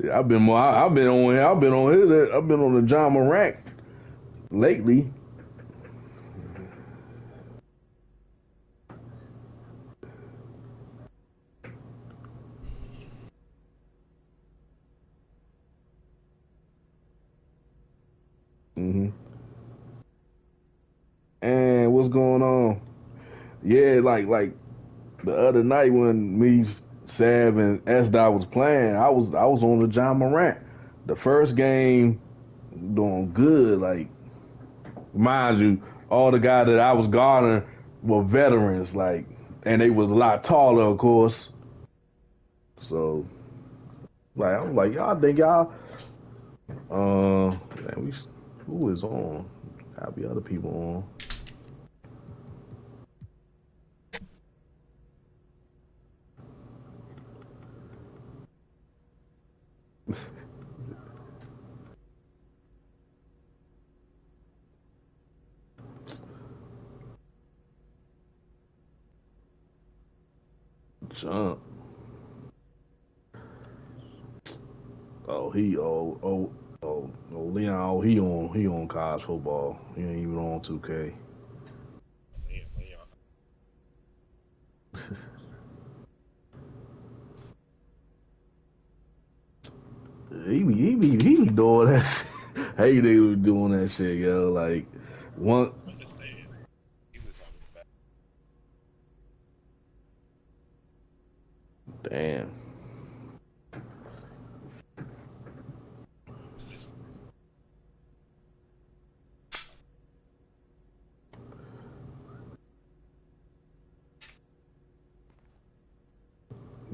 Yeah, I've been more. I've been on. I've been on here. I've been on the John Morant lately. hmm And what's going on? Yeah, like the other night when me, Sav, and S Dot was playing, I was on the John Morant. The first game doing good. Like mind you, all the guys that I was guarding were veterans. Like, and they was a lot taller, of course. So like I'm like y'all think y'all man, who is on? Gotta be other people on. Jump. Oh Leon, he on college football. He ain't even on 2K. He be doing that shit. Hey, they was doing that shit, yo. Like one damn.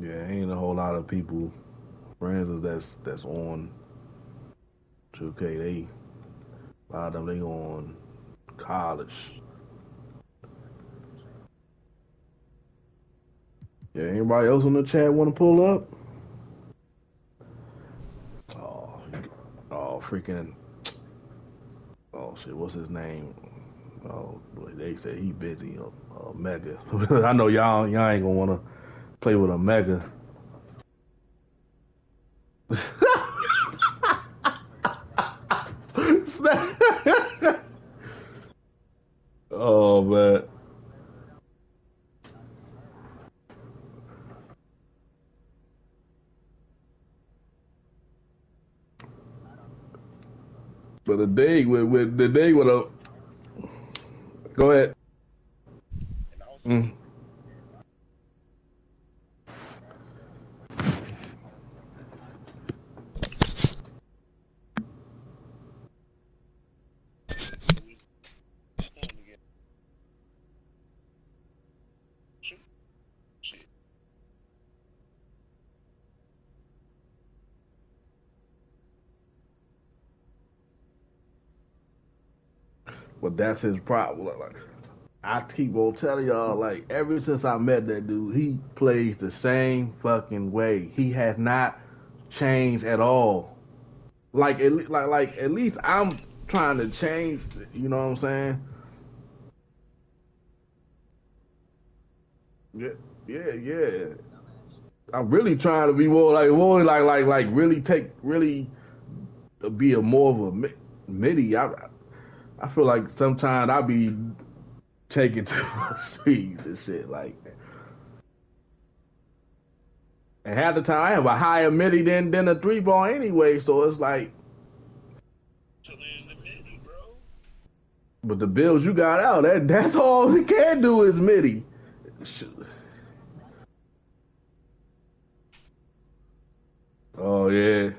Yeah, ain't a whole lot of people friends of that's on 2K. They a lot of them they on college. Yeah, anybody else on the chat want to pull up? Oh, oh, freaking. Oh shit, what's his name? Oh, boy, they say he busy. Mega. I know y'all ain't gonna wanna play with a Mega. Oh man. But the day with a go ahead. Mm. But that's his problem. Like, I keep on telling y'all, like ever since I met that dude, he plays the same fucking way. He has not changed at all. Like at least I'm trying to change. You know what I'm saying? Yeah, yeah. I'm really trying to be more like really really be a more of a midi. I feel like sometimes I be taking too much threes and shit like. And half the time I have a higher midi than a three ball anyway, so it's like. But the bills you got out, that's all he can do is midi. Oh yeah,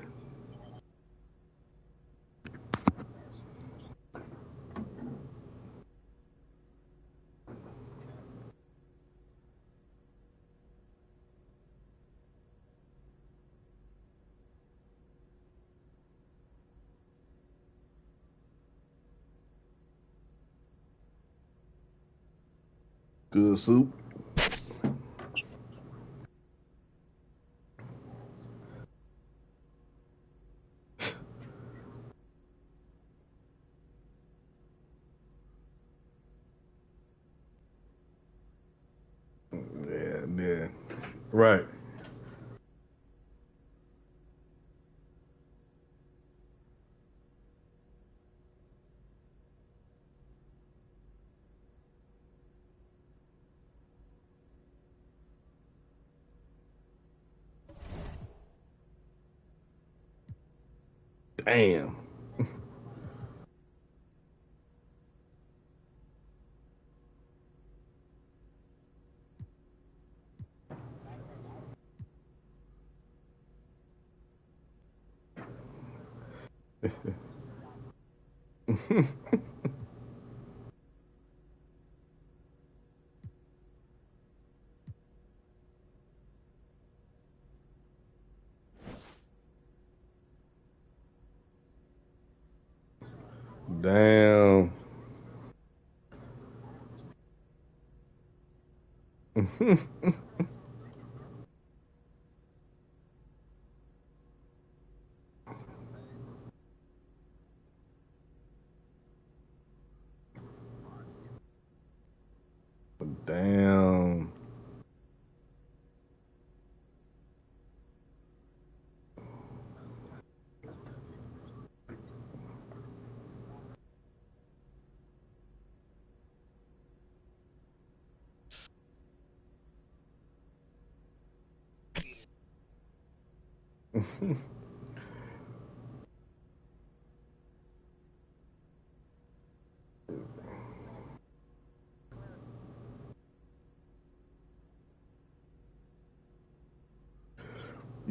good soup. Yeah, yeah. Right. Damn. Damn. Damn.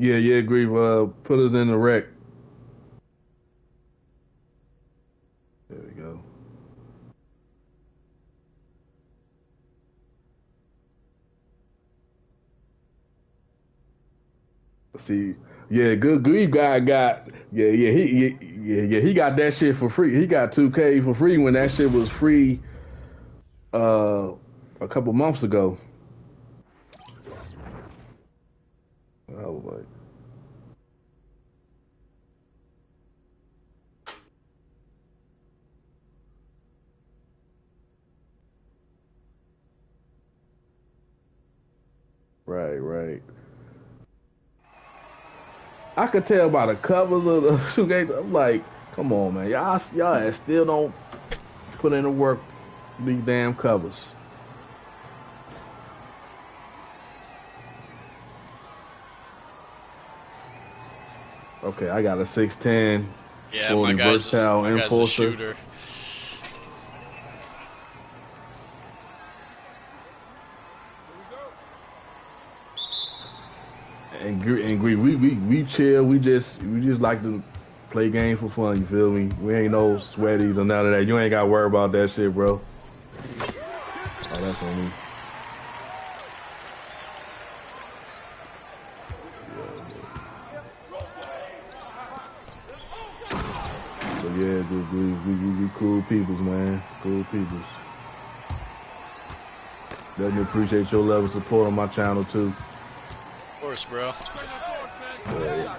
Yeah, agree. Put us in the wreck. There we go. See, yeah, good grief guy got he got that shit for free. He got 2K for free when that shit was free uh a couple months ago. I was like, right. I could tell by the covers of the shoegaze. I'm like, come on, man, y'all still don't put in the work these damn covers. Okay, I got a 6'10". Yeah, my guy's a shooter. And we chill. We just like to play games for fun. You feel me? We ain't no sweaties or none of that. You ain't got to worry about that shit, bro. Oh, that's on me. So yeah, we cool peoples, man. Cool peoples. Definitely appreciate your love and support on my channel too. Of course, bro. Yeah.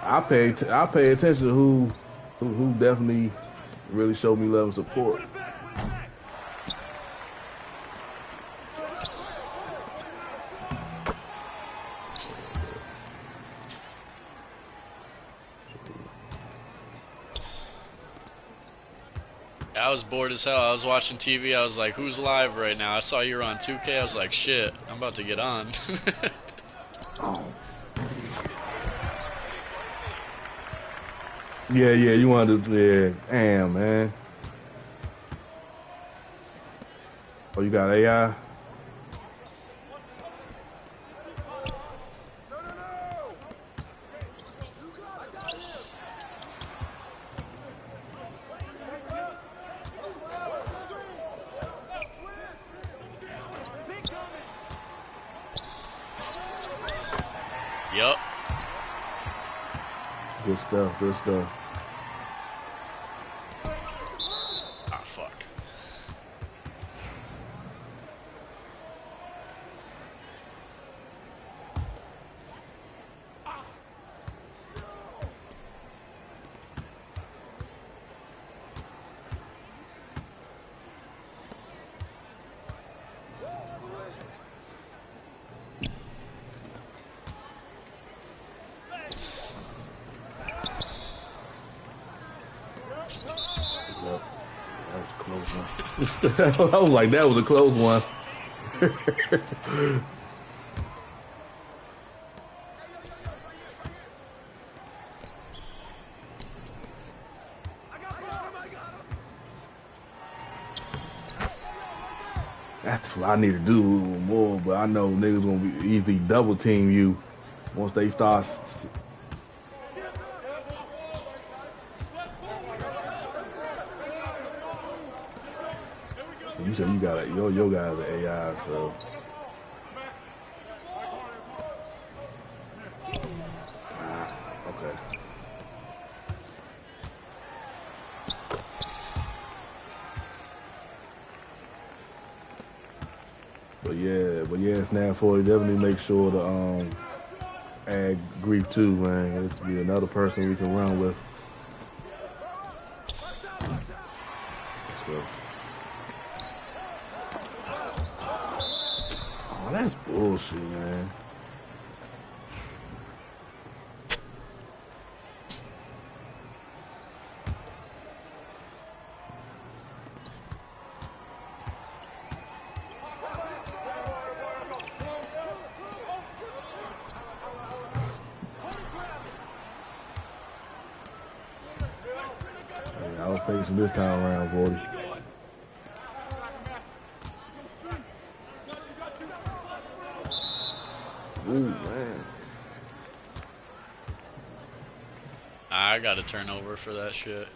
I pay attention to who definitely really showed me love and support. I was bored as hell. I was watching TV. I was like, who's live right now? I saw you were on 2K. I was like, shit, I'm about to get on. Oh. Yeah, you wanted to, yeah. Damn, man. Oh, you got AI? Yup. Good stuff. Ah, fuck. That was a close one. I was like, that was a close one. That's what I need to do more. But I know niggas gonna be easily double team you once they start. You said you got your guys are AI, so okay. But yeah, Snap 40 definitely make sure to add grief too, man. It's be another person we can run with. Let's go. Oh, that's bullshit, man. Hey, I was patient this time around, 40. Ooh, man. I got a turnover for that shit.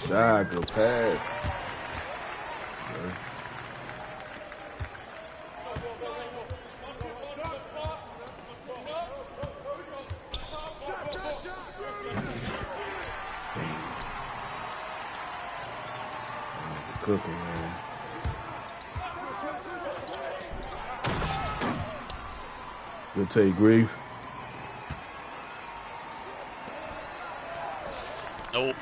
Shot, good pass. Cooking, man. Good take, grief. Nope.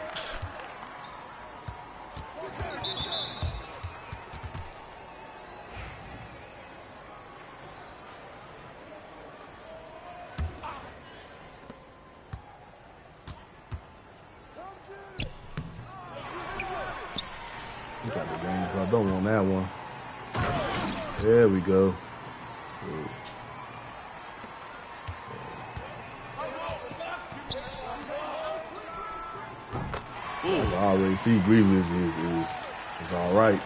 He got the game, so I don't want that one. There we go. Ooh. I already see Grievous is all right.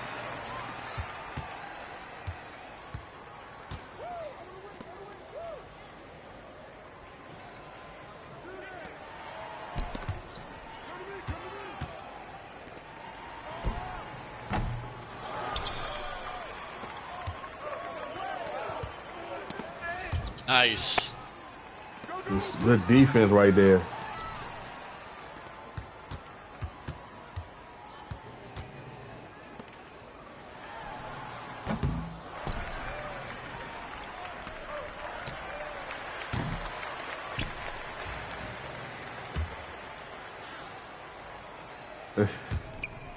Nice. It's good defense right there.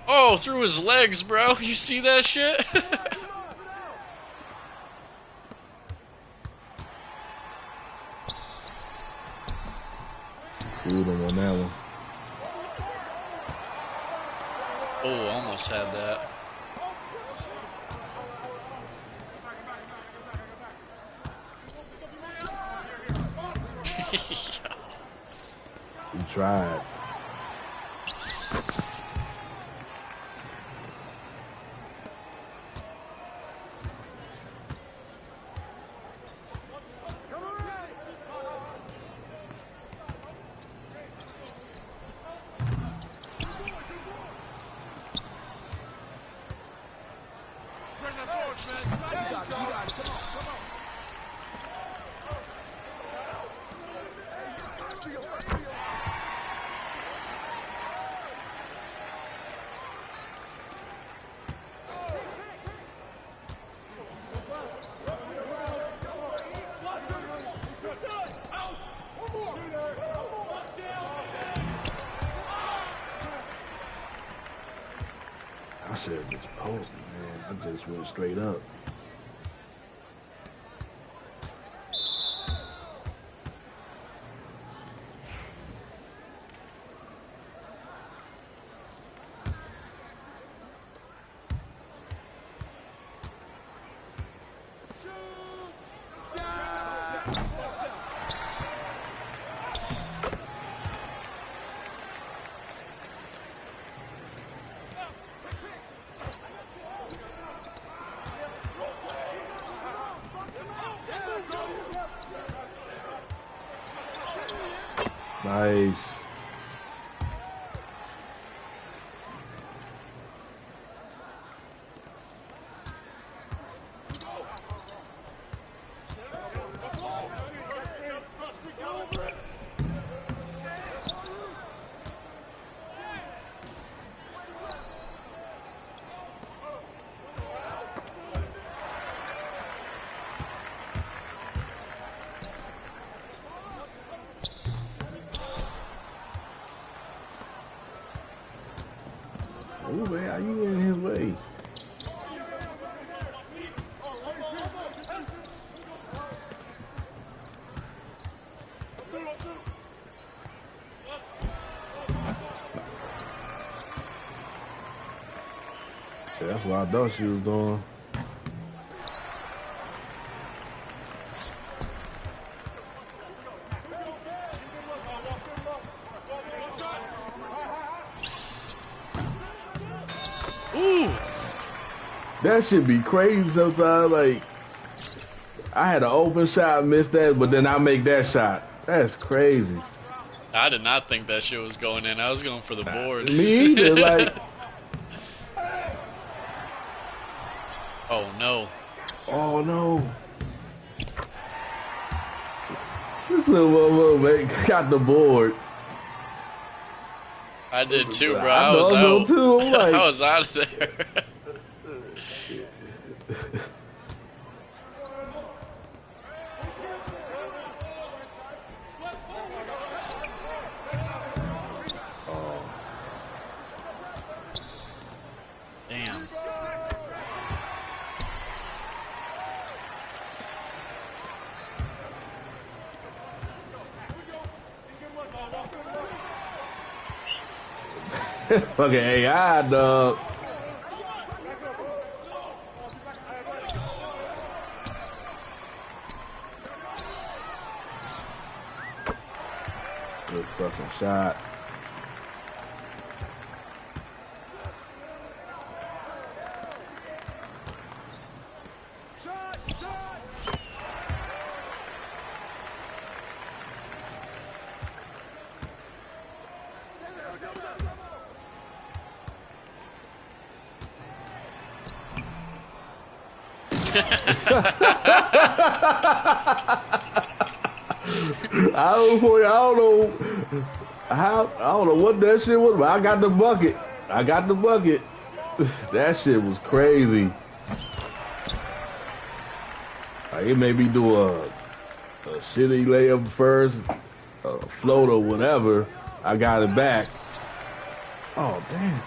Oh, through his legs, bro. You see that shit? Shoot him on that one. Oh, almost had that. He tried. I should have just posted, man. I just went straight up. Nice. Ooh, man, how you in his way? That's what I thought she was doing. Ooh! That should be crazy sometimes. Like, I had an open shot, missed that, but then I make that shot. That's crazy. I did not think that shit was going in. I was going for the board. Me either. Like, oh no. oh no. This little man got the board. I did too, bro. I I was out. Too. I'm like, I was out of there. Damn. Fucking AI, dog. Good fucking shot. I don't know what that shit was, but I got the bucket. That shit was crazy. Like, it made me do a shitty layup first, a float or whatever. I got it back. Oh damn.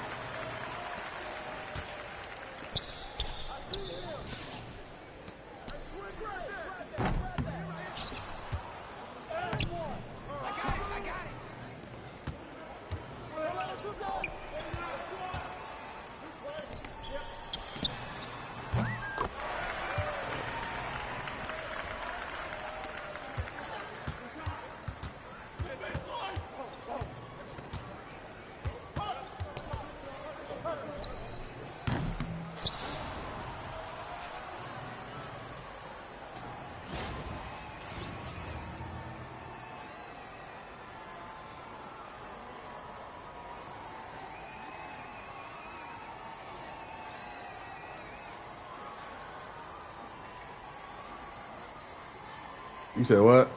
You said what?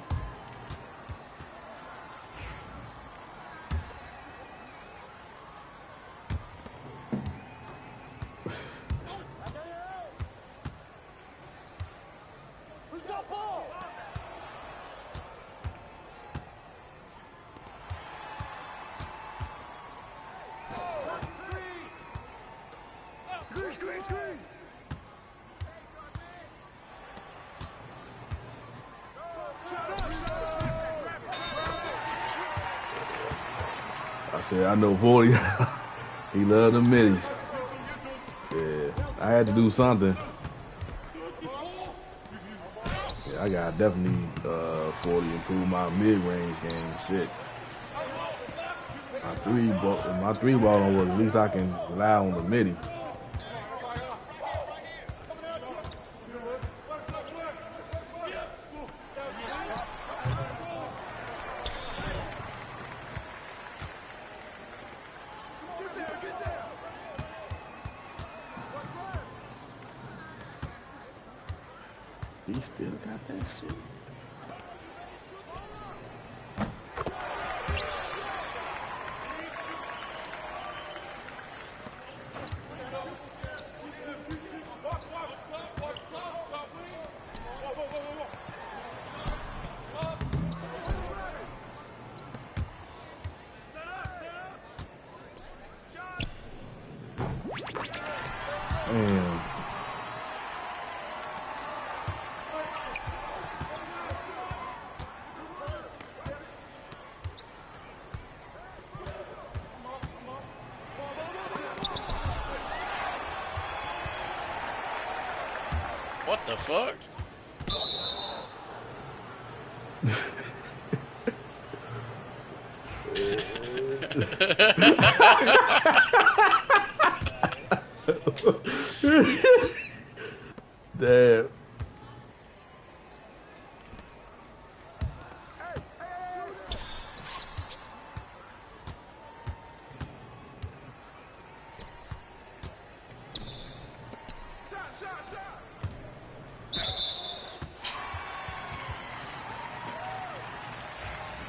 I said, I know 40. He loved the middies. Yeah, I had to do something. Yeah, I got definitely 40 improve my mid-range game. Shit. My three ball don't work. At least I can rely on the midi. He still got that shit. Damn. What the fuck? Damn.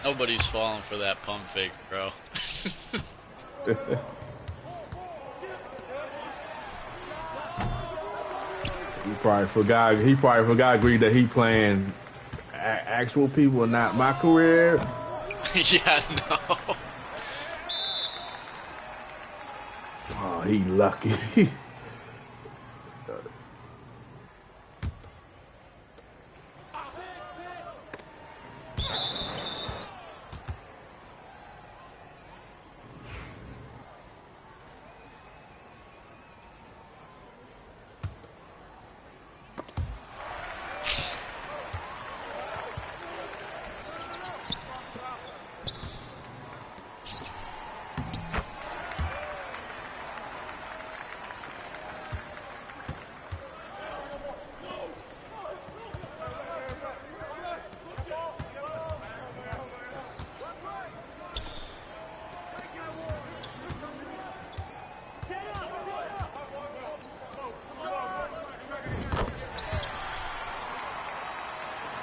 Nobody's falling for that pump fake, bro. He probably forgot, Greg, that he playing actual people and not my career. Yeah, no. Oh, he lucky.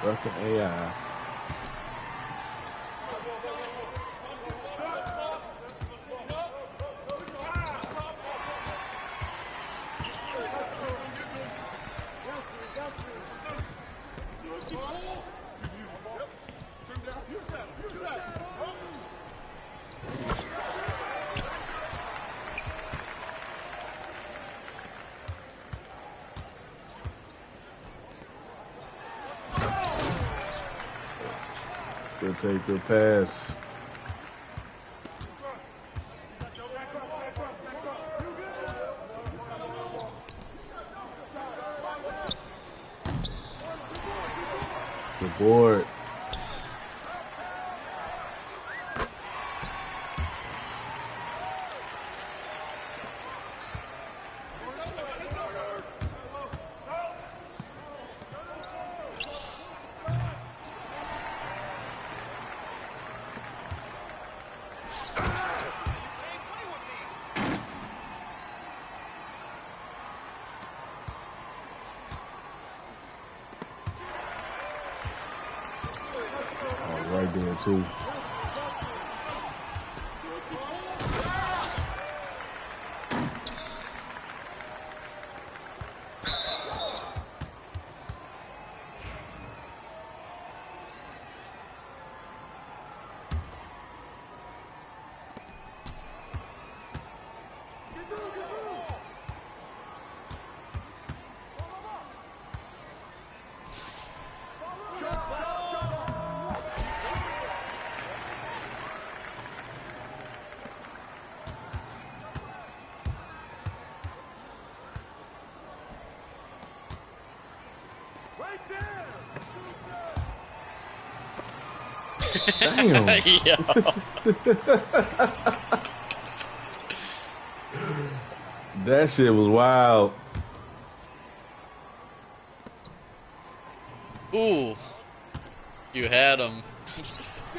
That's the AI. Good take, good pass. Good board. Right there too. Damn. Yo. That shit was wild. Ooh. You had him.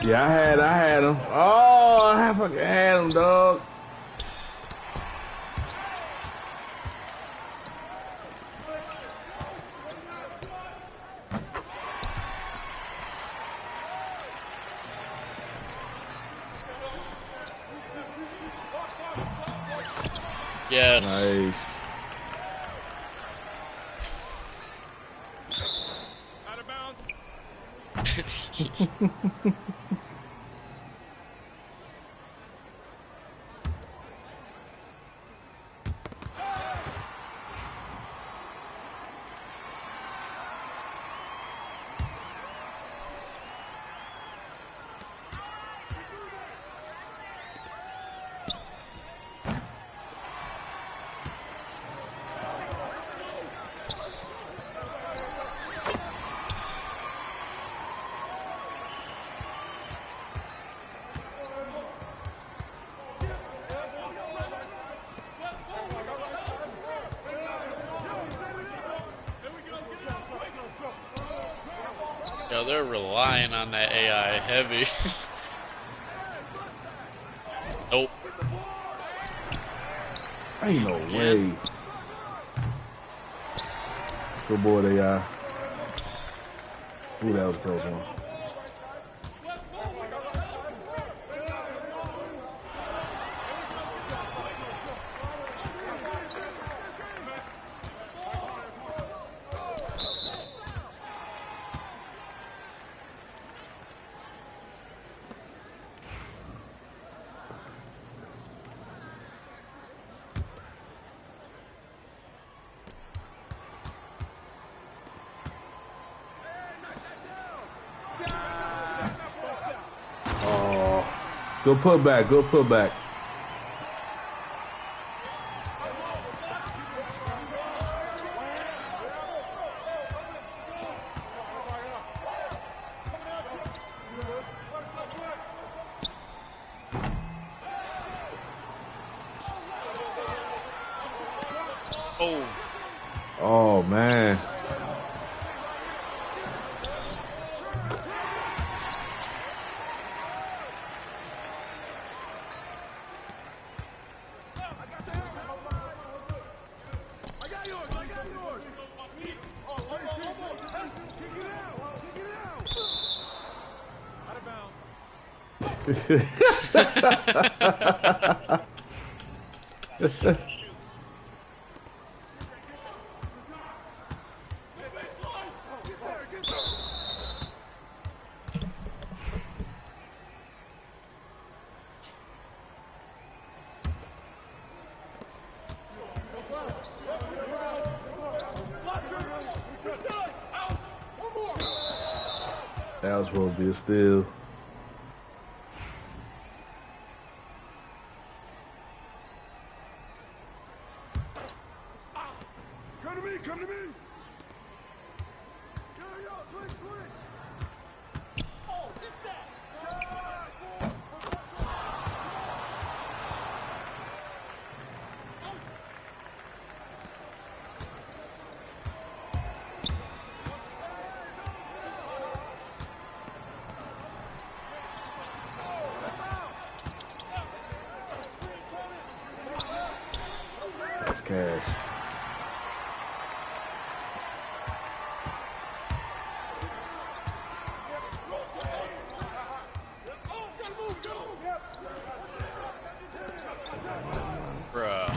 Yeah, I had him. Oh, I fucking had him, dog. Yes. Nice. Out of bounds. Yo, they're relying on that AI heavy. Nope. Ain't no Again. way. Good boy, they Ooh, that was a close one. Oh, good putback, good putback. Oh. Oh man. That was supposed to be a steal. Come to me, come to me. Yo, switch, switch. Oh, get that. That's cash. Bruh.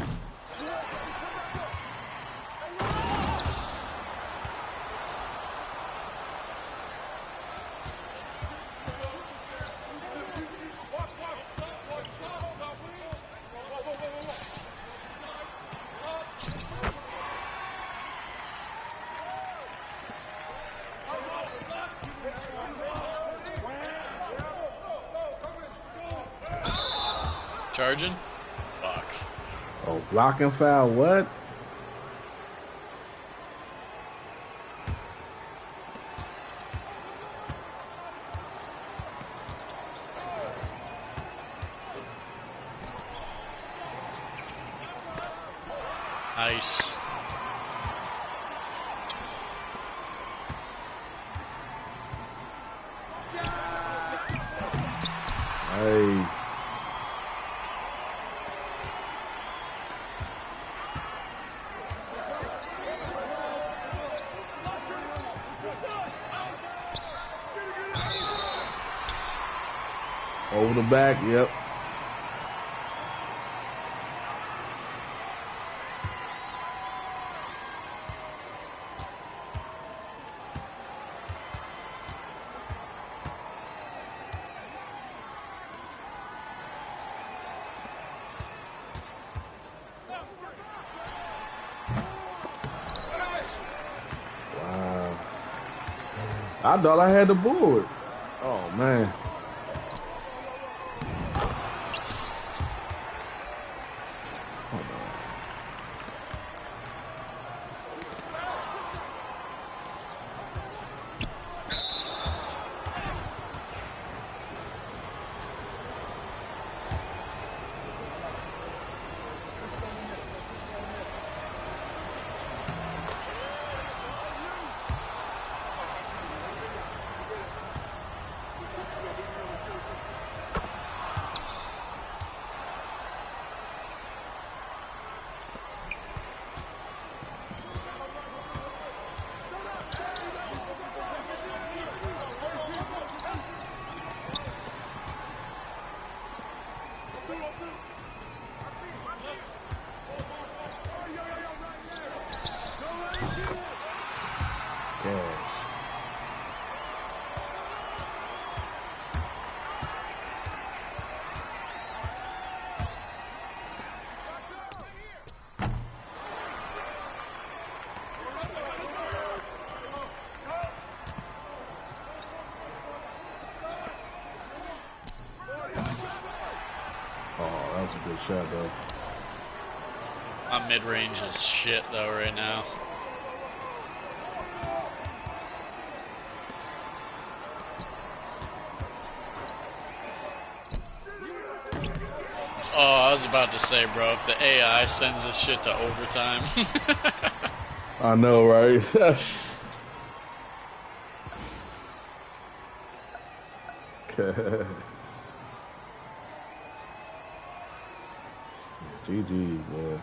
Charging? Fuck. Oh, blocking foul, what? Nice. Nice. Over the back, yep. Wow. I thought I had the board. Oh, man. Cash. Oh, that was a good shot, though. My mid-range is shit though right now. Oh, I was about to say, bro, if the AI sends this shit to overtime. I know, right? GG, man.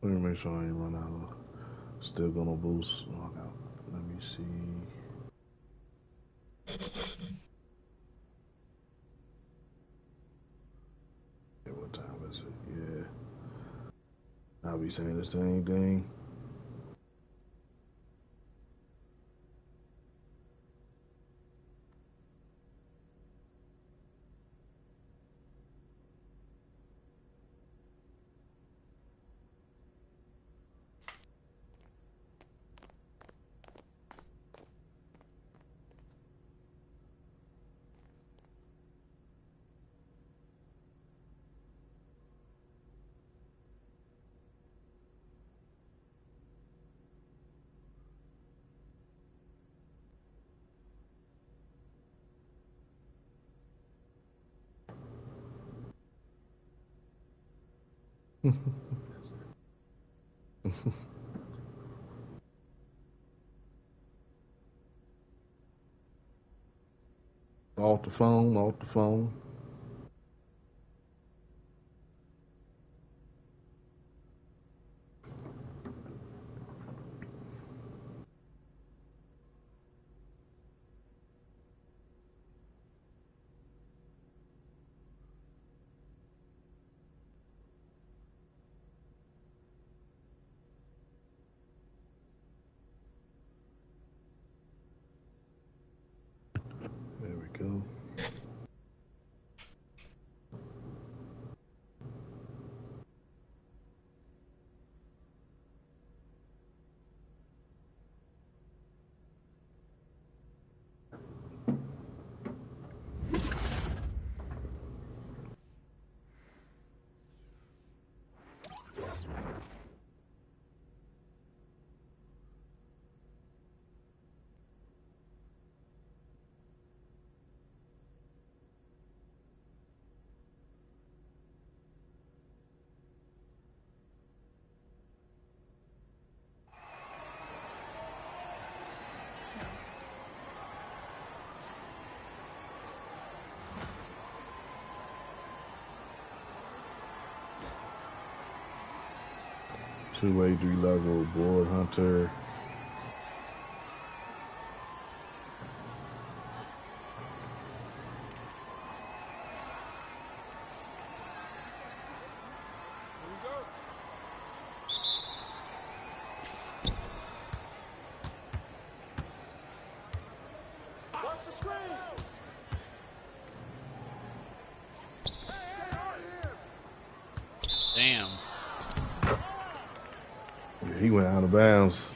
Let me make sure I ain't run out. Still gonna boost. Oh, I got, let me see. Yeah, what time is it? Yeah. I'll be saying the same thing. Off the phone, off the phone. 283 level, board hunter. Watch the screen. Damn. Yeah, he went out of bounds.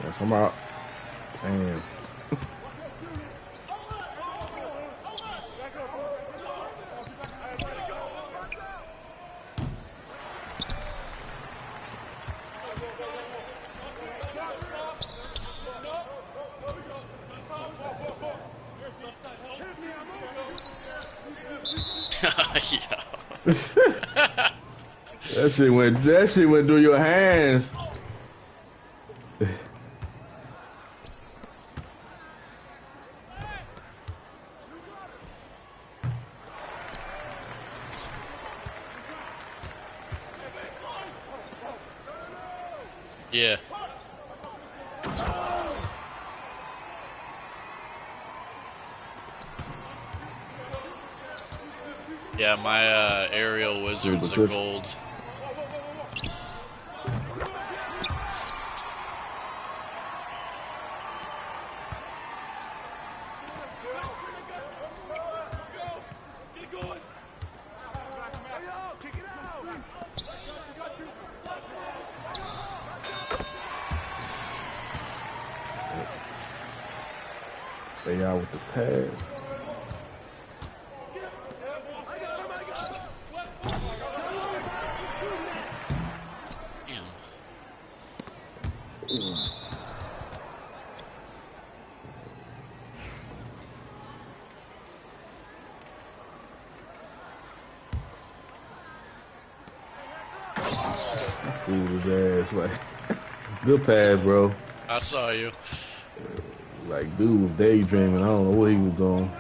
Yes, I'm out. Damn. Yeah. That shit went through your hands. Yeah. Yeah, my aerial wizards are gold. They out with the pass. Damn. I fooled his ass. Like, good pass, bro. I saw you. Like, dude was daydreaming. I don't know what he was doing.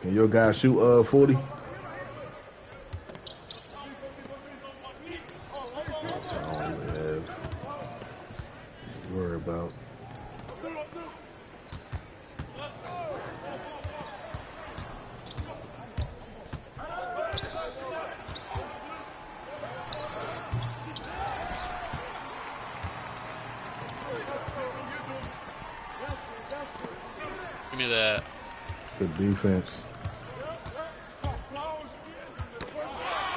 Can your guy shoot 40? That's all I have to worry about. Give me that. Good defense.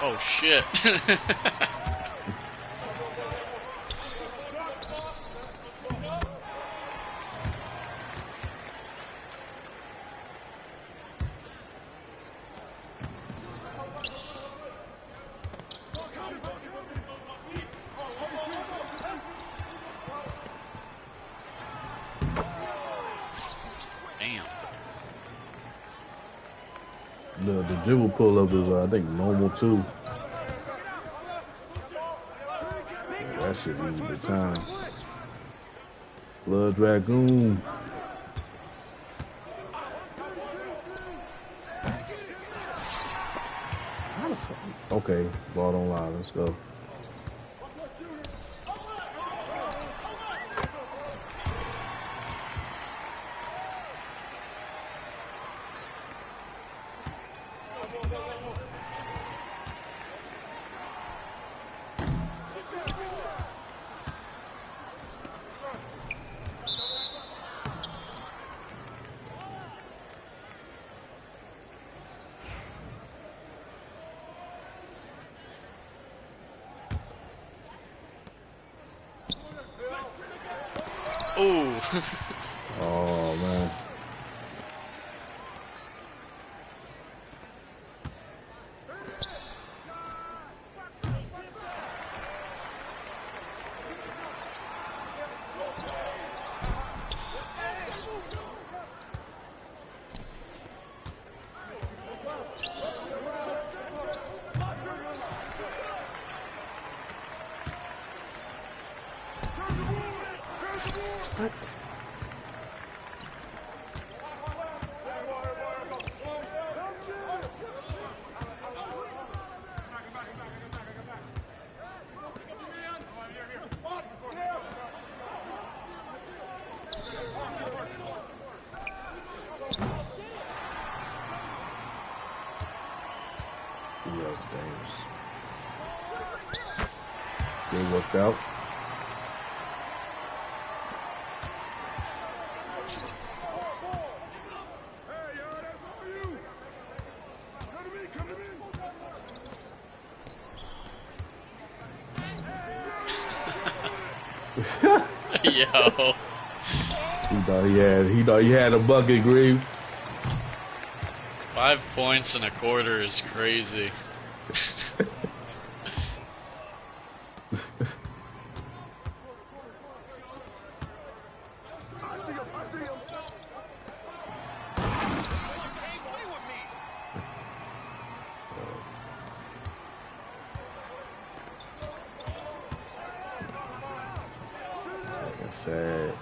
Oh shit. Damn. The dribble pull up is I think normal too. That shit easy to time. Blood Dragoon. How the fuck? Okay, ball don't lie. Let's go. Ooh. Oh man. worked out. Hey, y'all, that's all you. Come to me, come to me. Yo. He thought he had a bucket, Grieve. 5 points in a quarter is crazy. I see him, I see him. That's sad.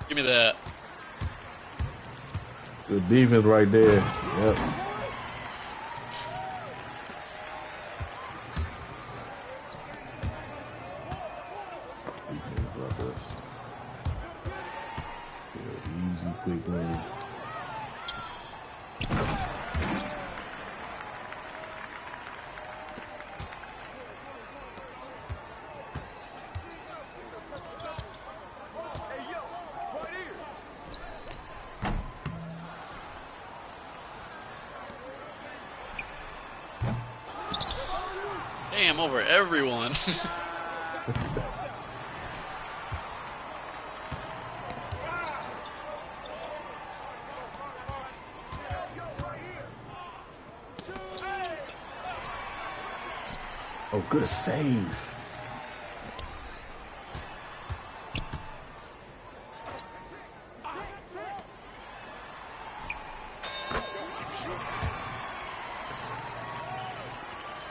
Give me that. Good defense right there. Yep. Defense like this. Yeah, easy, quick win. Hey, yo, right here. Damn, over everyone. Oh, good save.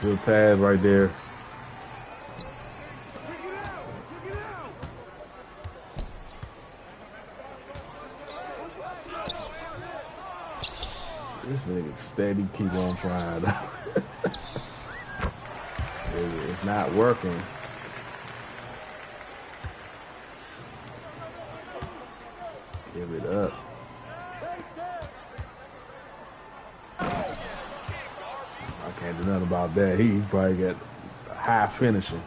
Good pass right there. This nigga steady keep on trying. It's not working. Give it up. I can't do nothing about that. He probably got a high finishing.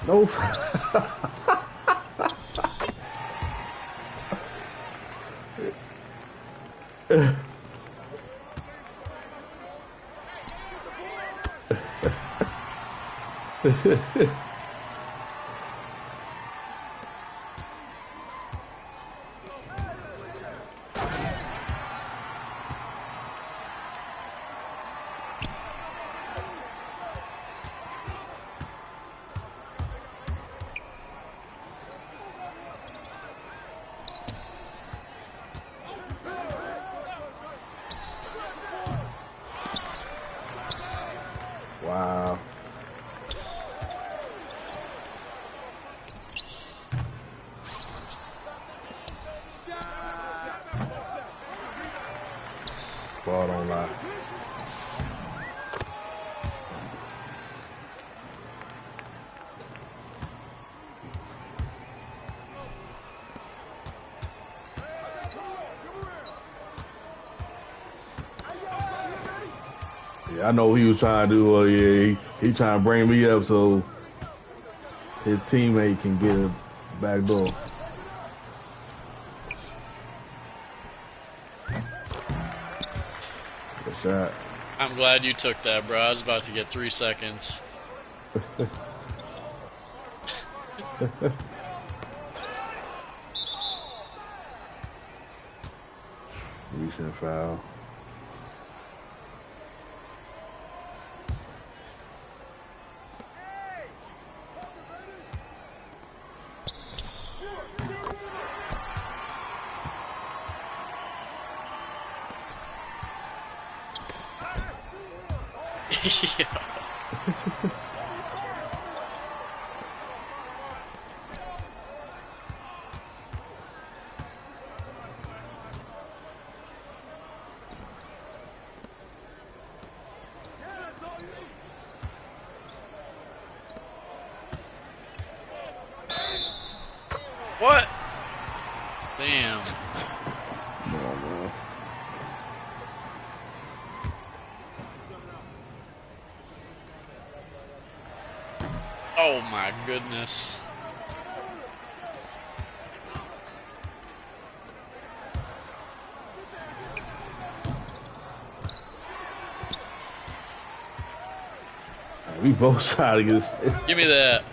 No. Wow. Ball don't lie. Yeah, I know what he was trying to do. Yeah, he trying to bring me up so his teammate can get a back door. Good shot. I'm glad you took that, bro. I was about to get 3 seconds. Recent foul. Yeah. What? Damn. Come on, man. Oh my goodness. We both try to get. Give me that.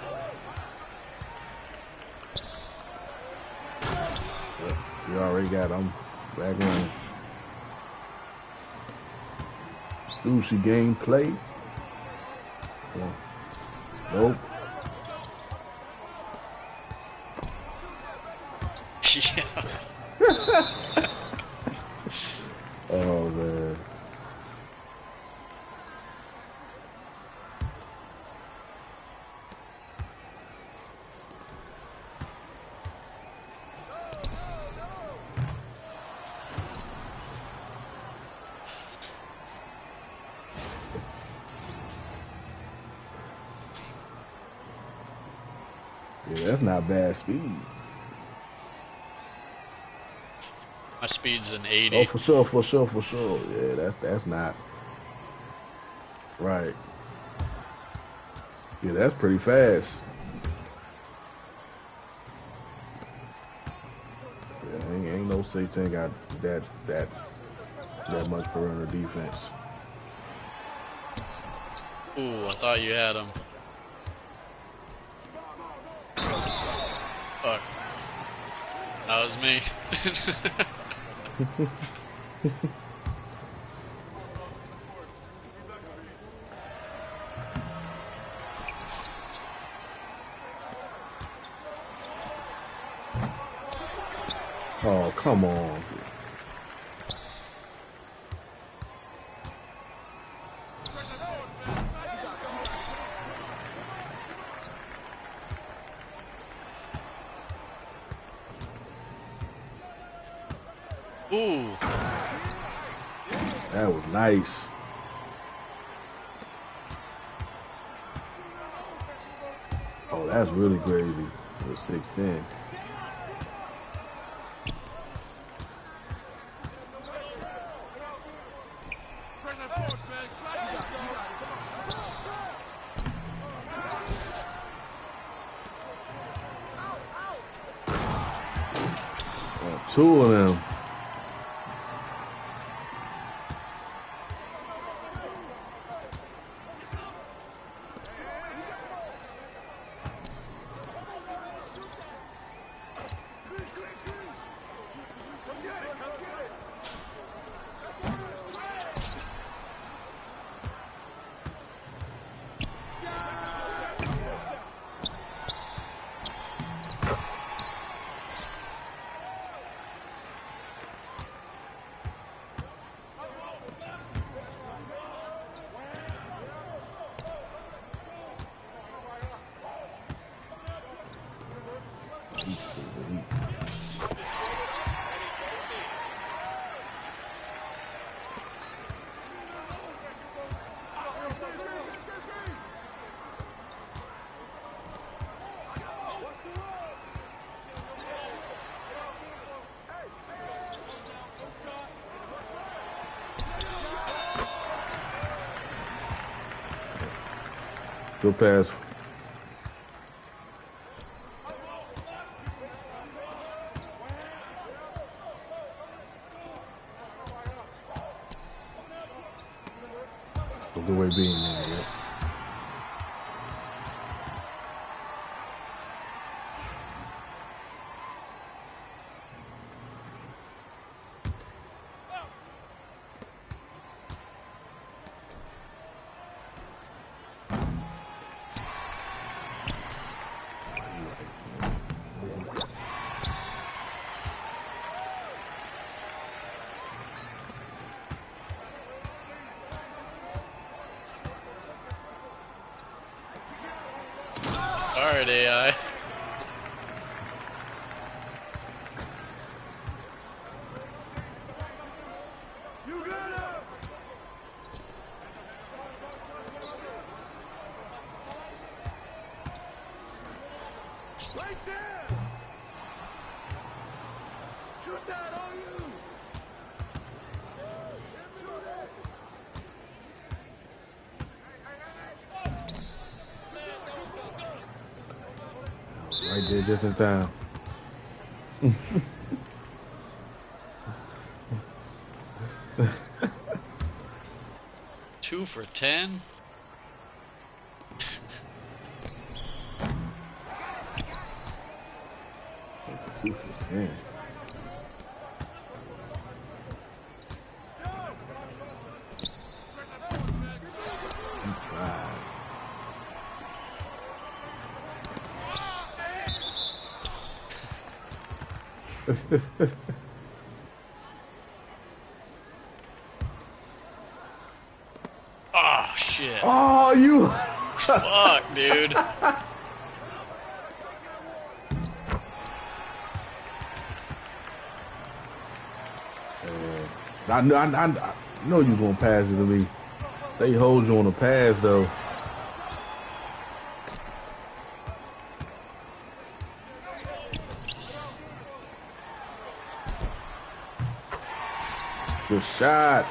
You already got them back on. Stussy gameplay. Nope. Yeah. Oh man. Yeah, that's not bad speed. My speed's an 80. Oh, for sure, for sure, for sure. Yeah, that's not right. Yeah, that's pretty fast. Yeah, ain't no Satan got that much perimeter defense. Ooh, I thought you had him. Fuck. That was me. Oh, come on. Ooh. That was nice. Oh, that's really crazy. It was 6'10". Two of them. Good pass. A good way being there, yeah. Alright, AI. Shoot that on you! Right there, just in time. 2 for 10. 2 for 10. He tried. Oh shit. Oh, you. Fuck, dude. I know you was gonna pass it to me. They hold you on the pass though. Good shot.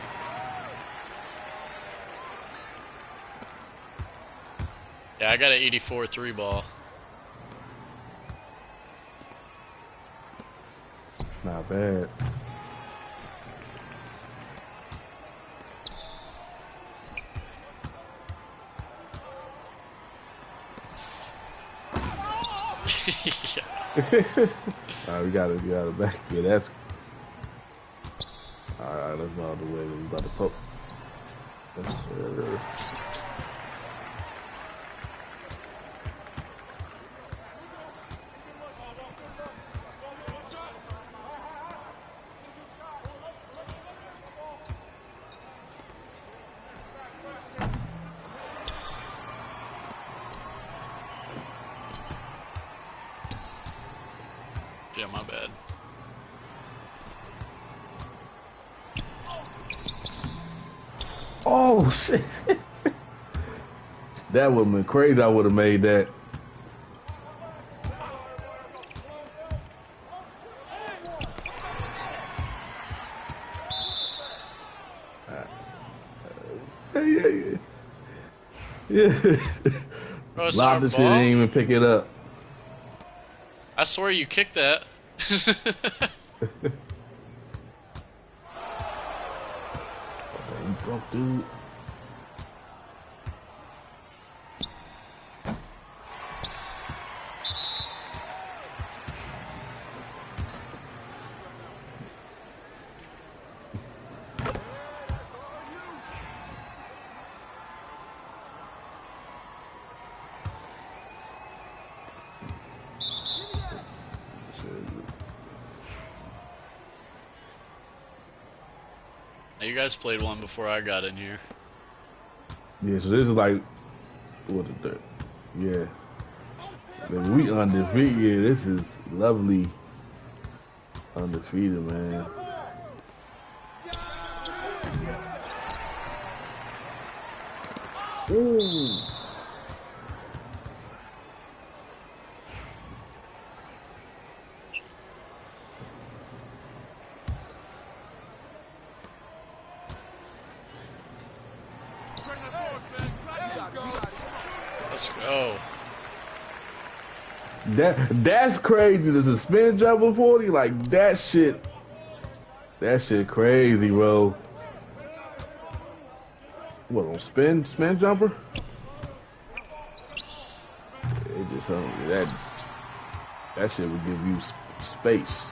Yeah, I got an 84 3 ball. Not bad. Yeah. Alright, we gotta back. Yeah, that's. Alright, let's go out the way. We about to poke. Yes, sir. Yeah, my bad. Oh shit! That would have been crazy. I would have made that. Yeah. Bro, it's Lob our the shit and ball. didn't even pick it up. I swear you kicked that. You broke, dude. Now, you guys played one before I got in here. Yeah, so this is like, what is that? Yeah. Man, we undefeated. Yeah, this is lovely. Undefeated, man. Ooh. Let's go. That's crazy. The spin jumper 40, like that shit crazy, bro. What on spin jumper? It just that shit would give you space.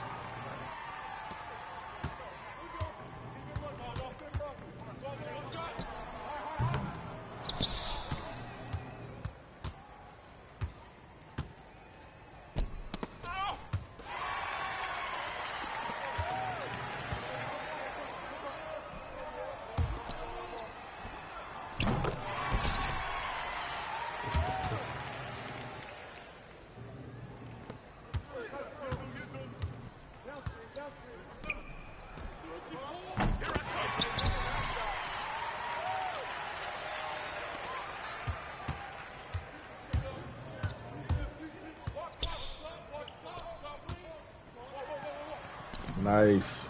Nice.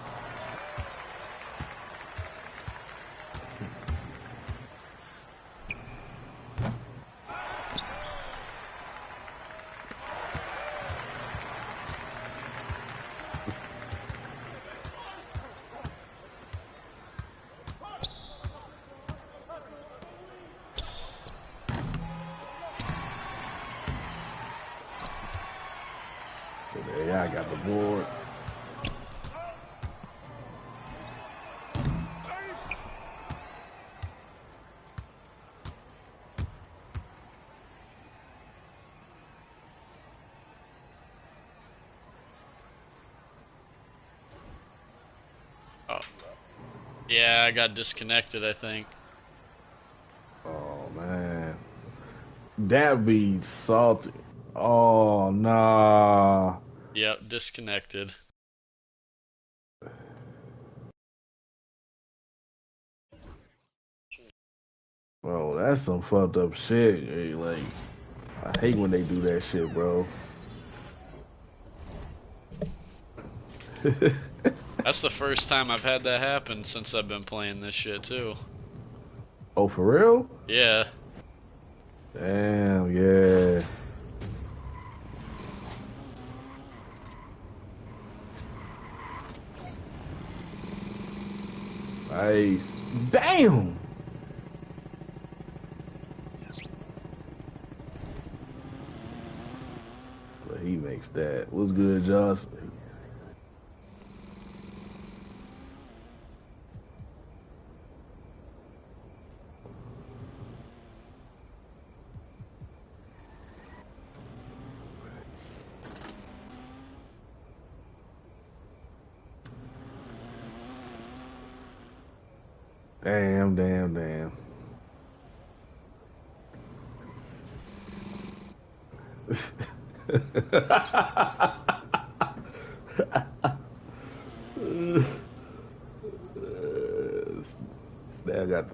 Yeah, I got the board. Oh. Yeah, I got disconnected, I think. Oh man, that'd be salty. Oh nah, Yep, disconnected. bro, that's some fucked up shit. Hey, like, I hate when they do that shit, bro. That's the first time I've had that happen since I've been playing this shit too. Oh, for real? Yeah. Damn, yeah. Nice. Damn. But he makes that. What's good, Josh? Damn, damn, damn. Still got.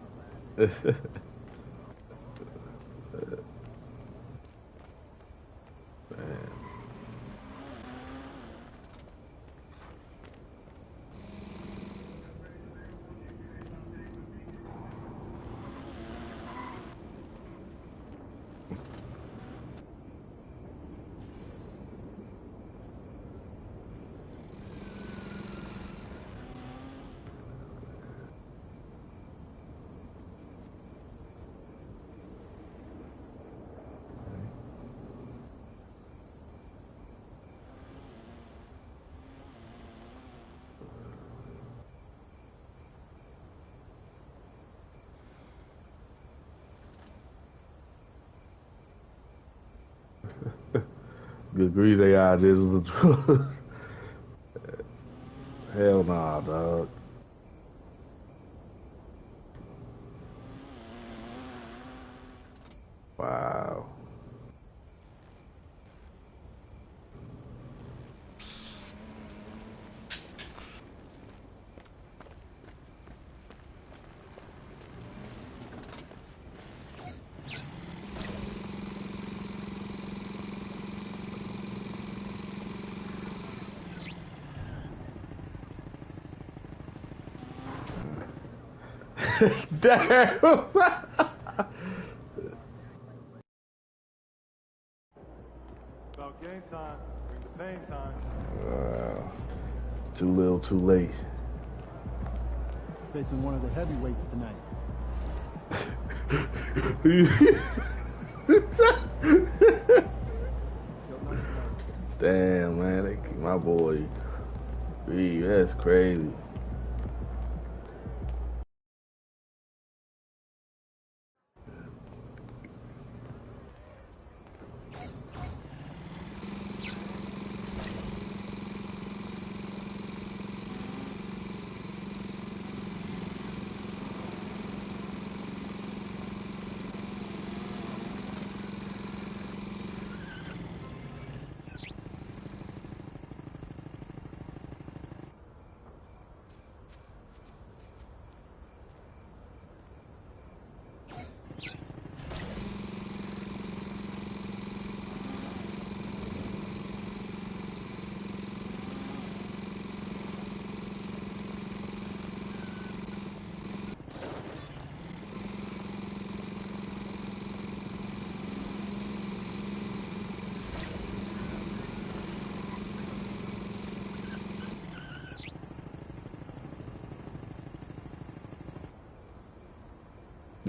Good grief, they are just as a drug. Hell nah, dog. Wow. Damn. About game time. Bring the pain time. Too little, too late. Facing one of the heavyweights tonight. Damn, man, my boy. That's crazy.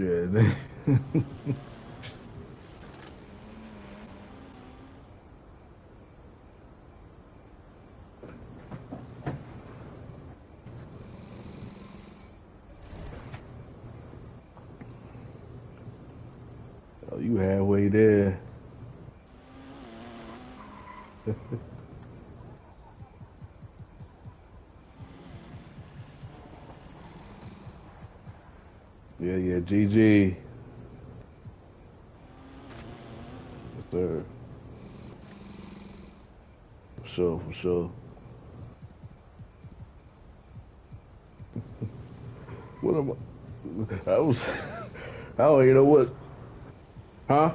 Yeah. Oh, you halfway there. Yeah, yeah, GG. Yes, sir. For sure, for sure. What am I? I was. I don't even know what. Huh?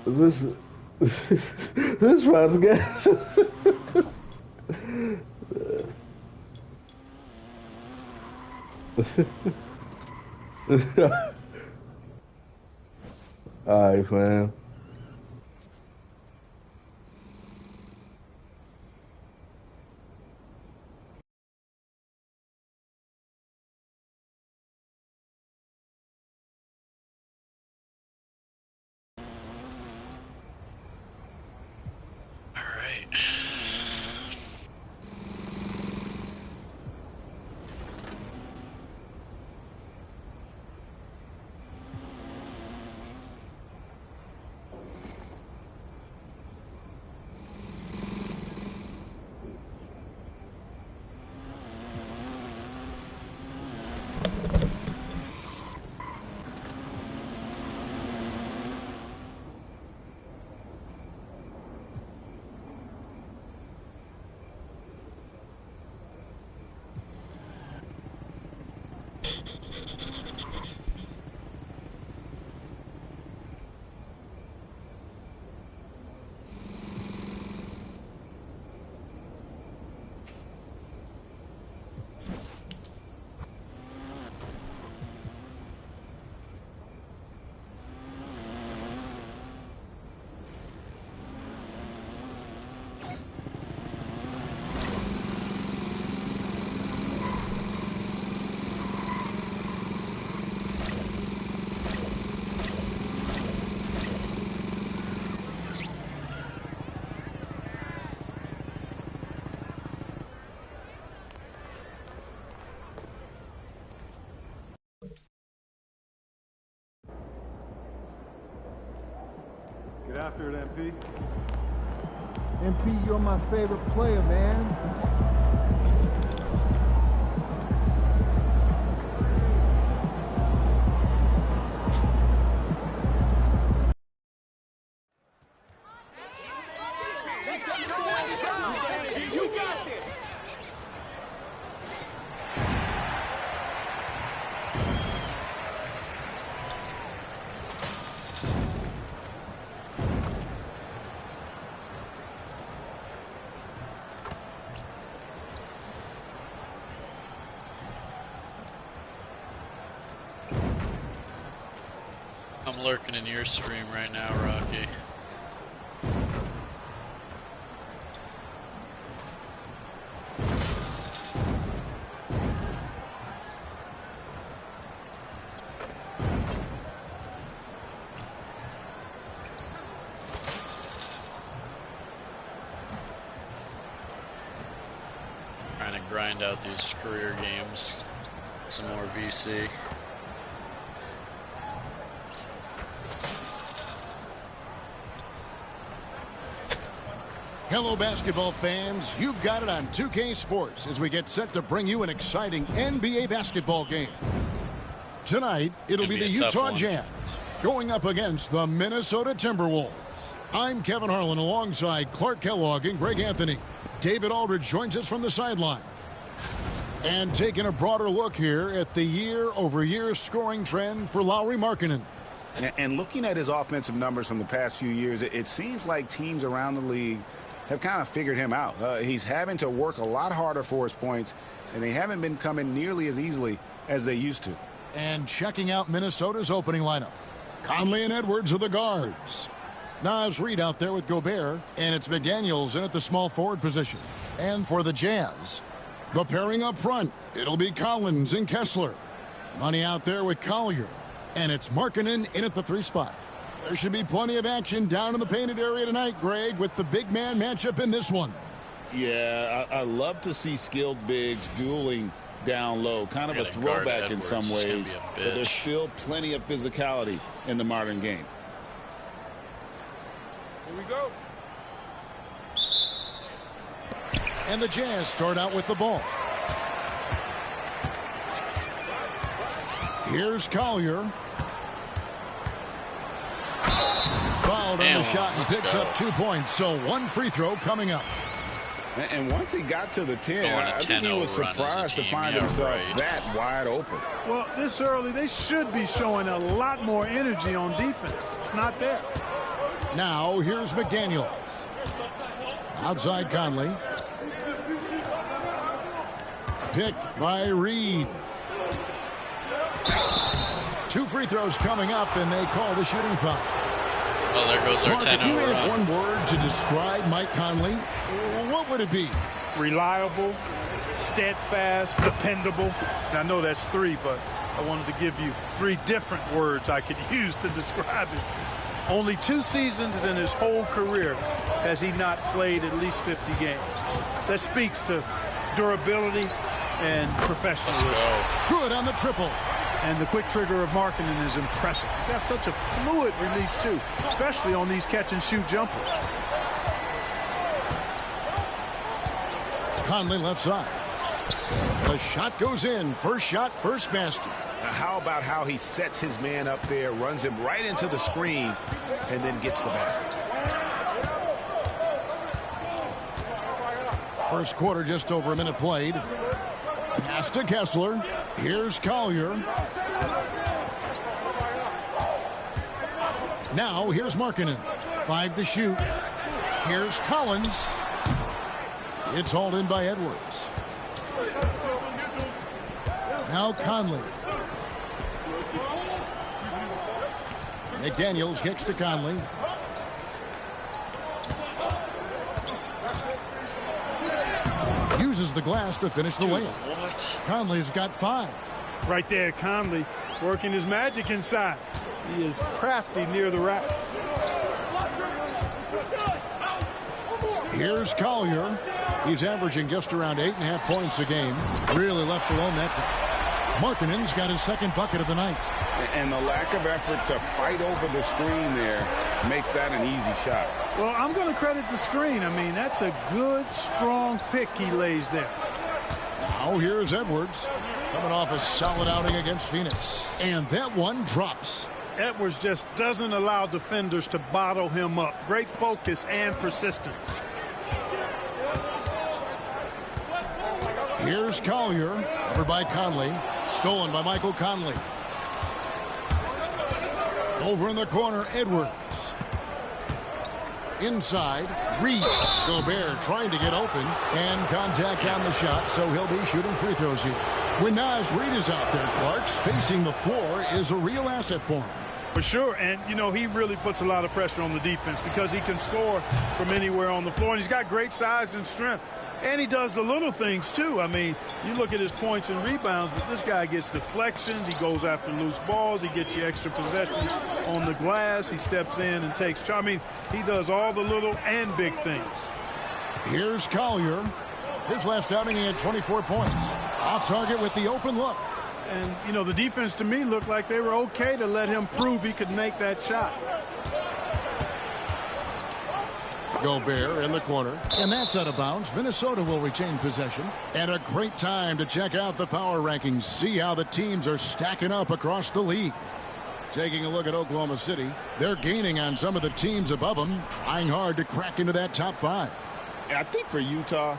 This. This was good. All right, fam. All right. Get after it, MP. MP, you're my favorite player, man. You got this. I'm lurking in your stream right now, Rocky. Trying to grind out these career games. Some more VC. Hello, basketball fans. You've got it on 2K Sports as we get set to bring you an exciting NBA basketball game. Tonight, it'll be the Utah Jazz going up against the Minnesota Timberwolves. I'm Kevin Harlan alongside Clark Kellogg and Greg Anthony. David Aldridge joins us from the sideline. And taking a broader look here at the year-over-year scoring trend for Lauri Markkanen. And looking at his offensive numbers from the past few years, it seems like teams around the league have kind of figured him out. He's having to work a lot harder for his points, and they haven't been coming nearly as easily as they used to. And checking out Minnesota's opening lineup. Conley and Edwards are the guards. Naz Reid out there with Gobert, and it's McDaniels in at the small forward position. And for the Jazz, the pairing up front, it'll be Collins and Kessler. Money out there with Collier. And it's Markkanen in at the 3 spot. There should be plenty of action down in the painted area tonight, Greg, with the big man matchup in this one. Yeah, I love to see skilled bigs dueling down low. Kind of a throwback in some ways, but there's still plenty of physicality in the modern game. Here we go. And the Jazz start out with the ball. Here's Collier. Fouled on the shot and picks up 2 points. So 1 free throw coming up. And once he got to the 10, I think he was surprised to find himself that wide open. Well, this early, they should be showing a lot more energy on defense. It's not there. Now, here's McDaniels. Outside Conley. Picked by Reed. 2 free throws coming up, and they call the shooting foul. Well, there goes our 10-0 If you had run. one word to describe Mike Conley, what would it be? Reliable, steadfast, dependable. And I know that's 3, but I wanted to give you 3 different words I could use to describe it. Only 2 seasons in his whole career has he not played at least 50 games. That speaks to durability and professionalism. Good on the triple. And the quick trigger of Markkanen is impressive. He's got such a fluid release, too, especially on these catch-and-shoot jumpers. Conley left side. The shot goes in. First shot, first basket. Now, how about how he sets his man up there, runs him right into the screen, and then gets the basket. First quarter, just over a minute played. Pass to Kessler. Here's Collier. Now, here's Markkanen. 5 to shoot. Here's Collins. It's hauled in by Edwards. Now Conley. McDaniels kicks to Conley. Uses the glass to finish the layup. What? Conley's got 5. Right there, Conley working his magic inside. He is crafty near the rack. Here's Collier. He's averaging just around 8.5 points a game. Really left alone that time. Markkanen's got his 2nd bucket of the night. And the lack of effort to fight over the screen there makes that an easy shot. Well, I'm going to credit the screen. I mean, that's a good, strong pick he lays there. Now here's Edwards. Coming off a solid outing against Phoenix. And that one drops. Edwards just doesn't allow defenders to bottle him up. Great focus and persistence. Here's Collier. Covered by Conley. Stolen by Michael Conley. Over in the corner, Edwards. Inside, Reed. Gobert trying to get open. And contact on the shot, so he'll be shooting free throws here. When Naz Reed is out there, Clark, spacing the floor is a real asset for him. For sure, and, you know, he really puts a lot of pressure on the defense because he can score from anywhere on the floor, and he's got great size and strength. And he does the little things, too. I mean, you look at his points and rebounds, but this guy gets deflections. He goes after loose balls. He gets you extra possessions on the glass. He steps in and takes charge. I mean, he does all the little and big things. Here's Collier. His last outing, he had 24 points. Off target with the open look. And, you know, the defense to me looked like they were okay to let him prove he could make that shot. Gobert in the corner, and that's out of bounds. Minnesota will retain possession. And a great time to check out the power rankings. See how the teams are stacking up across the league. Taking a look at Oklahoma City, they're gaining on some of the teams above them, trying hard to crack into that top 5. I think for Utah,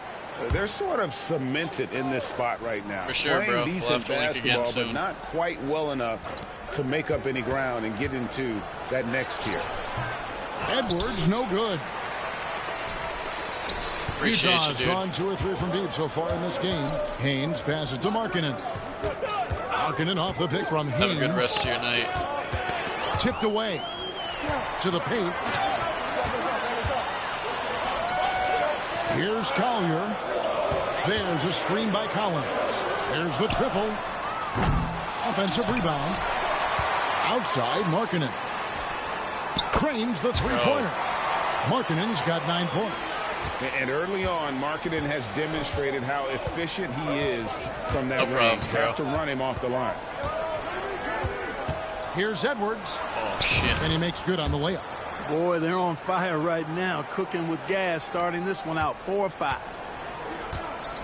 they're sort of cemented in this spot right now. For sure, playing bro. decent We'll have to link again basketball, soon. but not quite well enough to make up any ground and get into that next tier. Edwards, no good. Appreciate you, Utah's dude. gone 2 or 3 from deep so far in this game. Haynes passes to Markkanen. Markkanen off the pick from Haynes. Have a good rest of your night. Tipped away to the paint. Here's Collier. There's a screen by Collins. There's the triple. Offensive rebound. Outside, Markkanen. Cranes the three-pointer. Markkanen's got 9 points. And early on, Markkanen has demonstrated how efficient he is from that range. Have to run him off the line. Here's Edwards. Oh, shit. And he makes good on the layup. Boy, they're on fire right now, cooking with gas, starting this one out 4 of 5.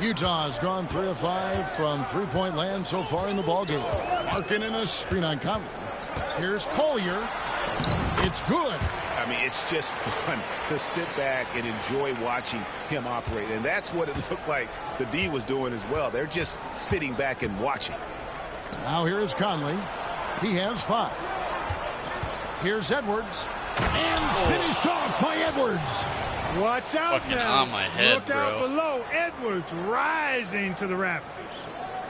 Utah's gone 3 of 5 from three-point land so far in the ballgame. Markkanen a screen on Conley. Here's Collier. It's good. I mean, it's just fun to sit back and enjoy watching him operate. And that's what it looked like the D was doing as well. They're just sitting back and watching. Now here's Conley. He has 5. Here's Edwards. And finished off by Edwards. Watch out Fucking now. on my head, Look out bro. below. Edwards rising to the rafters.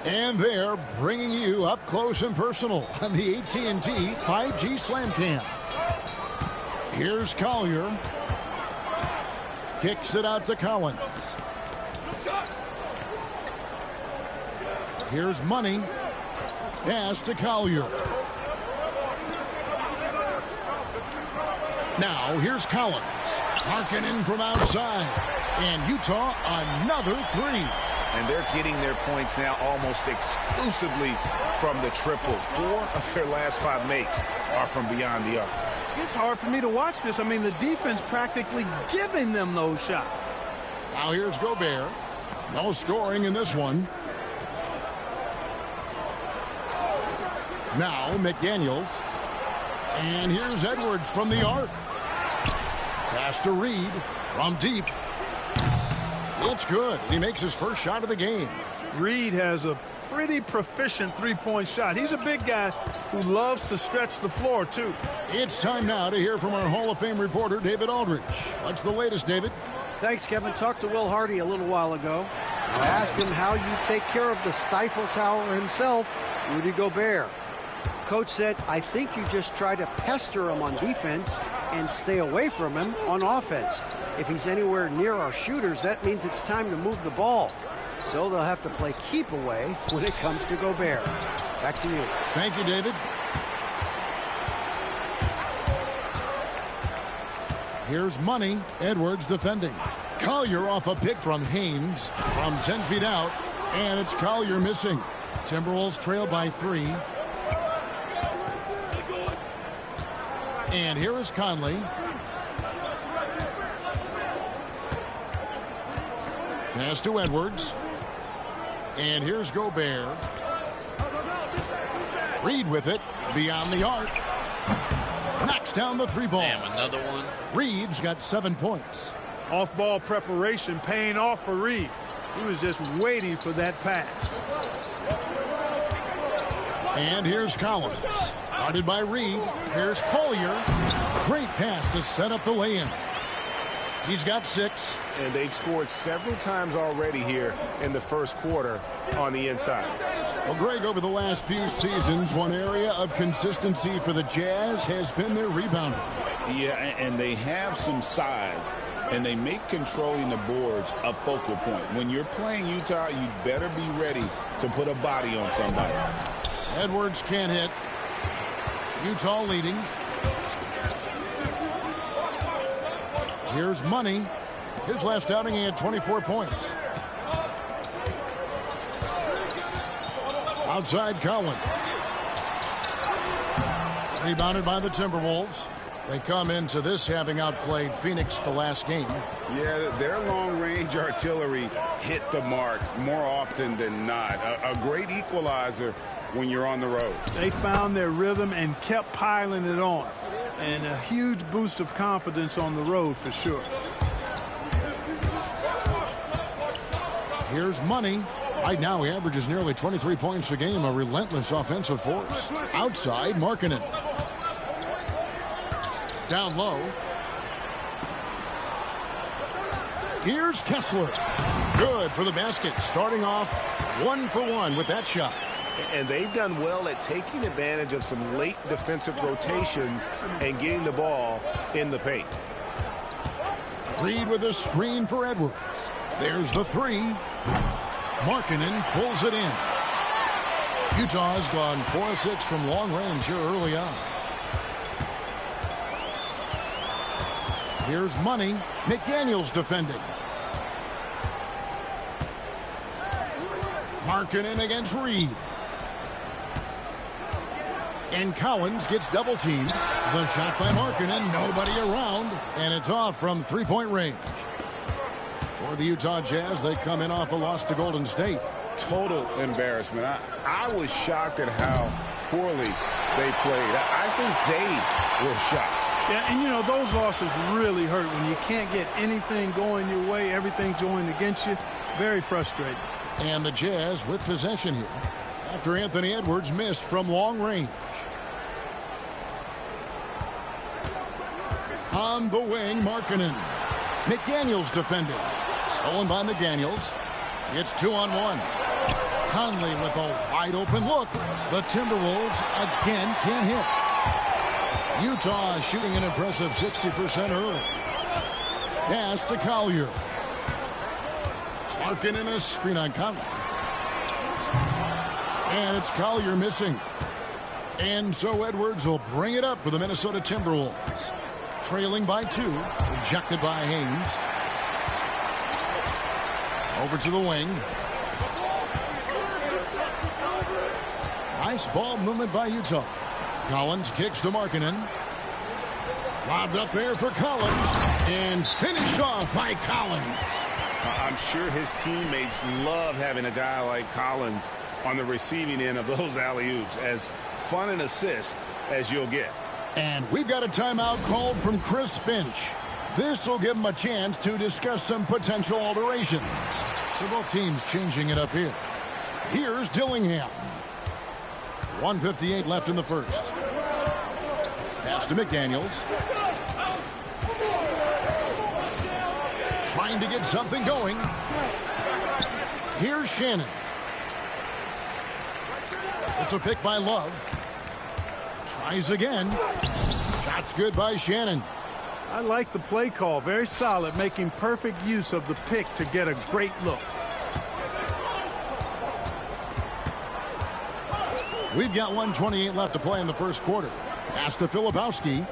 And they're bringing you up close and personal on the AT&T 5G Slam Cam. Here's Collier. Kicks it out to Collins. Here's Money. Pass to Collier. Now here's Collins. Markkanen from outside. And Utah another 3. And they're getting their points now almost exclusively from the triple. 4 of their last 5 makes are from beyond the arc. It's hard for me to watch this. I mean, the defense practically giving them those shots. Now here's Gobert. No scoring in this one. Now McDaniels. And here's Edwards from the arc. Pass to Reed from deep. It's good. He makes his first shot of the game. Reed has a pretty proficient three-point shot. He's a big guy who loves to stretch the floor, too. It's time now to hear from our Hall of Fame reporter, David Aldridge. What's the latest, David? Thanks, Kevin. Talked to Will Hardy a little while ago. I asked him how you take care of the Stifle Tower himself, Rudy Gobert. Coach said, I think you just try to pester him on defense and stay away from him on offense. If he's anywhere near our shooters, that means it's time to move the ball. So they'll have to play keep away when it comes to Gobert. Back to you. Thank you, David. Here's Money. Edwards defending. Collier off a pick from Haynes from 10 feet out. And it's Collier missing. Timberwolves trail by 3. And here is Conley. Pass to Edwards. And here's Gobert. Reed with it. Beyond the arc. Knocks down the 3 ball. Damn, another one. Reed's got 7 points. Off-ball preparation paying off for Reed. He was just waiting for that pass. And here's Collins. Guarded by Reed. Here's Collier. Great pass to set up the lay-in. He's got 6. And they've scored several times already here in the first quarter on the inside. Well, Greg, over the last few seasons, one area of consistency for the Jazz has been their rebounding. Yeah, and they have some size, and they make controlling the boards a focal point. When you're playing Utah, you better be ready to put a body on somebody. Edwards can't hit. Utah leading. Here's Money. His last outing, he had 24 points. Outside Collins. Rebounded by the Timberwolves. They come into this having outplayed Phoenix the last game. Yeah, their long-range artillery hit the mark more often than not. A great equalizer when you're on the road. They found their rhythm and kept piling it on. And a huge boost of confidence on the road for sure. Here's Money. Right now he averages nearly 23 points a game, a relentless offensive force. Outside, Markkanen. Down low. Here's Kessler. Good for the basket. Starting off 1 for 1 with that shot. And they've done well at taking advantage of some late defensive rotations and getting the ball in the paint. Reed with a screen for Edwards. There's the 3. Markkanen pulls it in. Utah's gone 4 of 6 from long range here early on. Here's Money. McDaniels defending. Markkanen against Reed. And Collins gets double teamed. The shot by Markkanen. Nobody around. And it's off from 3-point range. For the Utah Jazz, they come in off a loss to Golden State. Total embarrassment. I was shocked at how poorly they played. I think they were shocked. Yeah, and you know, those losses really hurt when you can't get anything going your way, everything going against you. Very frustrating. And the Jazz with possession here after Anthony Edwards missed from long range. On the wing, Markkanen. McDaniels defending. Stolen by McDaniels. It's 2-on-1. Conley with a wide open look. The Timberwolves again can't hit. Utah shooting an impressive 60% early. Pass to Collier. Markkanen a screen on Conley. And it's Collier missing. And so Edwards will bring it up for the Minnesota Timberwolves. Trailing by 2. Rejected by Haynes. Over to the wing. Nice ball movement by Utah. Collins kicks to Markkanen. Lobbed up there for Collins. And finished off by Collins. I'm sure his teammates love having a guy like Collins on the receiving end of those alley-oops. As fun an assist as you'll get. And we've got a timeout called from Chris Finch. This will give him a chance to discuss some potential alterations. So both teams changing it up here. Here's Dillingham. 1:58 left in the first. Pass to McDaniels. Trying to get something going. Here's Shannon. It's a pick by Love. Tries again. Shot's good by Shannon. I like the play call. Very solid, making perfect use of the pick to get a great look. We've got 1:28 left to play in the first quarter. Pass to Filipowski.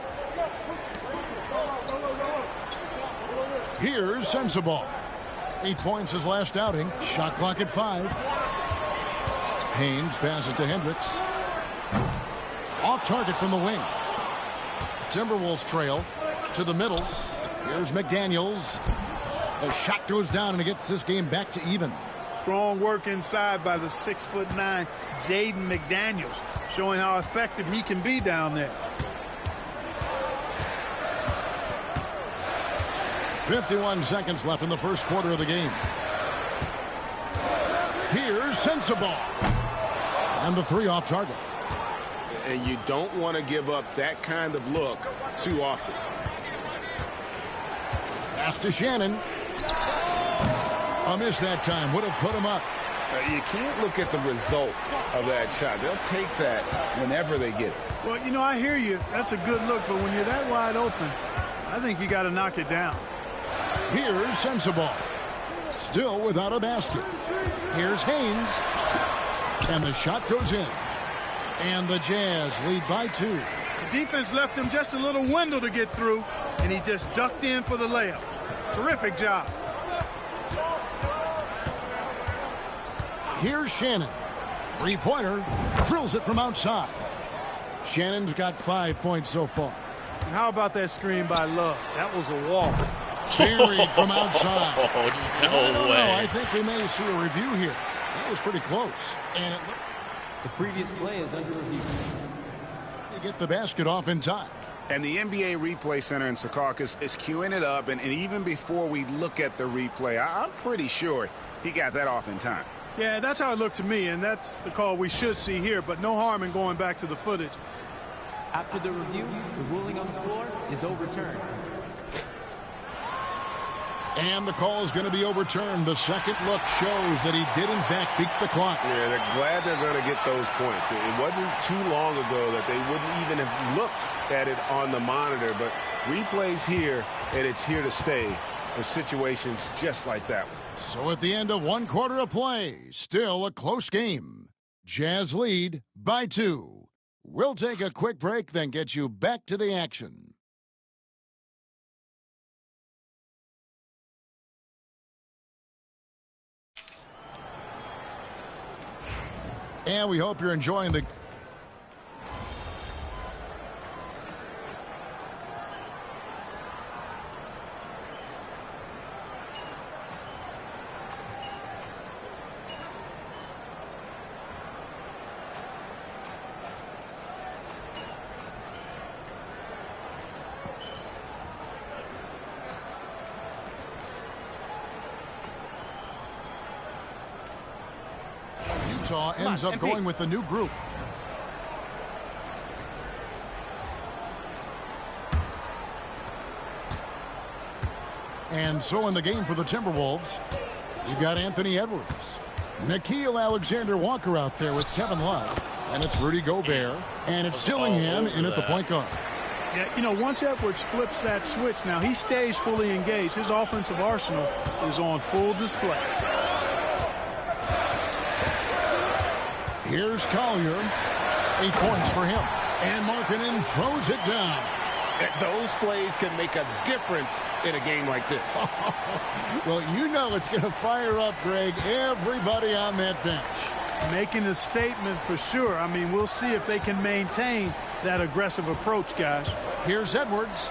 Here's Sensabaugh. 8 points his last outing. Shot clock at 5. Haynes passes to Hendricks. Off target from the wing. Timberwolves trail to the middle. Here's McDaniels. The shot goes down and it gets this game back to even. Strong work inside by the 6'9" Jaden McDaniels, showing how effective he can be down there. 51 seconds left in the first quarter of the game. Here's Sensabaugh. And the 3 off target. And you don't want to give up that kind of look too often. Pass to Shannon. A miss that time. Would have put him up. You can't look at the result of that shot. They'll take that whenever they get it. Well, you know, I hear you. That's a good look, but when you're that wide open, I think you got to knock it down. Here's Sensabaugh. Still without a basket. Here's Haynes. And the shot goes in. And the Jazz lead by 2. The defense left him just a little window to get through, and he just ducked in for the layup. Terrific job. Here's Shannon. 3-pointer. Drills it from outside. Shannon's got 5 points so far. And how about that screen by Love? That was a walk. Buried from outside. Oh, no I don't way. know. I think we may see a review here. That was pretty close. And it The previous play is under review. to get the basket off in time. And the NBA Replay Center in Secaucus is queuing it up. And even before we look at the replay, I'm pretty sure he got that off in time. Yeah, that's how it looked to me, and that's the call we should see here, but no harm in going back to the footage. After the review, the ruling on the floor is overturned. And the call is going to be overturned. The second look shows that he did, in fact, beat the clock. Yeah, they're glad they're going to get those points. It wasn't too long ago that they wouldn't even have looked at it on the monitor, but replays here, and it's here to stay for situations just like that one. So at the end of 1 quarter of play, still a close game. Jazz lead by 2. We'll take a quick break, then get you back to the action. And we hope you're enjoying the... Utah ends up going with the new group. And so in the game for the Timberwolves, you've got Anthony Edwards. Nickeil Alexander-Walker out there with Kevin Love. And it's Rudy Gobert. And it's Dillingham in at the point guard. Yeah, you know, once Edwards flips that switch, now he stays fully engaged. His offensive arsenal is on full display. Here's Collier. 8 points for him. And Markkanen throws it down. Those plays can make a difference in a game like this. Well, you know it's going to fire up, Greg, everybody on that bench. Making a statement for sure. I mean, we'll see if they can maintain that aggressive approach, guys. Here's Edwards.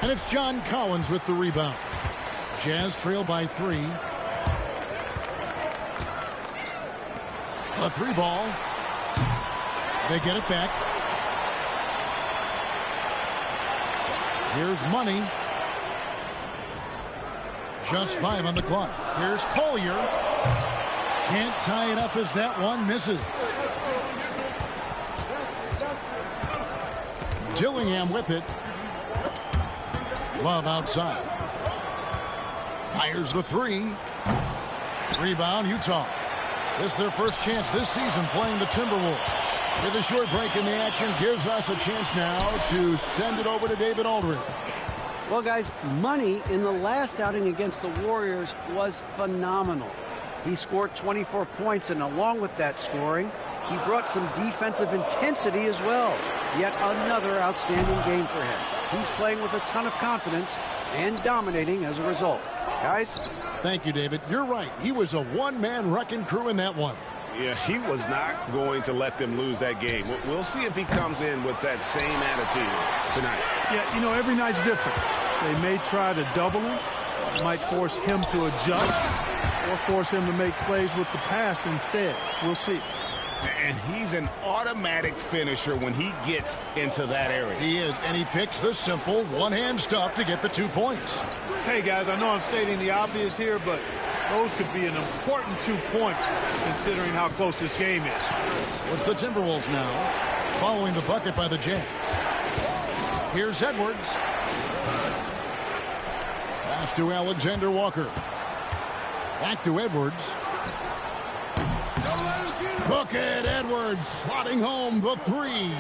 And it's John Collins with the rebound. Jazz trail by 3. A 3 ball. They get it back. Here's Money. Just 5 on the clock. Here's Collier. Can't tie it up as that one misses. Dillingham with it. Love outside. Fires the 3. Rebound, Utah. This is their first chance this season playing the Timberwolves. With a short break in the action gives us a chance now to send it over to David Aldridge. Well, guys, Money in the last outing against the Warriors was phenomenal. He scored 24 points, and along with that scoring, he brought some defensive intensity as well. Yet another outstanding game for him. He's playing with a ton of confidence and dominating as a result. Guys? Thank you, David. You're right. He was a one-man wrecking crew in that one. Yeah, he was not going to let them lose that game. We'll see if he comes in with that same attitude tonight. Yeah, you know, every night's different. They may try to double him, might force him to adjust, or force him to make plays with the pass instead. We'll see. And he's an automatic finisher when he gets into that area. He is, and he picks the simple one-hand stuff to get the 2 points. Hey, guys, I know I'm stating the obvious here, but those could be an important 2 points considering how close this game is. It's the Timberwolves now, following the bucket by the Jazz. Here's Edwards. Pass to Alexander-Walker. Back to Edwards. Look at Edwards slotting home the 3.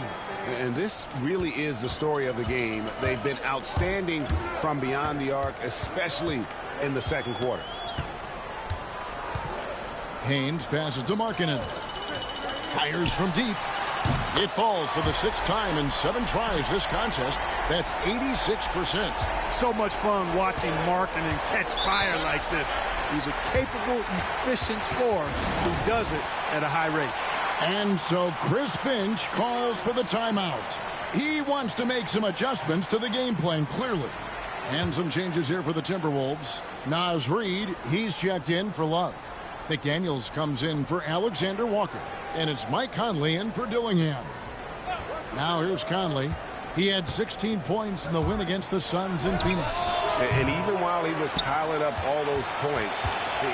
And this really is the story of the game. They've been outstanding from beyond the arc, especially in the second quarter. Haynes passes to Markkanen. Fires from deep. It falls for the 6th time in 7 tries this contest. That's 86%. So much fun watching Markkanen catch fire like this. He's a capable, efficient scorer who does it at a high rate. And so Chris Finch calls for the timeout. He wants to make some adjustments to the game plan, clearly. And some changes here for the Timberwolves. Naz Reid, he's checked in for Love. McDaniels comes in for Alexander-Walker. And it's Mike Conley in for Dillingham. Now here's Conley. He had 16 points in the win against the Suns in Phoenix. And even while he was piling up all those points,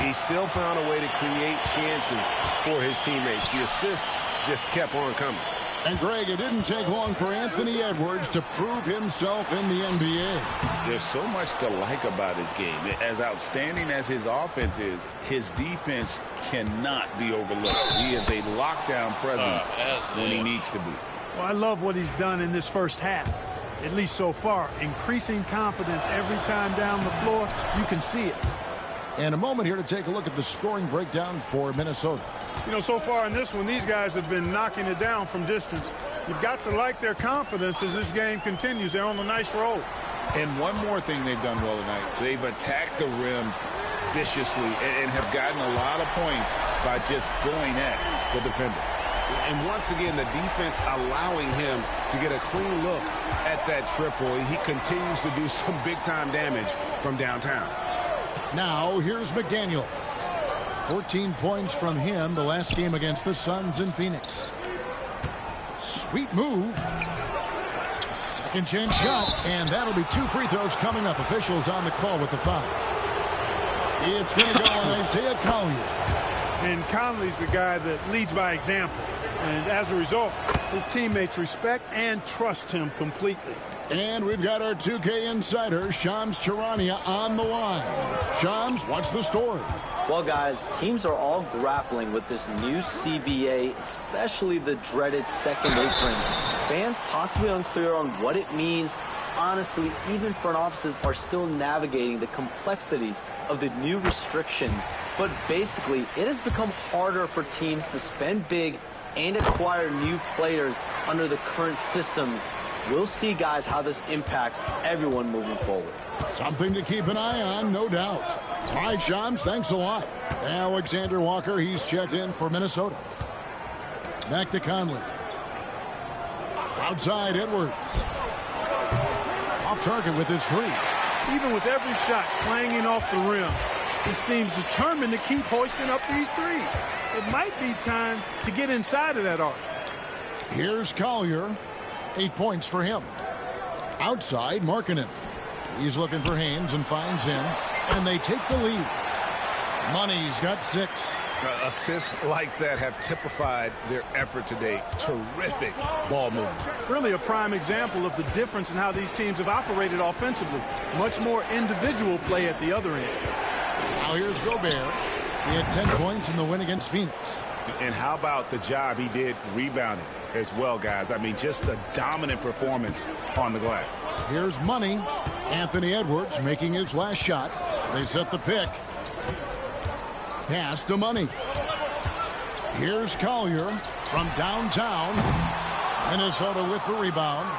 he still found a way to create chances for his teammates. The assists just kept on coming. And, Greg, it didn't take long for Anthony Edwards to prove himself in the NBA. There's so much to like about his game. As outstanding as his offense is, his defense cannot be overlooked. He is a lockdown presence when he needs to be. Well, I love what he's done in this first half, at least so far. Increasing confidence every time down the floor. You can see it. And a moment here to take a look at the scoring breakdown for Minnesota. You know, so far in this one, these guys have been knocking it down from distance. You've got to like their confidence as this game continues. They're on a nice roll. And one more thing they've done well tonight. They've attacked the rim viciously and have gotten a lot of points by just going at the defender. And once again, the defense allowing him to get a clean look at that triple. He continues to do some big-time damage from downtown. Now, here's McDaniels. 14 points from him the last game against the Suns in Phoenix. Sweet move. Second chance shot, and that'll be 2 free throws coming up. Officials on the call with the foul. It's going to go on Isaiah Collier. And Conley's the guy that leads by example. And as a result, his teammates respect and trust him completely. And we've got our 2K insider, Shams Charania, on the line. Shams, what's the story? Well, guys, teams are all grappling with this new CBA, especially the dreaded second apron. Fans possibly unclear on what it means. Honestly, even front offices are still navigating the complexities of the new restrictions. But basically, it has become harder for teams to spend big and acquire new players under the current systems. We'll see, guys, how this impacts everyone moving forward. Something to keep an eye on, no doubt. All right, Shams, thanks a lot. Alexander Walker, he's checked in for Minnesota. Back to Conley. Outside, Edwards. Off target with his 3. Even with every shot clanging off the rim, he seems determined to keep hoisting up these 3. It might be time to get inside of that arc. Here's Collier. 8 points for him. Outside, Markkanen. He's looking for Haynes and finds him. And they take the lead. Money's got 6. Assists like that have typified their effort today. Terrific ball movement. Really a prime example of the difference in how these teams have operated offensively. Much more individual play at the other end. Now here's Gobert. He had 10 points in the win against Phoenix. And how about the job he did rebounding as well, guys? I mean, just a dominant performance on the glass. Here's Money. Anthony Edwards making his last shot. They set the pick. Pass to Money. Here's Collier from downtown. Minnesota with the rebound.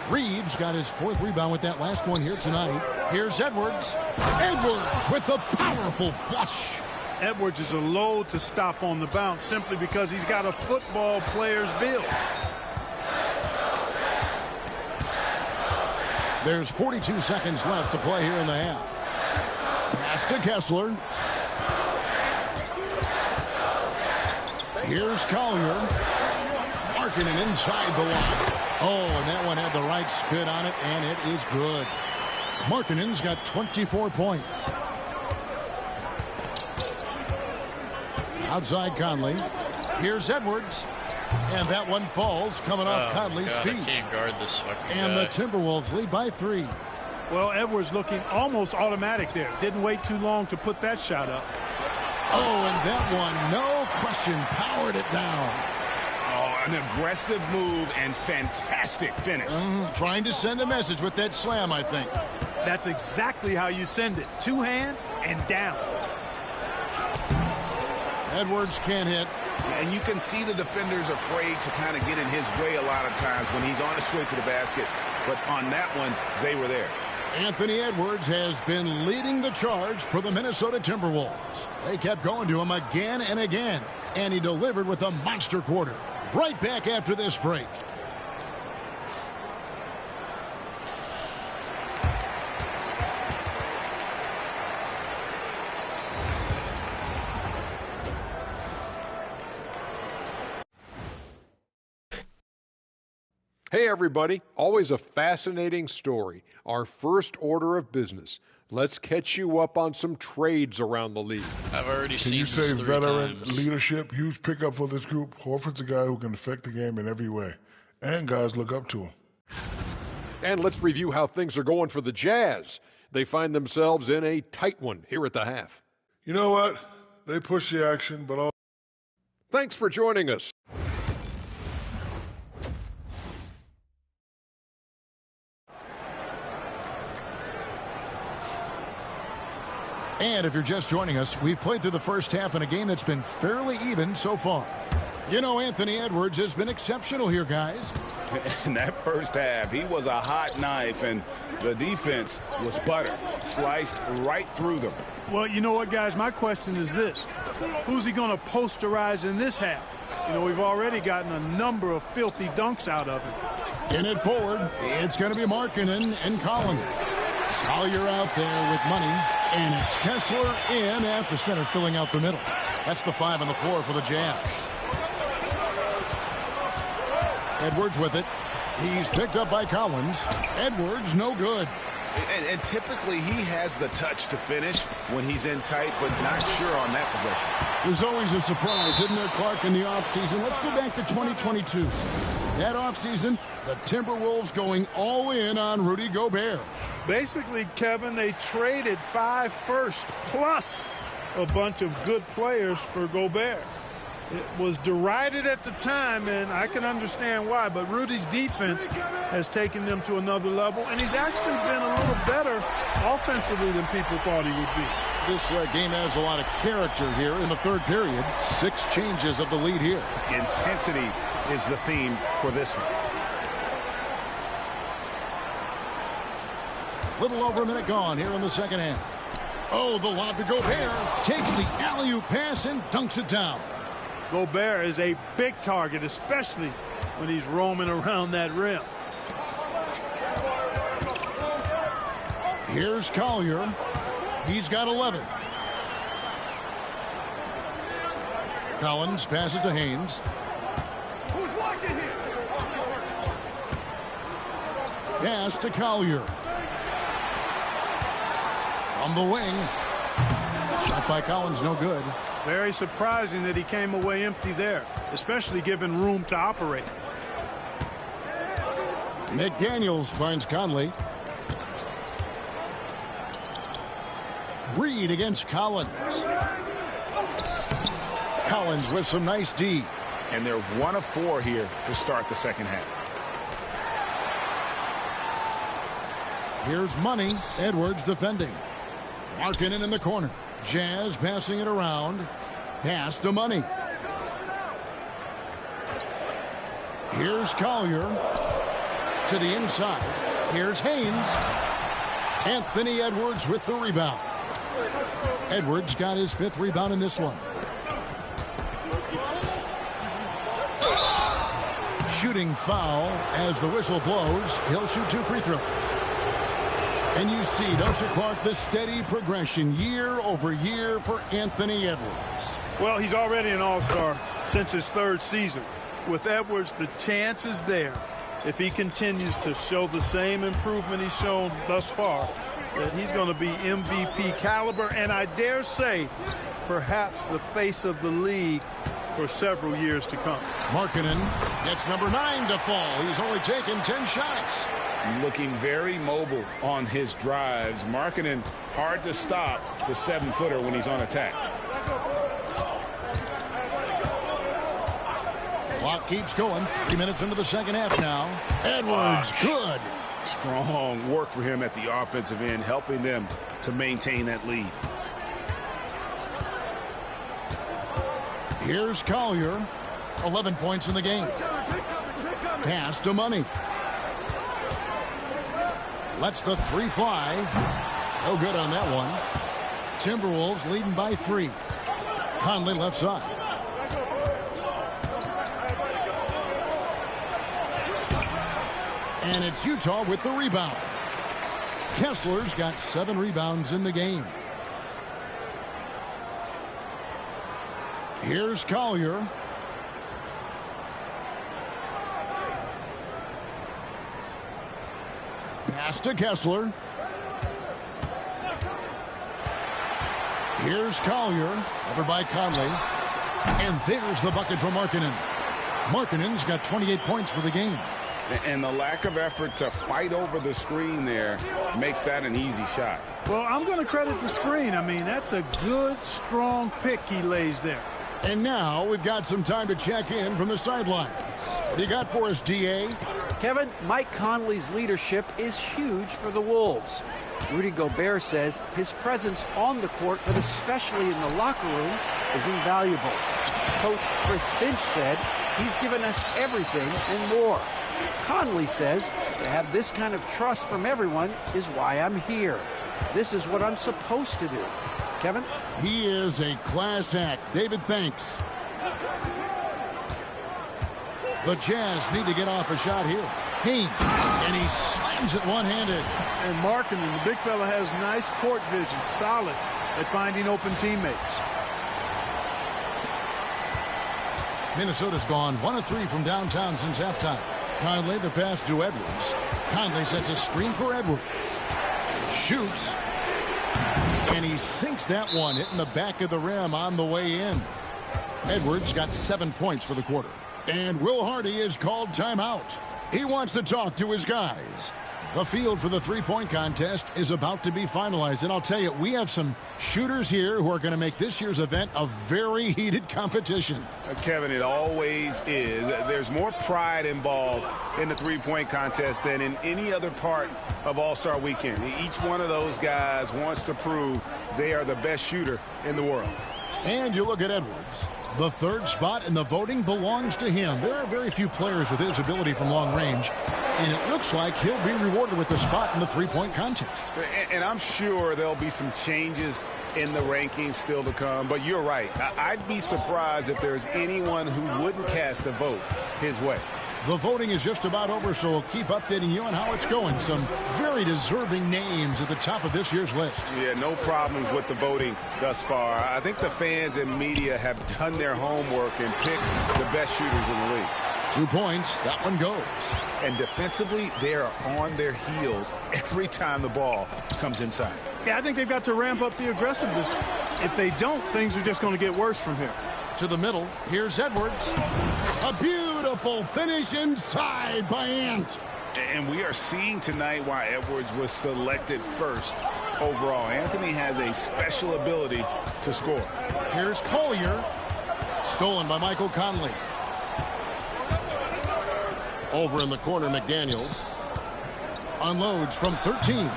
Reeves got his 4th rebound with that last one here tonight. Here's Edwards. Edwards with the powerful flush. Edwards is a load to stop on the bounce simply because he's got a football player's build. There's 42 seconds left to play here in the half. Pass to Kessler. Here's Collier. Markkanen inside the line. Oh, and that one had the right spin on it, and it is good. Markkanen's got 24 points. Outside Conley. Here's Edwards. And that one falls coming off Conley's feet. I can't guard this fucking and guy. The Timberwolves lead by 3. Well, Edwards looking almost automatic there. Didn't wait too long to put that shot up. Oh, and that one, no question, powered it down. Oh, an aggressive move and fantastic finish. Trying to send a message with that slam, I think. That's exactly how you send it. 2 hands and down. Edwards can't hit. And you can see the defenders afraid to kind of get in his way a lot of times when he's on his way to the basket. But on that one, they were there. Anthony Edwards has been leading the charge for the Minnesota Timberwolves. They kept going to him again and again, and he delivered with a monster quarter. Right back after this break. Hey everybody, always a fascinating story. Our first order of business. Let's catch you up on some trades around the league. I've already Can seen you say this 3 veteran times. leadership, huge pickup for this group? Horford's a guy who can affect the game in every way, and guys look up to him. And let's review how things are going for the Jazz. They find themselves in a tight one here at the half. You know what? They push the action, but all. Thanks for joining us. And if you're just joining us, we've played through the first half in a game that's been fairly even so far. You know, Anthony Edwards has been exceptional here, guys. In that first half, he was a hot knife, and the defense was butter, sliced right through them. Well, you know what, guys? My question is this. Who's he going to posterize in this half? You know, we've already gotten a number of filthy dunks out of him. In it forward, it's going to be Markkanen and Collins. Collier out there with money, and it's Kessler in at the center, filling out the middle. That's the 5 on the floor for the Jazz. Edwards with it. He's picked up by Collins. Edwards, no good. And typically he has the touch to finish when he's in tight, but not sure on that possession. There's always a surprise, isn't there, Clark, in the offseason? Let's go back to 2022. That offseason, the Timberwolves going all in on Rudy Gobert. Basically, Kevin, they traded 5 firsts plus a bunch of good players for Gobert. It was derided at the time, and I can understand why, but Rudy's defense has taken them to another level, and he's actually been a little better offensively than people thought he would be. This game has a lot of character here in the third period. 6 changes of the lead here. Intensity is the theme for this one. Little over a minute gone here in the second half. Oh, the lob to Gobert. Takes the alley-oop pass and dunks it down. Gobert is a big target, especially when he's roaming around that rim. Here's Collier. He's got 11. Collins passes to Haynes. Pass to Collier. From the wing. Shot by Collins, no good. Very surprising that he came away empty there, especially given room to operate. McDaniels finds Conley. Reed against Collins. Collins with some nice D. And they're 1 of 4 here to start the second half. Here's Money. Edwards defending. Markkanen in the corner. Jazz passing it around. Pass to Money. Here's Collier. To the inside. Here's Haynes. Anthony Edwards with the rebound. Edwards got his 5th rebound in this one. Shooting foul as the whistle blows. He'll shoot 2 free throws. And you see, don't you, Clark, the steady progression year over year for Anthony Edwards. Well, he's already an all-star since his 3rd season. With Edwards, the chance is there, if he continues to show the same improvement he's shown thus far, that he's going to be MVP caliber, and I dare say, perhaps the face of the league for several years to come. Markkanen gets number 9 to fall. He's only taken 10 shots. Looking very mobile on his drives. Markkanen hard to stop the 7-footer when he's on attack. Clock keeps going. 3 minutes into the second half now. Edwards, good. Strong work for him at the offensive end, helping them to maintain that lead. Here's Collier. 11 points in the game. Pass to Money. Lets the 3 fly. No good on that one. Timberwolves leading by 3. Conley left side. And it's Utah with the rebound. Kessler's got 7 rebounds in the game. Here's Collier. Pass to Kessler. Here's Collier. Over by Conley. And there's the bucket for Markkanen. Markkanen's got 28 points for the game. And the lack of effort to fight over the screen there makes that an easy shot. Well, I'm going to credit the screen. I mean, that's a good, strong pick he lays there. And now we've got some time to check in from the sidelines. What do you got for us, D.A.? Kevin, Mike Conley's leadership is huge for the Wolves. Rudy Gobert says his presence on the court, but especially in the locker room, is invaluable. Coach Chris Finch said he's given us everything and more. Conley says to have this kind of trust from everyone is why I'm here. This is what I'm supposed to do. Kevin? He is a class act. David, thanks. The Jazz need to get off a shot here. Haynes, and he slams it one-handed. And Markkanen, the big fella, has nice court vision, solid at finding open teammates. Minnesota's gone 1 of 3 from downtown since halftime. Conley, the pass to Edwards. Conley sets a screen for Edwards. Shoots. And he sinks that one, hitting the back of the rim on the way in. Edwards got 7 points for the quarter. And Will Hardy is called timeout. He wants to talk to his guys. The field for the three-point contest is about to be finalized. And I'll tell you, we have some shooters here who are going to make this year's event a very heated competition. Kevin, it always is. There's more pride involved in the three-point contest than in any other part of All-Star Weekend. Each one of those guys wants to prove they are the best shooter in the world. And you look at Edwards. The third spot in the voting belongs to him. There are very few players with his ability from long range, and it looks like he'll be rewarded with a spot in the three-point contest. And I'm sure there'll be some changes in the rankings still to come, but you're right. I'd be surprised if there's anyone who wouldn't cast a vote his way. The voting is just about over, so we'll keep updating you on how it's going. Some very deserving names at the top of this year's list. Yeah, no problems with the voting thus far. I think the fans and media have done their homework and picked the best shooters in the league. 2 points, that one goes. And defensively, they are on their heels every time the ball comes inside. Yeah, I think they've got to ramp up the aggressiveness. If they don't, things are just going to get worse from here. To the middle, here's Edwards. A beautiful finish inside by Ant. And we are seeing tonight why Edwards was selected first overall. Anthony has a special ability to score. Here's Collier. Stolen by Michael Conley. Over in the corner, McDaniels. Unloads from 13.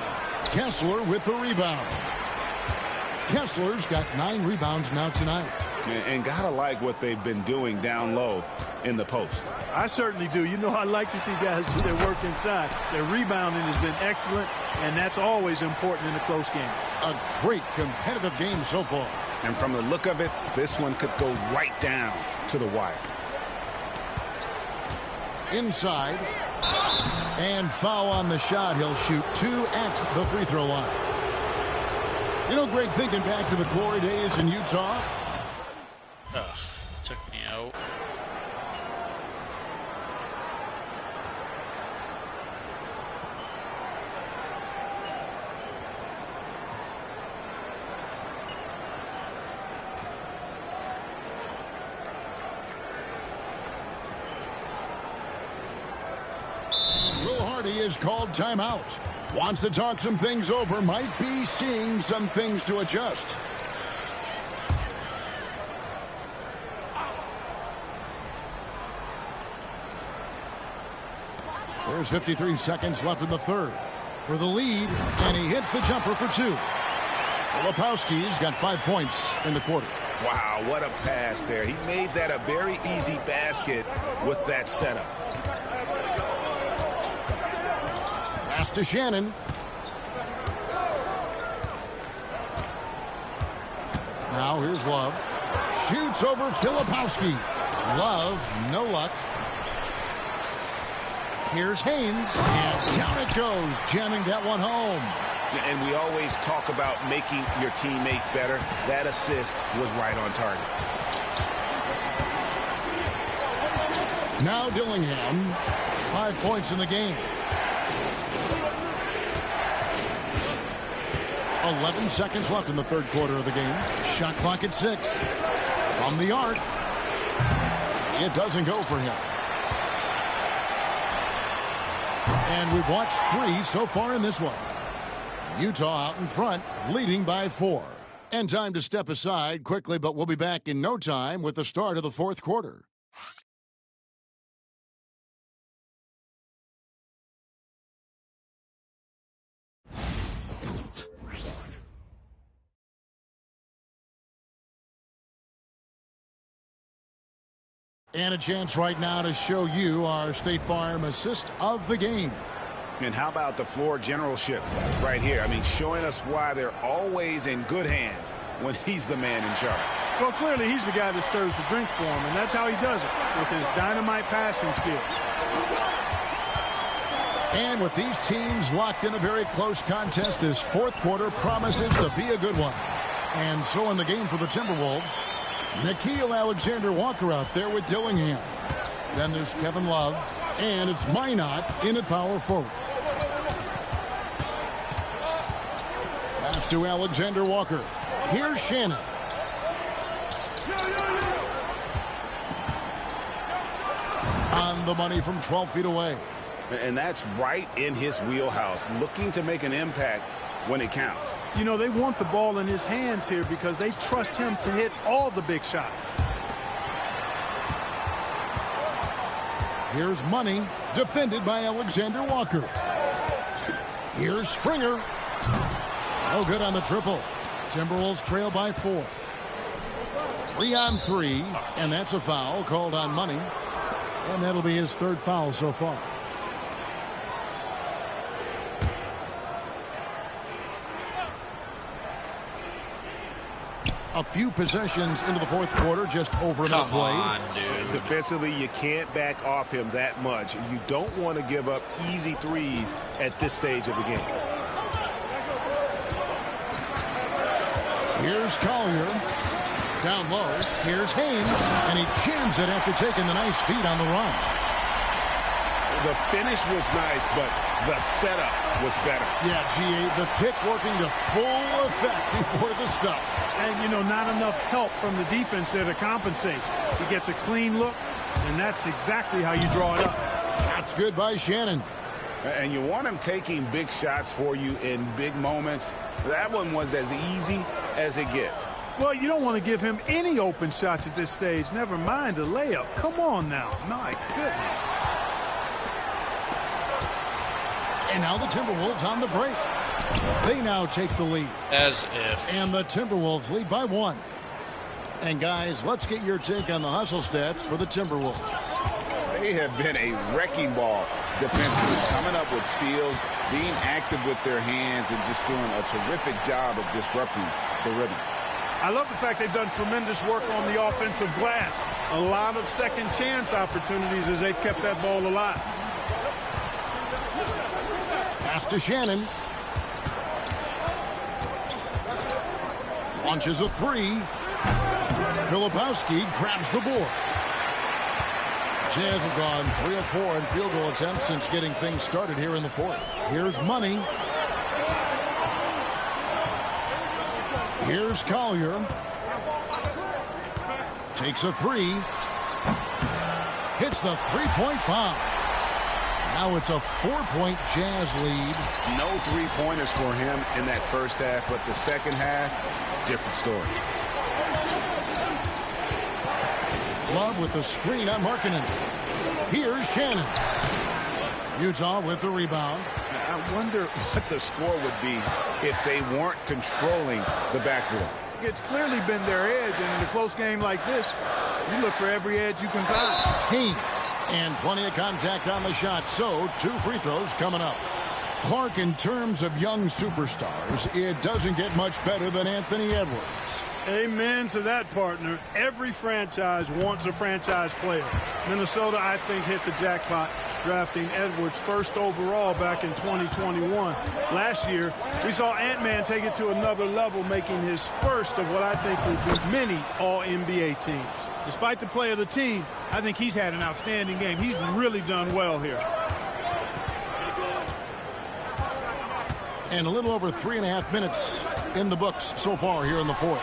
Kessler with the rebound. Kessler's got 9 rebounds now tonight. And gotta like what they've been doing down low in the post. I certainly do. You know, I like to see guys do their work inside. Their rebounding has been excellent, and that's always important in a close game. A great competitive game so far. And from the look of it, this one could go right down to the wire. Inside. And foul on the shot. He'll shoot 2 at the free throw line. You know, Greg, thinking back to the glory days in Utah. Ugh, took me out. Will Hardy is called timeout. Wants to talk some things over. Might be seeing some things to adjust. There's 53 seconds left in the third for the lead, and he hits the jumper for 2. Filipowski's got 5 points in the quarter. Wow, what a pass there. He made that a very easy basket with that setup. Pass to Shannon. Now here's Love. Shoots over Filipowski. Love, no luck. Here's Haynes, and down it goes, jamming that one home. And we always talk about making your teammate better. That assist was right on target. Now Dillingham, 5 points in the game. 11 seconds left in the third quarter of the game. Shot clock at 6. From the arc. It doesn't go for him. And we've watched 3 so far in this one. Utah out in front, leading by 4. And time to step aside quickly, but we'll be back in no time with the start of the fourth quarter. And a chance right now to show you our State Farm assist of the game. And how about the floor generalship right here? I mean, showing us why they're always in good hands when he's the man in charge. Well, clearly he's the guy that stirs the drink for him, and that's how he does it, with his dynamite passing skills. And with these teams locked in a very close contest, this fourth quarter promises to be a good one. And so in the game for the Timberwolves, Nickeil Alexander-Walker out there with Dillingham. Then there's Kevin Love, and it's Minot in at power forward. Pass to Alexander-Walker. Here's Shannon. On the money from 12 feet away. And that's right in his wheelhouse, looking to make an impact when it counts. You know, they want the ball in his hands here because they trust him to hit all the big shots. Here's Money, defended by Alexander Walker. Here's Springer. No good on the triple. Timberwolves trail by 4. 3-on-3, and that's a foul called on Money. And that'll be his third foul so far. A few possessions into the fourth quarter, just over a minute played. Come on, dude. Defensively, you can't back off him that much. You don't want to give up easy threes at this stage of the game. Here's Collier. Down low. Here's Haynes. And he jams it after taking the nice feed on the run. The finish was nice, but the setup was better. Yeah, G.A., the pick working to full effect before the stuff. And, you know, not enough help from the defense there to compensate. He gets a clean look, and that's exactly how you draw it up. Shots good by Shannon. And you want him taking big shots for you in big moments. That one was as easy as it gets. Well, you don't want to give him any open shots at this stage. Never mind a layup. Come on now. My goodness. And now the Timberwolves on the break. They now take the lead. As if. And the Timberwolves lead by 1. And guys, let's get your take on the hustle stats for the Timberwolves. They have been a wrecking ball defensively, coming up with steals, being active with their hands, and just doing a terrific job of disrupting the rhythm. I love the fact they've done tremendous work on the offensive glass. A lot of second chance opportunities as they've kept that ball alive. Pass to Shannon. Launches a 3. Filipowski grabs the board. Jazz have gone 3 of 4 in field goal attempts since getting things started here in the fourth. Here's Money. Here's Collier. Takes a 3. Hits the three-point bomb. Now it's a 4-point Jazz lead. No three-pointers for him in that first half, but the second half, different story. Love with the screen on Markkanen. Here's Shannon. Utah with the rebound. I wonder what the score would be if they weren't controlling the backboard. It's clearly been their edge, and in a close game like this, you look for every edge you can find. Haynes, and plenty of contact on the shot, so 2 free throws coming up. Clark, in terms of young superstars, it doesn't get much better than Anthony Edwards. Amen to that, partner. Every franchise wants a franchise player. Minnesota, I think, hit the jackpot drafting Edwards first overall back in 2021. Last year, we saw Ant-Man take it to another level, making his first of what I think will be many All-NBA teams. Despite the play of the team, I think he's had an outstanding game. He's really done well here. And a little over 3.5 minutes in the books so far here in the fourth.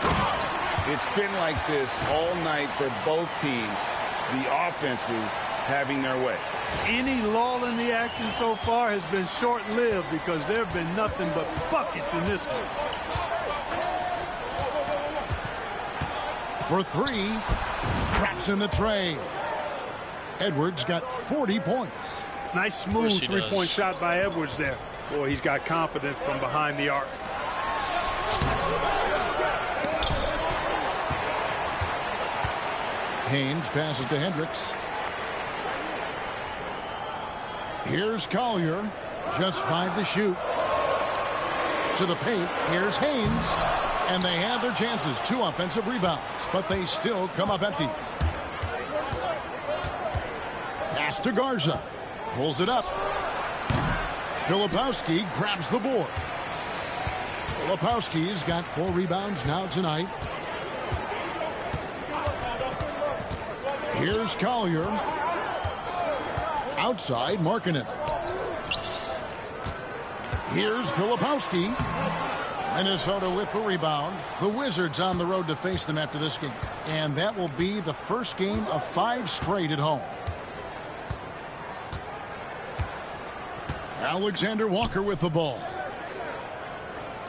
It's been like this all night for both teams. The offenses having their way. Any lull in the action so far has been short-lived because there have been nothing but buckets in this one. For 3, traps in the tray. Edwards got 40 points. Nice smooth three-point shot by Edwards there. Boy, he's got confidence from behind the arc. Haynes passes to Hendricks. Here's Collier. Just 5 to shoot. To the paint. Here's Haynes. And they have their chances. 2 offensive rebounds. But they still come up empty. Pass to Garza. Pulls it up. Filipowski grabs the board. Filipowski's got 4 rebounds now tonight. Here's Collier. Outside, Markkanen. Here's Filipowski. Minnesota with the rebound. The Wizards on the road to face them after this game. And that will be the first game of 5 straight at home. Alexander Walker with the ball.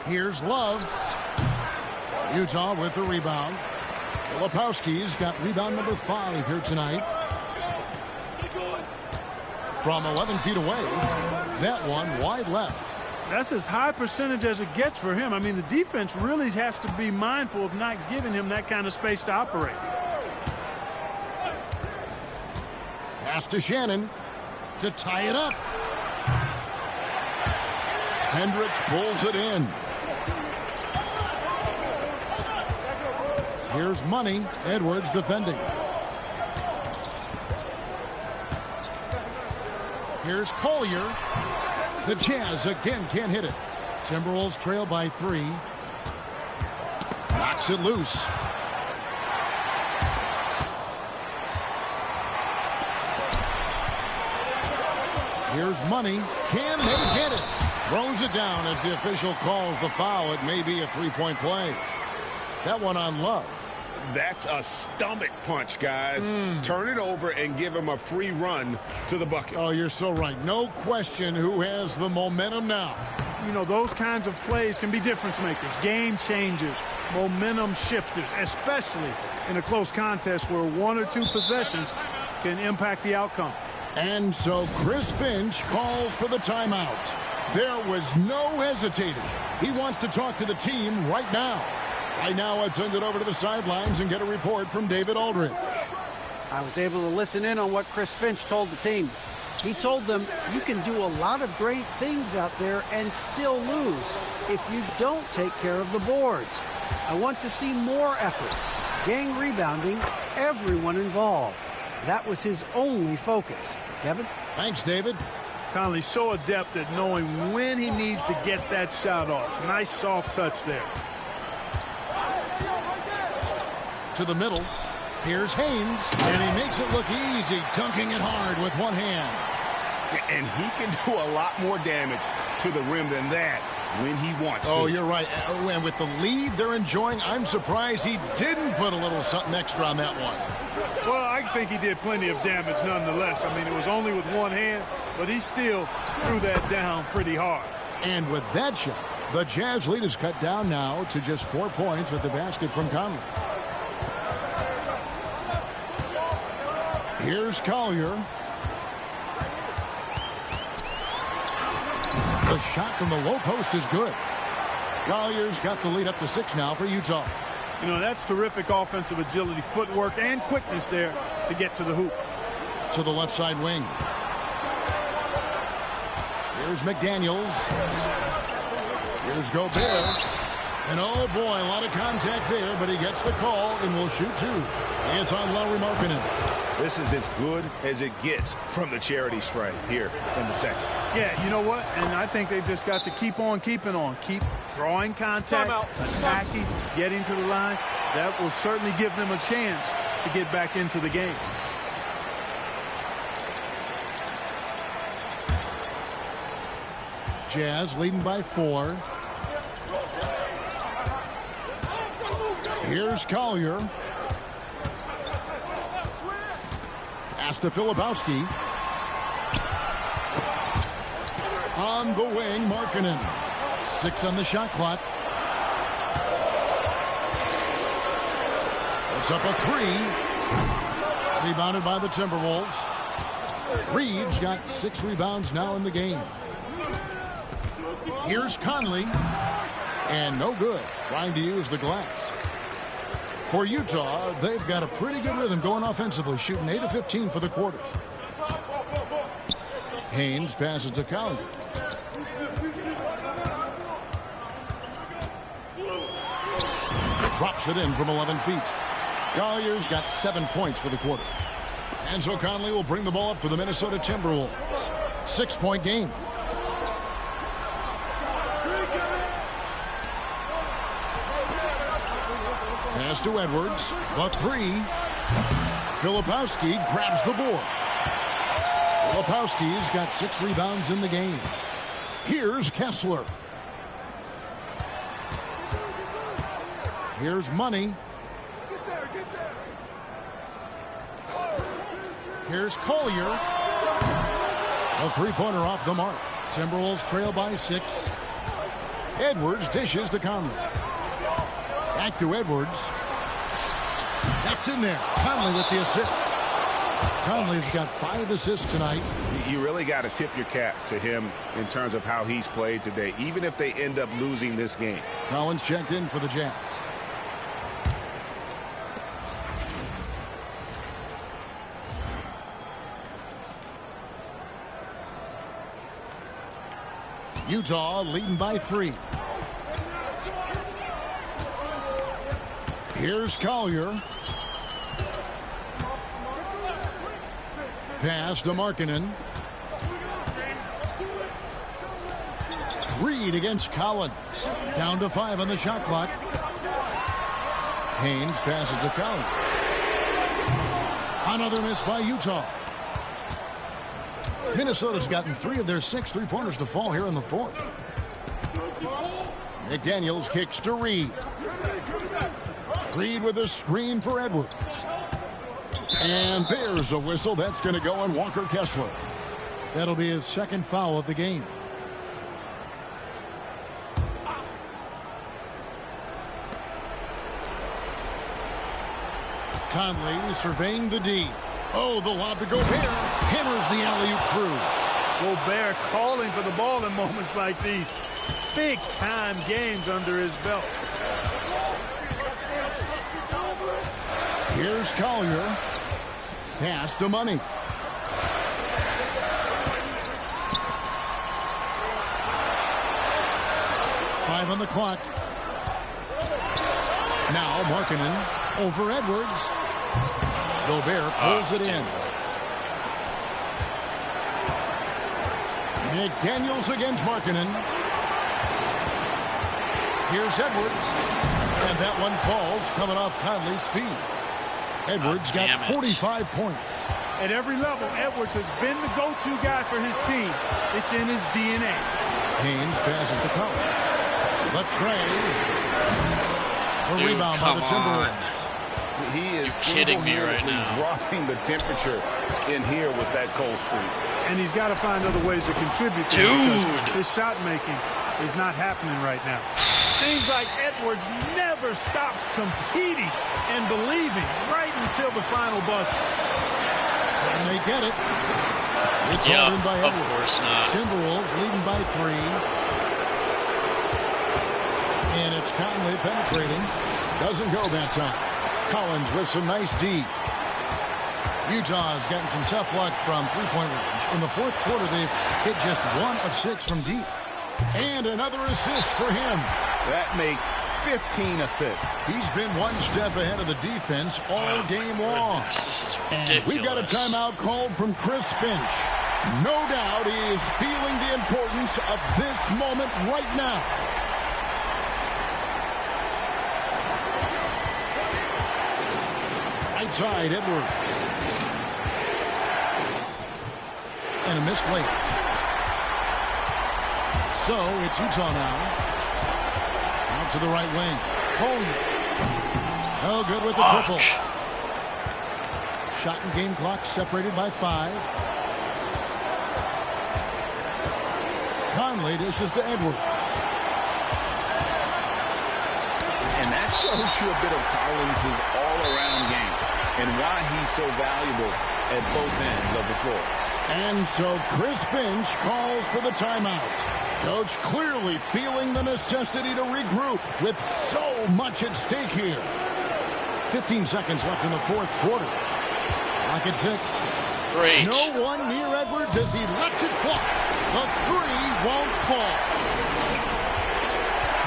Here's Love. Utah with the rebound. Filipowski's got rebound number 5 here tonight. From 11 feet away, that one wide left. That's as high percentage as it gets for him. I mean, the defense really has to be mindful of not giving him that kind of space to operate. Pass to Shannon to tie it up. Hendricks pulls it in. Here's Money. Edwards defending. Here's Collier. The Jazz again can't hit it. Timberwolves trail by 3. Knocks it loose. Here's Money. Can they get it? Throws it down as the official calls the foul. It may be a 3-point play. That one on Love. That's a stomach punch, guys. Turn it over and give him a free run to the bucket. Oh, you're so right. No question who has the momentum now. You know, those kinds of plays can be difference makers, game changers, momentum shifters, especially in a close contest where 1 or 2 possessions can impact the outcome. And so Chris Finch calls for the timeout. There was no hesitating. He wants to talk to the team right now. Right now, let's send it over to the sidelines and get a report from David Aldridge. I was able to listen in on what Chris Finch told the team. He told them, you can do a lot of great things out there and still lose if you don't take care of the boards. I want to see more effort, gang rebounding, everyone involved. That was his only focus. Kevin? Thanks, David. Conley's so adept at knowing when he needs to get that shot off. Nice soft touch there. To the middle. Here's Haynes, and he makes it look easy, dunking it hard with one hand. And he can do a lot more damage to the rim than that when he wants to. Oh, you're right. And with the lead they're enjoying, I'm surprised he didn't put a little something extra on that one. Well, I think he did plenty of damage nonetheless. I mean, it was only with one hand, but he still threw that down pretty hard. And with that shot, the Jazz lead is cut down now to just 4 points with the basket from Conley. Here's Collier. The shot from the low post is good. Collier's got the lead up to 6 now for Utah. You know, that's terrific offensive agility, footwork, and quickness there to get to the hoop. To the left side wing. Here's McDaniels. Here's Gobert. And oh boy, a lot of contact there, but he gets the call and will shoot 2. It's on Lauri Markkanen. This is as good as it gets from the charity stripe here in the second. Yeah, you know what? And I think they've just got to keep on keeping on. Keep drawing contact, attacking, getting to the line. That will certainly give them a chance to get back into the game. Jazz leading by 4. Here's Collier. Pass to Filipowski. On the wing, Markkanen. 6 on the shot clock. It's up a 3. Rebounded by the Timberwolves. Reeves got 6 rebounds now in the game. Here's Conley. And no good. Trying to use the glass. For Utah, they've got a pretty good rhythm going offensively, shooting 8 of 15 for the quarter. Haynes passes to Collier. Drops it in from 11 feet. Collier's got 7 points for the quarter. And so Conley will bring the ball up for the Minnesota Timberwolves. 6-point game. Pass to Edwards. The three. Filipowski grabs the board. Filipowski's got 6 rebounds in the game. Here's Kessler. Here's Money. Here's Collier. A three-pointer off the mark. Timberwolves trail by 6. Edwards dishes to Conley. Back to Edwards. That's in there. Conley with the assist. Conley's got 5 assists tonight. You really got to tip your cap to him in terms of how he's played today, even if they end up losing this game. Collins checked in for the Jazz. Utah leading by 3. Here's Collier. Pass to Markkanen. Reed against Collins. Down to 5 on the shot clock. Haynes passes to Collins. Another miss by Utah. Minnesota's gotten 3 of their 6 three-pointers to fall here in the 4th. McDaniels kicks to Reed. Reed with a screen for Edwards. And there's a whistle. That's going to go on Walker Kessler. That'll be his 2nd foul of the game. Conley surveying the D. Oh, the lob to Gobert. Hammers the alley-oop through. Gobert calling for the ball in moments like these. Big-time games under his belt. Here's Collier. Pass to Money. Five on the clock. Now Markkanen over Edwards. Gobert pulls it in. McDaniels against Markkanen. Here's Edwards. And that one falls coming off Conley's feet. Edwards got 45 points. At every level, Edwards has been the go-to guy for his team. It's in his DNA. Haynes passes to Collins. The trade. A rebound by the Timberwolves. He is kidding me right now. Dropping the temperature in here with that cold streak. And he's got to find other ways to contribute. Dude. His shot making is not happening right now. Seems like Edwards never stops competing and believing right until the final buzzer. And they get it. It's all in by Edwards. Of course not. Timberwolves leading by 3. And it's Conley penetrating. Doesn't go that time. Collins with some nice D. Utah's gotten some tough luck from three-point range. In the 4th quarter, they've hit just 1 of 6 from deep. And another assist for him. That makes 15 assists. He's been one step ahead of the defense all game long. This is and ridiculous. we've got a timeout called from Chris Finch. No doubt he is feeling the importance of this moment right now. Right side, Edwards. And a missed layup. So it's Utah now. Out to the right wing. Collier. Oh, good with the triple. Shot and game clock separated by 5. Conley dishes to Edwards. And that shows you a bit of Collins' all-around game and why he's so valuable at both ends of the floor. And so Chris Finch calls for the timeout. Coach clearly feeling the necessity to regroup with so much at stake here. 15 seconds left in the fourth quarter. Rockets hits. Great. No one near Edwards as he lets it fly. The three won't fall.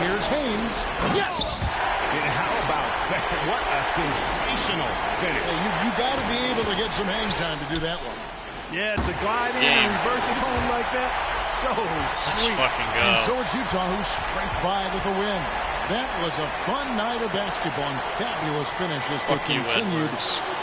Here's Haynes. Yes! And how about that? What a sensational finish. You got to be able to get some hang time to do that one. Yeah, to glide in and reverse it home like that, so sweet. Let's fucking go. And so it's Utah who scraped by with the win. That was a fun night of basketball and fabulous finishes that continued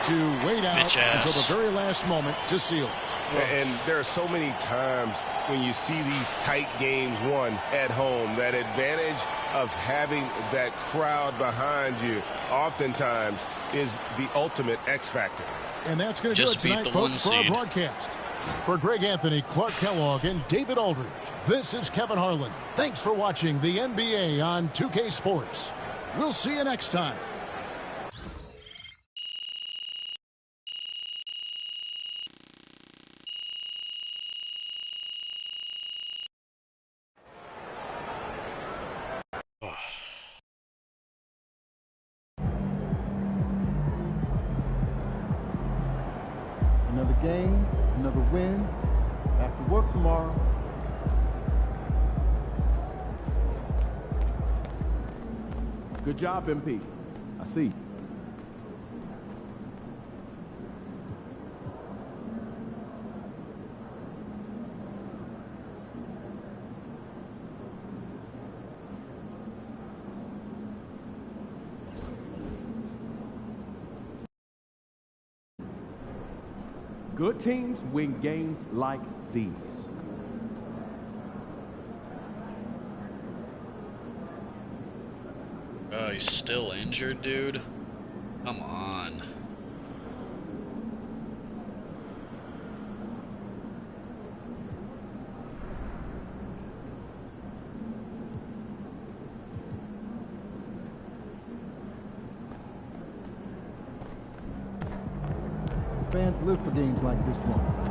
to wait out until the very last moment to seal it. And there are so many times when you see these tight games won at home, that advantage of having that crowd behind you oftentimes is the ultimate X factor. And that's going to do it tonight, folks, for our broadcast. For Greg Anthony, Clark Kellogg, and David Aldridge, this is Kevin Harlan. Thanks for watching the NBA on 2K Sports. We'll see you next time. Another game, another win. Back to work tomorrow. Good job, MP. I see. Good teams win games like these. Oh, he's still injured, dude? Come on. Fans live for games like this one.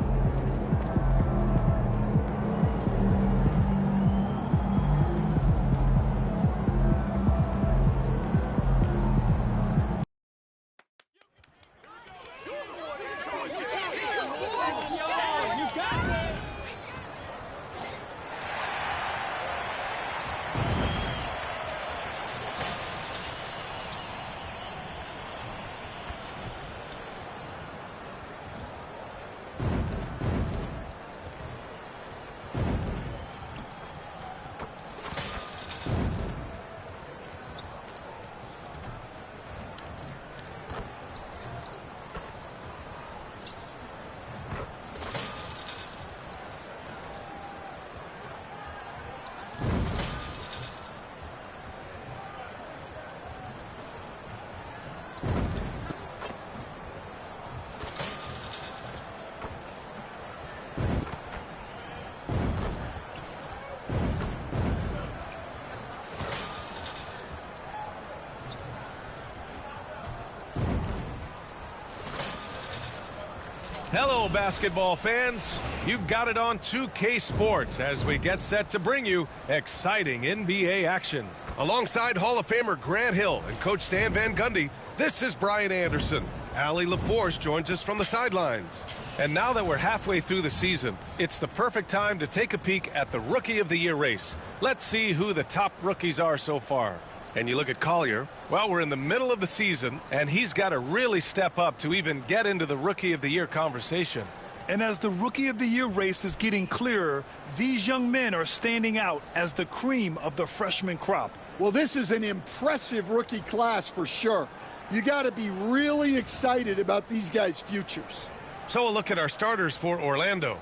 Hello, basketball fans. You've got it on 2K Sports as we get set to bring you exciting NBA action. Alongside Hall of Famer Grant Hill and Coach Stan Van Gundy, this is Brian Anderson. Allie LaForce joins us from the sidelines. And now that we're halfway through the season, it's the perfect time to take a peek at the Rookie of the Year race. Let's see who the top rookies are so far. And you look at Collier, well, we're in the middle of the season, and he's got to really step up to even get into the Rookie of the Year conversation. And as the Rookie of the Year race is getting clearer, these young men are standing out as the cream of the freshman crop. Well, this is an impressive rookie class for sure. You got to be really excited about these guys' futures. So a look at our starters for Orlando.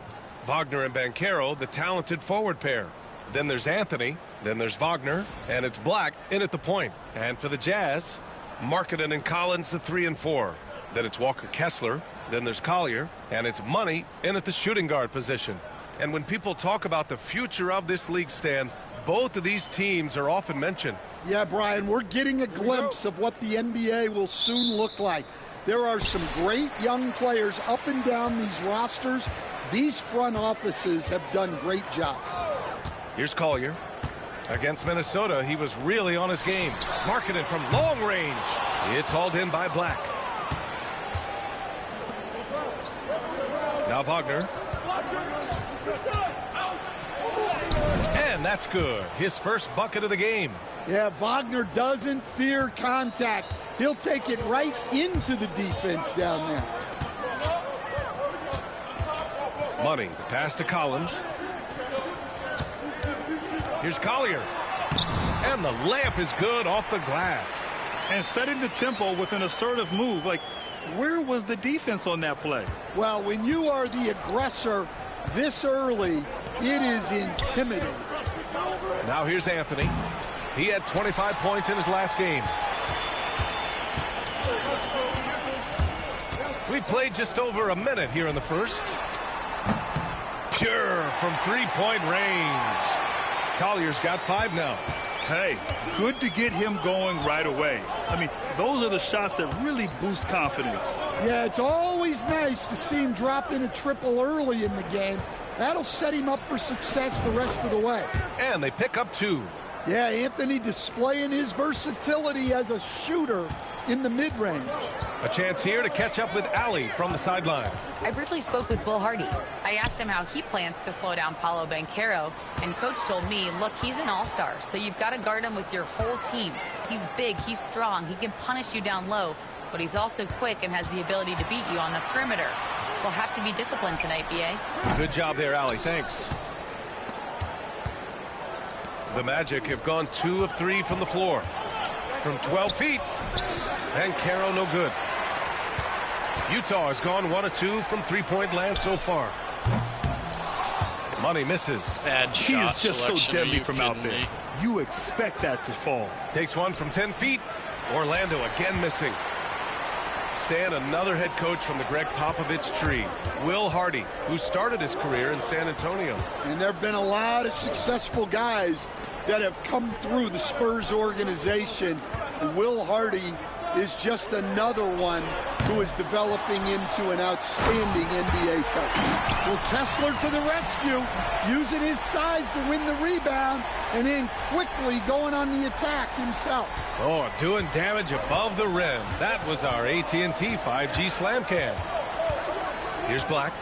Wagner and Banchero, the talented forward pair. Then there's Anthony, then there's Wagner, and it's Black in at the point. And for the Jazz, Markkanen and Collins, the 3 and 4. Then it's Walker Kessler, then there's Collier, and it's Money in at the shooting guard position. And when people talk about the future of this league, Stan, both of these teams are often mentioned. Yeah, Brian, we're getting a glimpse of what the NBA will soon look like. There are some great young players up and down these rosters. These front offices have done great jobs. Here's Collier. Against Minnesota, he was really on his game. Marketed from long range. It's hauled in by Black. Now Wagner. And that's good. His first bucket of the game. Yeah, Wagner doesn't fear contact. He'll take it right into the defense down there. Money, the pass to Collins. Here's Collier. And the layup is good off the glass. And setting the tempo with an assertive move. Like, where was the defense on that play? Well, when you are the aggressor this early, it is intimidating. Now here's Anthony. He had 25 points in his last game. We played just over a minute here in the first. Pure from three-point range. Collier's got 5 now. Hey, good to get him going right away. I mean, those are the shots that really boost confidence. Yeah, it's always nice to see him drop in a triple early in the game. That'll set him up for success the rest of the way. And they pick up 2. Yeah, Anthony displaying his versatility as a shooter in the mid-range. A chance here to catch up with Allie from the sideline. I briefly spoke with Will Hardy. I asked him how he plans to slow down Paolo Banchero, and Coach told me, look, he's an all-star, so you've got to guard him with your whole team. He's big, he's strong, he can punish you down low, but he's also quick and has the ability to beat you on the perimeter. We'll have to be disciplined tonight, B.A. Good job there, Allie. Thanks. The Magic have gone 2 of 3 from the floor. From 12 feet. And Caro no good. Utah has gone 1 of 2 from three-point land so far. Money misses. Bad he shot is just so selection. deadly You from out kidding there. me? You expect that to fall. Takes one from 10 feet. Orlando again missing. Stan, another head coach from the Greg Popovich tree. Will Hardy, who started his career in San Antonio. And there have been a lot of successful guys that have come through the Spurs organization. And Will Hardy is just another one who is developing into an outstanding NBA coach. Well, Kessler to the rescue, using his size to win the rebound, and then quickly going on the attack himself. Oh, doing damage above the rim. That was our AT&T 5G slam cam. Here's Black.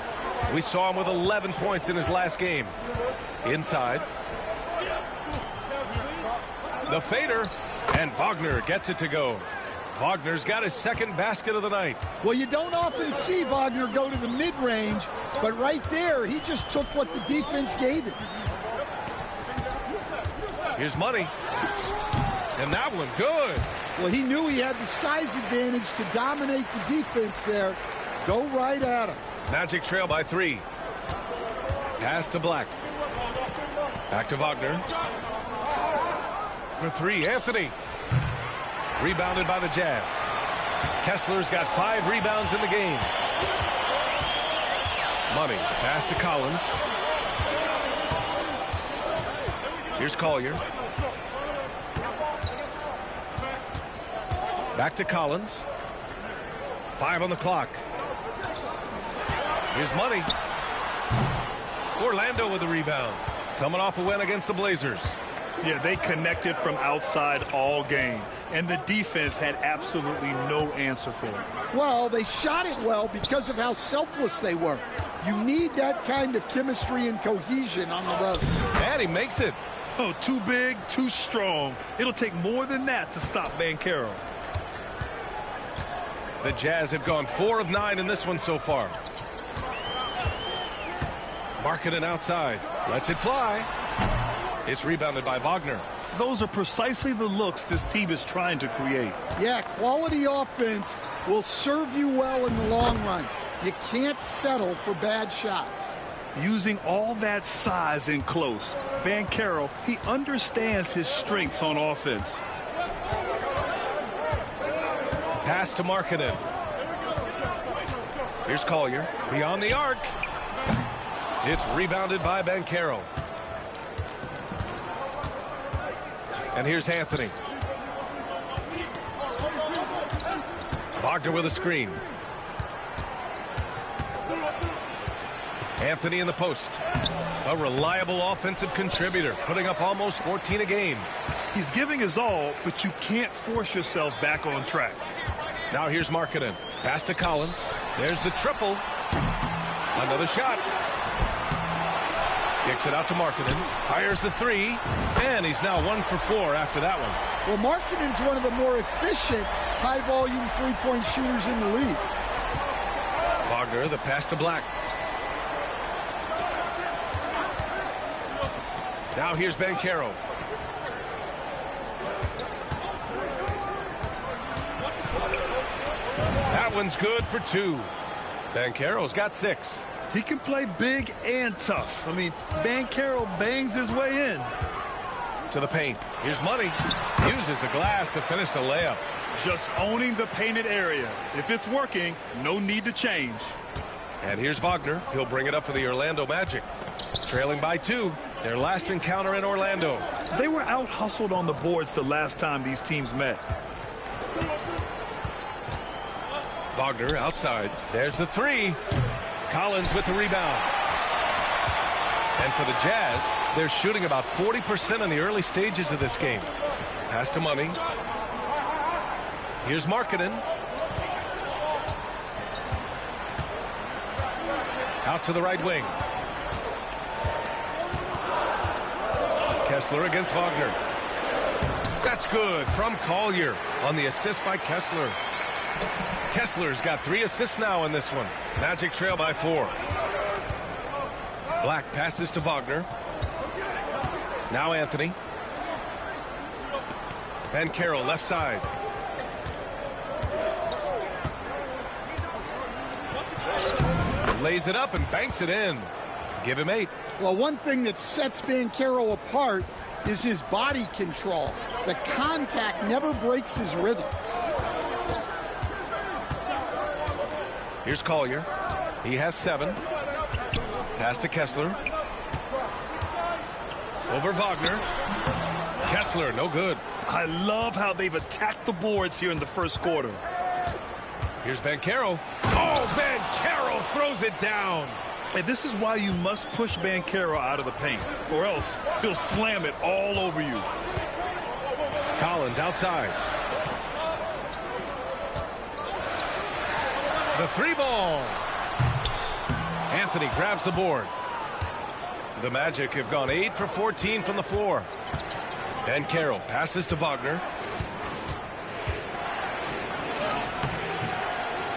We saw him with 11 points in his last game. Inside. The fader, and Wagner gets it to go. Wagner's got his second basket of the night. Well, you don't often see Wagner go to the mid-range, but right there, he just took what the defense gave him. Here's Money. And that one good. Well, he knew he had the size advantage to dominate the defense there. Go right at him. Magic trail by 3. Pass to Black. Back to Wagner. For 3, Anthony. Rebounded by the Jazz. Kessler's got 5 rebounds in the game. Money. Pass to Collins. Here's Collier. Back to Collins. 5 on the clock. Here's Money. Orlando with the rebound. Coming off a win against the Blazers. Yeah, they connected from outside all game, and the defense had absolutely no answer for it. Well, they shot it well because of how selfless they were. You need that kind of chemistry and cohesion on the road. And he makes it. Oh, too big, too strong. It'll take more than that to stop Banchero. The Jazz have gone 4 of 9 in this one so far. Marketing outside. Lets it fly. It's rebounded by Wagner. Those are precisely the looks this team is trying to create. Yeah, quality offense will serve you well in the long run. You can't settle for bad shots. Using all that size in close, Banchero, he understands his strengths on offense. Pass to Markkanen. Here's Collier. Beyond the arc. It's rebounded by Banchero. And here's Anthony. Wagner with a screen. Anthony in the post. A reliable offensive contributor, putting up almost 14 a game. He's giving his all, but you can't force yourself back on track. Now here's Markkanen. Pass to Collins. There's the triple. Another shot. Kicks it out to Markkanen. Fires the three. And he's now 1 for 4 after that one. Well, Markkanen's one of the more efficient high-volume three-point shooters in the league. Wagner, the pass to Black. Now here's Banchero. That one's good for 2. Banchero's got 6. He can play big and tough. I mean, Banchero bangs his way in. To the paint. Here's Money. Uses the glass to finish the layup. Just owning the painted area. If it's working, no need to change. And here's Wagner. He'll bring it up for the Orlando Magic. Trailing by 2. Their last encounter in Orlando. They were out-hustled on the boards the last time these teams met. Wagner outside. There's the 3. Collins with the rebound. And for the Jazz, they're shooting about 40% in the early stages of this game. Pass to Money. Here's Markkanen. Out to the right wing. Kessler against Wagner. That's good from Collier on the assist by Kessler. Kessler's got 3 assists now in this one. Magic trail by 4. Black passes to Wagner. Now Anthony. Banchero left side. Lays it up and banks it in. Give him 8. Well, one thing that sets Banchero apart is his body control. The contact never breaks his rhythm. Here's Collier. He has 7. Pass to Kessler. Over Wagner. Kessler, no good. I love how they've attacked the boards here in the first quarter. Here's Banchero. Oh, Banchero throws it down. And this is why you must push Banchero out of the paint, or else he'll slam it all over you. Collins outside. The 3 ball. Anthony grabs the board. The Magic have gone 8 for 14 from the floor. Banchero passes to Wagner.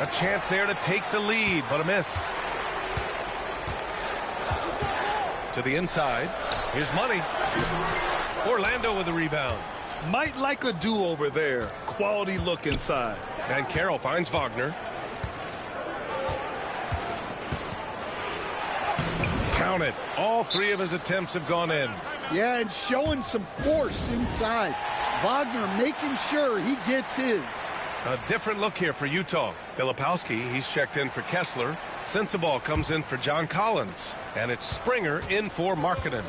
A chance there to take the lead, but a miss. To the inside. Here's Money. Orlando with the rebound. Might like a do-over there. Quality look inside. Banchero finds Wagner. Count it. All 3 of his attempts have gone in. Yeah, and showing some force inside. Wagner making sure he gets his. A different look here for Utah. Filipowski, he's checked in for Kessler. Sensabaugh comes in for John Collins. And it's Springer in for Markkanen.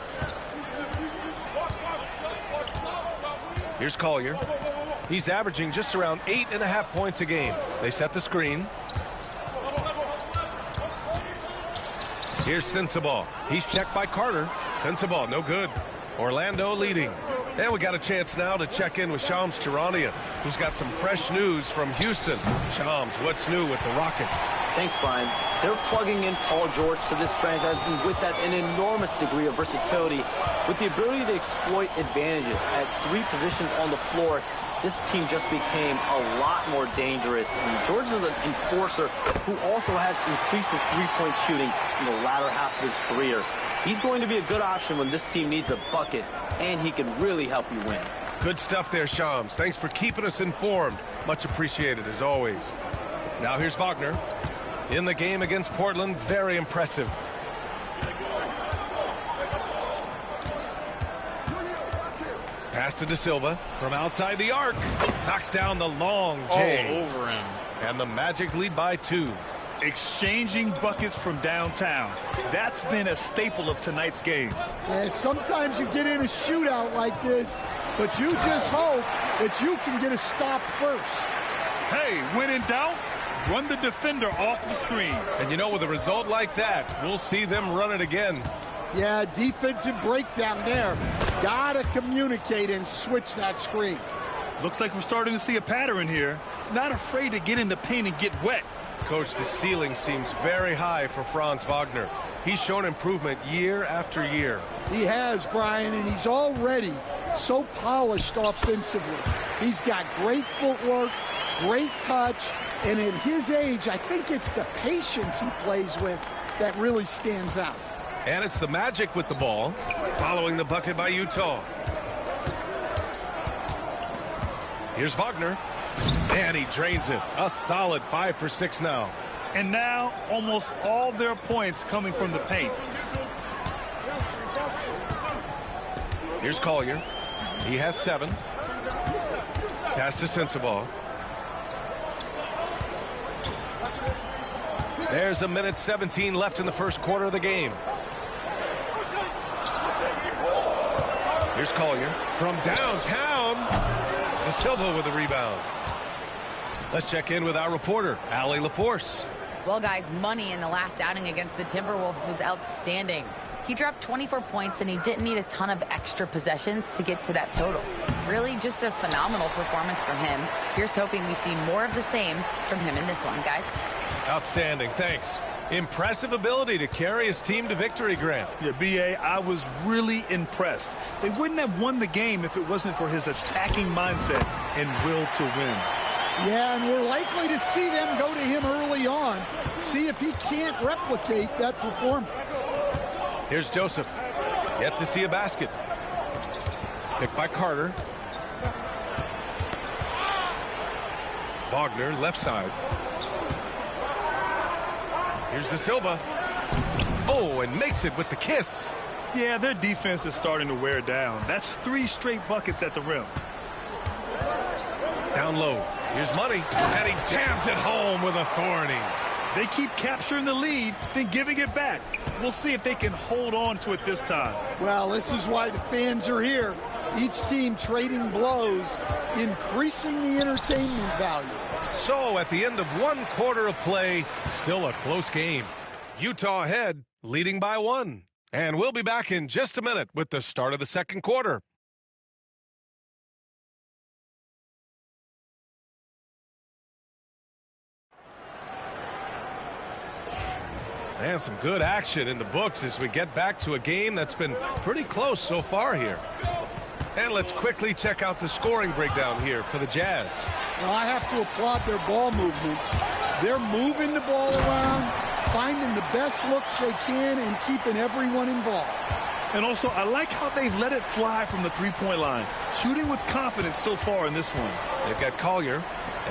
Here's Collier. He's averaging just around 8.5 points a game. They set the screen. Here's Sensabaugh. He's checked by Carter. Sensabaugh, no good. Orlando leading. And we got a chance now to check in with Shams Charania, who's got some fresh news from Houston. Shams, what's new with the Rockets? Thanks, Brian. They're plugging in Paul George to this franchise, and with that, an enormous degree of versatility. With the ability to exploit advantages at 3 positions on the floor, this team just became a lot more dangerous. And George is an enforcer who also has increased his three-point shooting in the latter half of his career. He's going to be a good option when this team needs a bucket, and he can really help you win. Good stuff there, Shams. Thanks for keeping us informed. Much appreciated, as always. Now here's Wagner. In the game against Portland, very impressive. Pass to De Silva from outside the arc. Knocks down the long J. All over him. And the Magic lead by 2. Exchanging buckets from downtown. That's been a staple of tonight's game. Yeah, sometimes you get in a shootout like this, but you just hope that you can get a stop first. Hey, when in doubt, Run the defender off the screen. And you know, with a result like that, we'll see them run it again. Yeah, defensive breakdown there. Gotta communicate and switch that screen. Looks like we're starting to see a pattern here. Not afraid to get in the paint and get wet. Coach, the ceiling seems very high for Franz Wagner. He's shown improvement year after year. He has, Brian, and he's already so polished offensively. He's got great footwork, great touch, and at his age, I think it's the patience he plays with that really stands out. And it's the magic with the ball, following the bucket by Utah. Here's Wagner, and he drains it. A solid 5 for 6 now. And now almost all their points coming from the paint. Here's Collier. He has 7. Pass to Sensabaugh. There's a minute 17 left in the first quarter of the game. Here's Collier from downtown. De Silva with the rebound. Let's check in with our reporter, Allie LaForce. Well, guys, Money in the last outing against the Timberwolves was outstanding. He dropped 24 points, and he didn't need a ton of extra possessions to get to that total. Really just a phenomenal performance from him. Here's hoping we see more of the same from him in this one, guys. Outstanding, thanks. Impressive ability to carry his team to victory, Grant. Yeah, B.A., I was really impressed. They wouldn't have won the game if it wasn't for his attacking mindset and will to win. Yeah, and we're likely to see them go to him early on. See if he can't replicate that performance. Here's Joseph. Yet to see a basket. Picked by Carter. Wagner, left side. Here's De Silva. Oh, and makes it with the kiss. Yeah, their defense is starting to wear down. That's 3 straight buckets at the rim. Down low. Here's Money. And he jams it home with authority. They keep capturing the lead, then giving it back. We'll see if they can hold on to it this time. Well, this is why the fans are here. Each team trading blows, increasing the entertainment value. So at the end of 1 quarter of play, still a close game. Utah ahead, leading by 1. And we'll be back in just a minute with the start of the second quarter. And some good action in the books as we get back to a game that's been pretty close so far here. And let's quickly check out the scoring breakdown here for the Jazz. Well, I have to applaud their ball movement. They're moving the ball around, finding the best looks they can, and keeping everyone involved. And also, I like how they've let it fly from the three-point line. Shooting with confidence so far in this one. They've got Collier,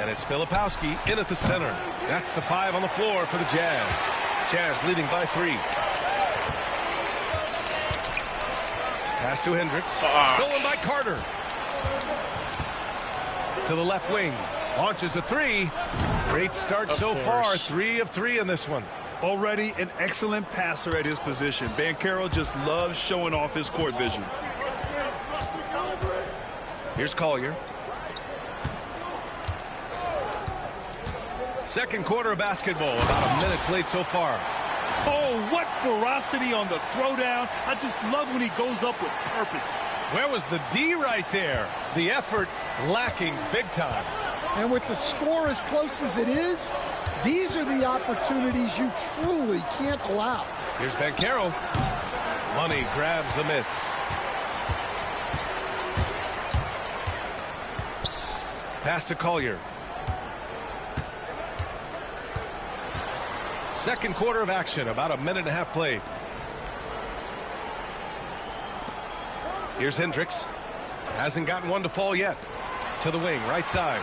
and it's Filipowski in at the center. That's the 5 on the floor for the Jazz. Jazz leading by 3. Pass to Hendricks. Stolen by Carter. To the left wing. Launches a 3. Great start so far. 3 of 3 in this one. Already an excellent passer at his position. Banchero just loves showing off his court vision. Here's Collier. Second quarter of basketball. About a minute played so far. Oh, what ferocity on the throwdown. I just love when he goes up with purpose. Where was the D right there? The effort lacking big time. And with the score as close as it is, these are the opportunities you truly can't allow. Here's Banchero. Money grabs the miss. Pass to Collier. Second quarter of action, about a minute and a half played. Here's Hendricks. Hasn't gotten one to fall yet. To the wing, right side.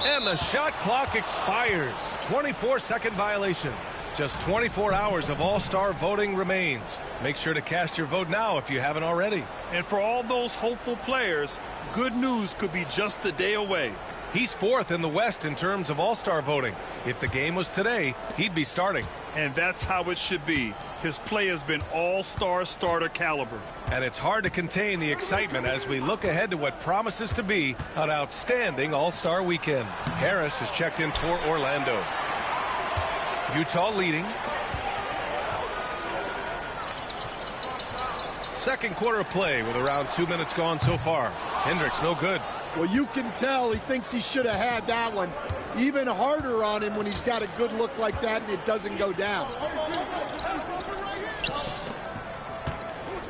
And the shot clock expires. 24-second violation. Just 24 hours of all-star voting remains. Make sure to cast your vote now if you haven't already. And for all those hopeful players, good news could be just a day away. He's 4th in the West in terms of all-star voting. If the game was today, he'd be starting. And that's how it should be. His play has been all-star starter caliber. And it's hard to contain the excitement as we look ahead to what promises to be an outstanding all-star weekend. Harris has checked in for Orlando. Utah leading. Second quarter of play with around 2 minutes gone so far. Hendricks no good. Well, you can tell he thinks he should have had that one. Even harder on him when he's got a good look like that and it doesn't go down.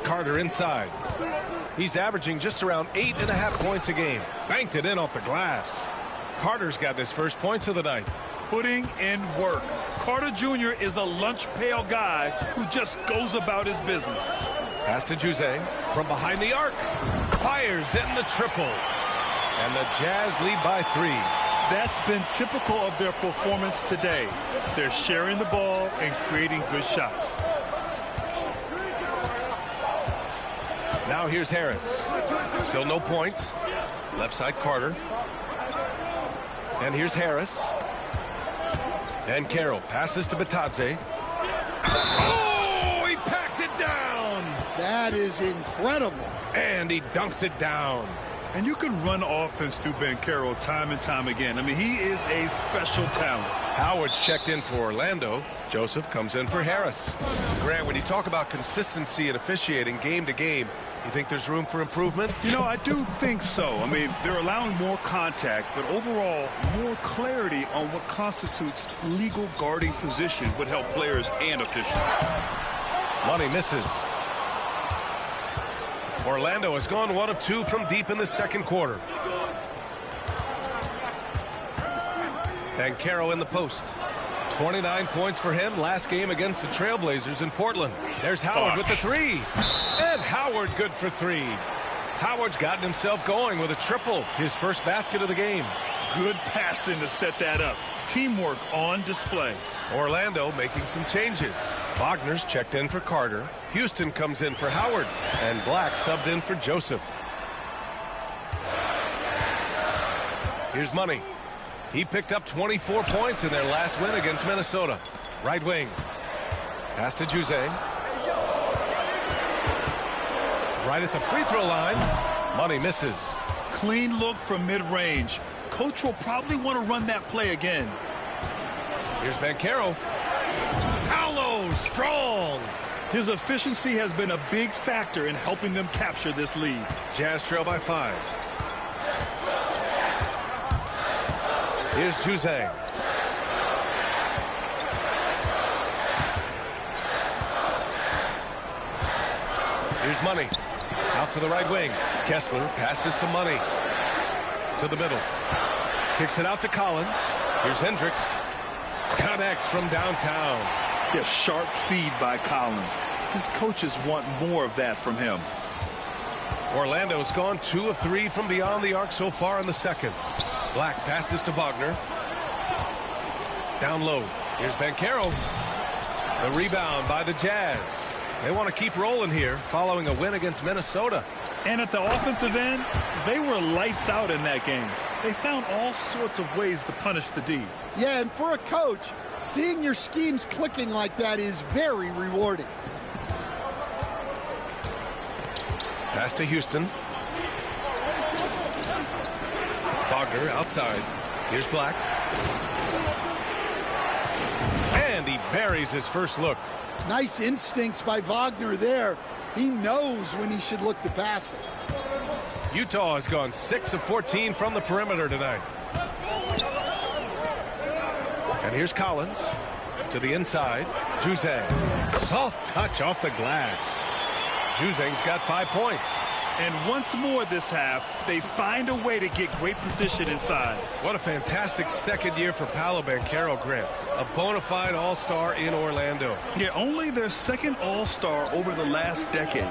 Carter inside. He's averaging just around 8.5 points a game. Banked it in off the glass. Carter's got his first points of the night. Putting in work. Carter Jr. is a lunch pail guy who just goes about his business. Pass to Juzang from behind the arc. Fires in the triple. And the Jazz lead by 3. That's been typical of their performance today. They're sharing the ball and creating good shots. Now here's Harris. Still no points. Left side Carter. And here's Harris. And Carroll passes to Batadze. Oh, he packs it down. That is incredible. And he dunks it down. And you can run offense through Banchero time and time again. I mean, he is a special talent. Howard's checked in for Orlando. Joseph comes in for Harris. Grant, when you talk about consistency and officiating game to game, you think there's room for improvement? You know, I do think so. I mean, they're allowing more contact, but overall, more clarity on what constitutes legal guarding position would help players and officials. Money misses. Orlando has gone 1 of 2 from deep in the second quarter. Banchero in the post. 29 points for him last game against the Trailblazers in Portland. There's Howard with the 3. And Howard good for 3. Howard's gotten himself going with a triple, his first basket of the game. Good passing to set that up. Teamwork on display. Orlando making some changes. Wagner's checked in for Carter. Houston comes in for Howard. And Black subbed in for Joseph. Here's Money. He picked up 24 points in their last win against Minnesota. Right wing. Pass to Juzang. Right at the free throw line. Money misses. Clean look from mid-range. Coach will probably want to run that play again. Here's Banchero. Paolo, strong. His efficiency has been a big factor in helping them capture this lead. Jazz trail by 5. Here's Juzang. Here's Money. Out to the right wing. Kessler passes to Money. To the middle. Kicks it out to Collins. Here's Hendricks. Connects from downtown. Yeah, sharp feed by Collins. His coaches want more of that from him. Orlando's gone 2 of 3 from beyond the arc so far in the second. Black passes to Wagner. Down low. Here's Banchero. The rebound by the Jazz. They want to keep rolling here following a win against Minnesota. And at the offensive end, they were lights out in that game. They found all sorts of ways to punish the D. Yeah, and for a coach, seeing your schemes clicking like that is very rewarding. Pass to Houston. Wagner outside. Here's Black. And he buries his first look. Nice instincts by Wagner there. He knows when he should look to pass it. Utah has gone 6 of 14 from the perimeter tonight. And here's Collins to the inside. Juzang. Soft touch off the glass. Juzang's got 5 points. And once more this half, they find a way to get great position inside. What a fantastic second year for Paolo Banchero, Grant. A bona fide all-star in Orlando. Yeah, only their second all-star over the last decade.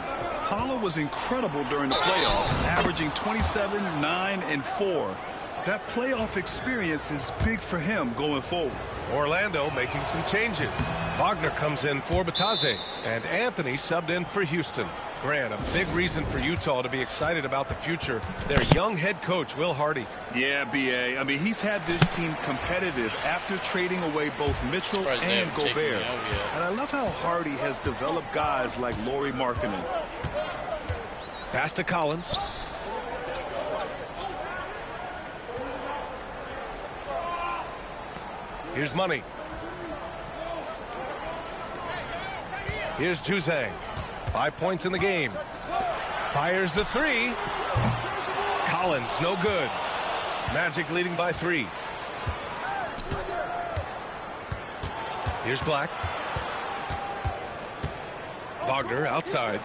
Paolo was incredible during the playoffs, averaging 27, 9, and 4. That playoff experience is big for him going forward. Orlando making some changes. Wagner comes in for Batase, and Anthony subbed in for Houston. Grant, a big reason for Utah to be excited about the future. Their young head coach, Will Hardy. Yeah, B.A. I mean, he's had this team competitive after trading away both Mitchell and Gobert. And I love how Hardy has developed guys like Lauri Markkanen. Pass to Collins. Here's Money. Here's Juzang. 5 points in the game. Fires the three. Collins, no good. Magic leading by 3. Here's Black. Wagner outside.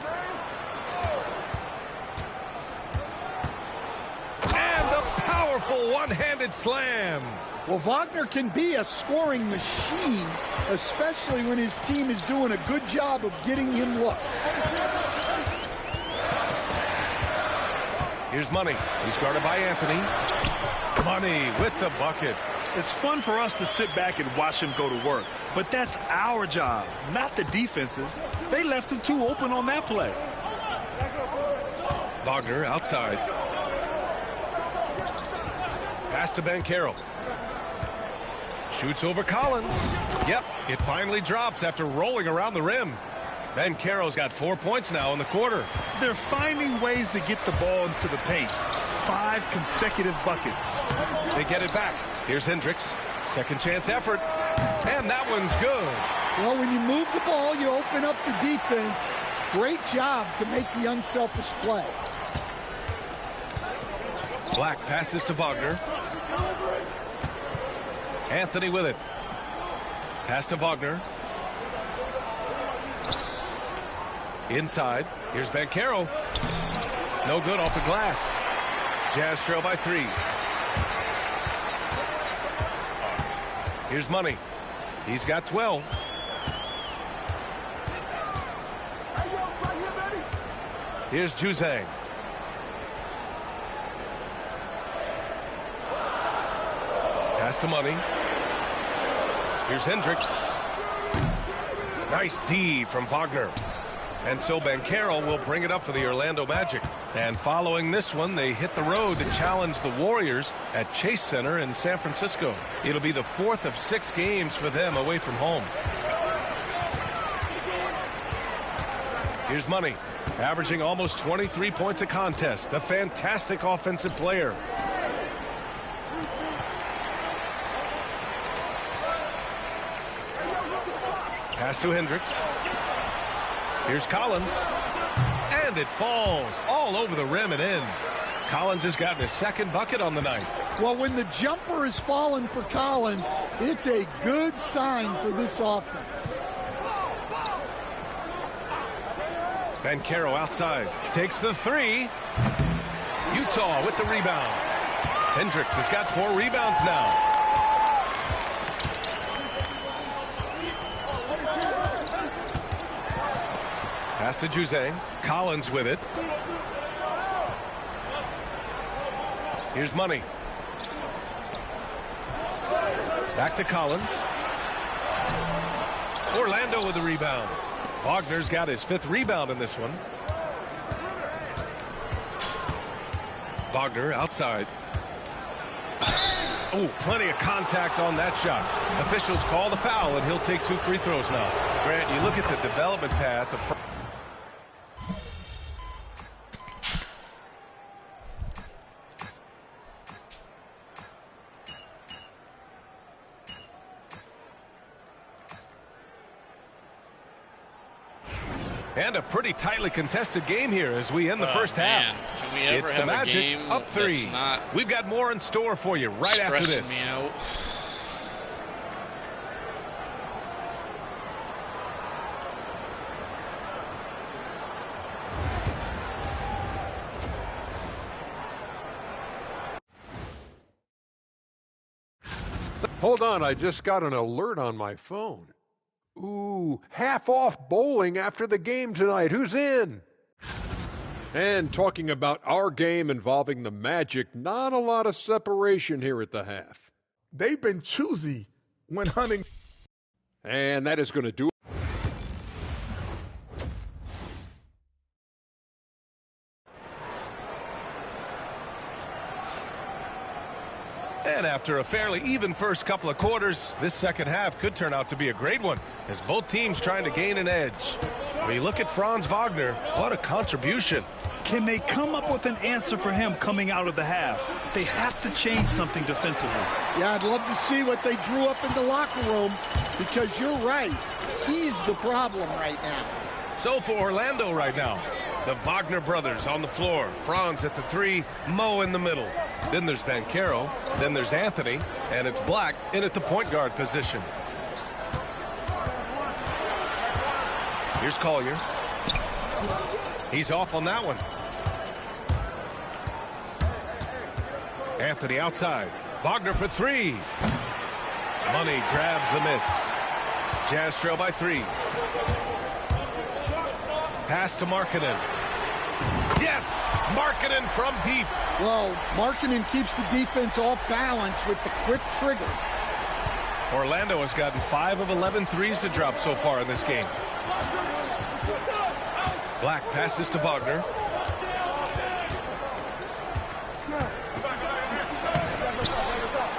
And the powerful one-handed slam. Well, Wagner can be a scoring machine, especially when his team is doing a good job of getting him looks. Here's Money. He's guarded by Anthony. Money with the bucket. It's fun for us to sit back and watch him go to work, but that's our job, not the defense's. They left him too open on that play. Wagner outside. Pass to Banchero. Shoots over Collins. Yep, it finally drops after rolling around the rim. Banchero's got 4 points now in the quarter. They're finding ways to get the ball into the paint. 5 consecutive buckets. They get it back. Here's Hendricks. Second chance effort. And that one's good. Well, when you move the ball, you open up the defense. Great job to make the unselfish play. Black passes to Wagner. Anthony with it. Pass to Wagner. Inside. Here's Banchero. No good off the glass. Jazz trail by 3. Here's Money. He's got 12. Here's Juzang. Pass to Money. Here's Hendricks. Nice D from Wagner. And so Banchero will bring it up for the Orlando Magic. And following this one, they hit the road to challenge the Warriors at Chase Center in San Francisco. It'll be the 4th of 6 games for them away from home. Here's Money, averaging almost 23 points a contest. A fantastic offensive player. Pass to Hendricks. Here's Collins. And it falls all over the rim and in. Collins has gotten his second bucket on the night. Well, when the jumper is falling for Collins, it's a good sign for this offense. Banchero outside. Takes the 3. Utah with the rebound. Hendricks has got 4 rebounds now. Pass to Juzang. Collins with it. Here's Money. Back to Collins. Orlando with the rebound. Wagner's got his 5th rebound in this one. Wagner outside. Oh, plenty of contact on that shot. Officials call the foul, and he'll take 2 free throws now. Grant, you look at the development path of... And a pretty tightly contested game here as we end the first half. Can we ever it's have the Magic a game up 3. that's not We've got more in store for you right after this. stressing me out? Hold on, I just got an alert on my phone. Ooh, half off bowling after the game tonight. Who's in? And talking about our game involving the Magic, not a lot of separation here at the half. They've been choosy when hunting. And that is going to do it. And after a fairly even first couple of quarters, this second half could turn out to be a great one as both teams trying to gain an edge. When you look at Franz Wagner, what a contribution. Can they come up with an answer for him coming out of the half? They have to change something defensively. Yeah, I'd love to see what they drew up in the locker room, because you're right. He's the problem right now. So for Orlando right now, the Wagner brothers on the floor. Franz at the 3, Mo in the middle. Then there's Banchero, then there's Anthony, and it's Black in at the point guard position. Here's Collier. He's off on that one. Anthony outside. Wagner for 3. Money grabs the miss. Jazz trail by 3. Pass to Markkanen. Yes! Markkanen from deep. Well, Markkanen keeps the defense off balance with the quick trigger. Orlando has gotten 5 of 11 threes to drop so far in this game. Black passes to Wagner.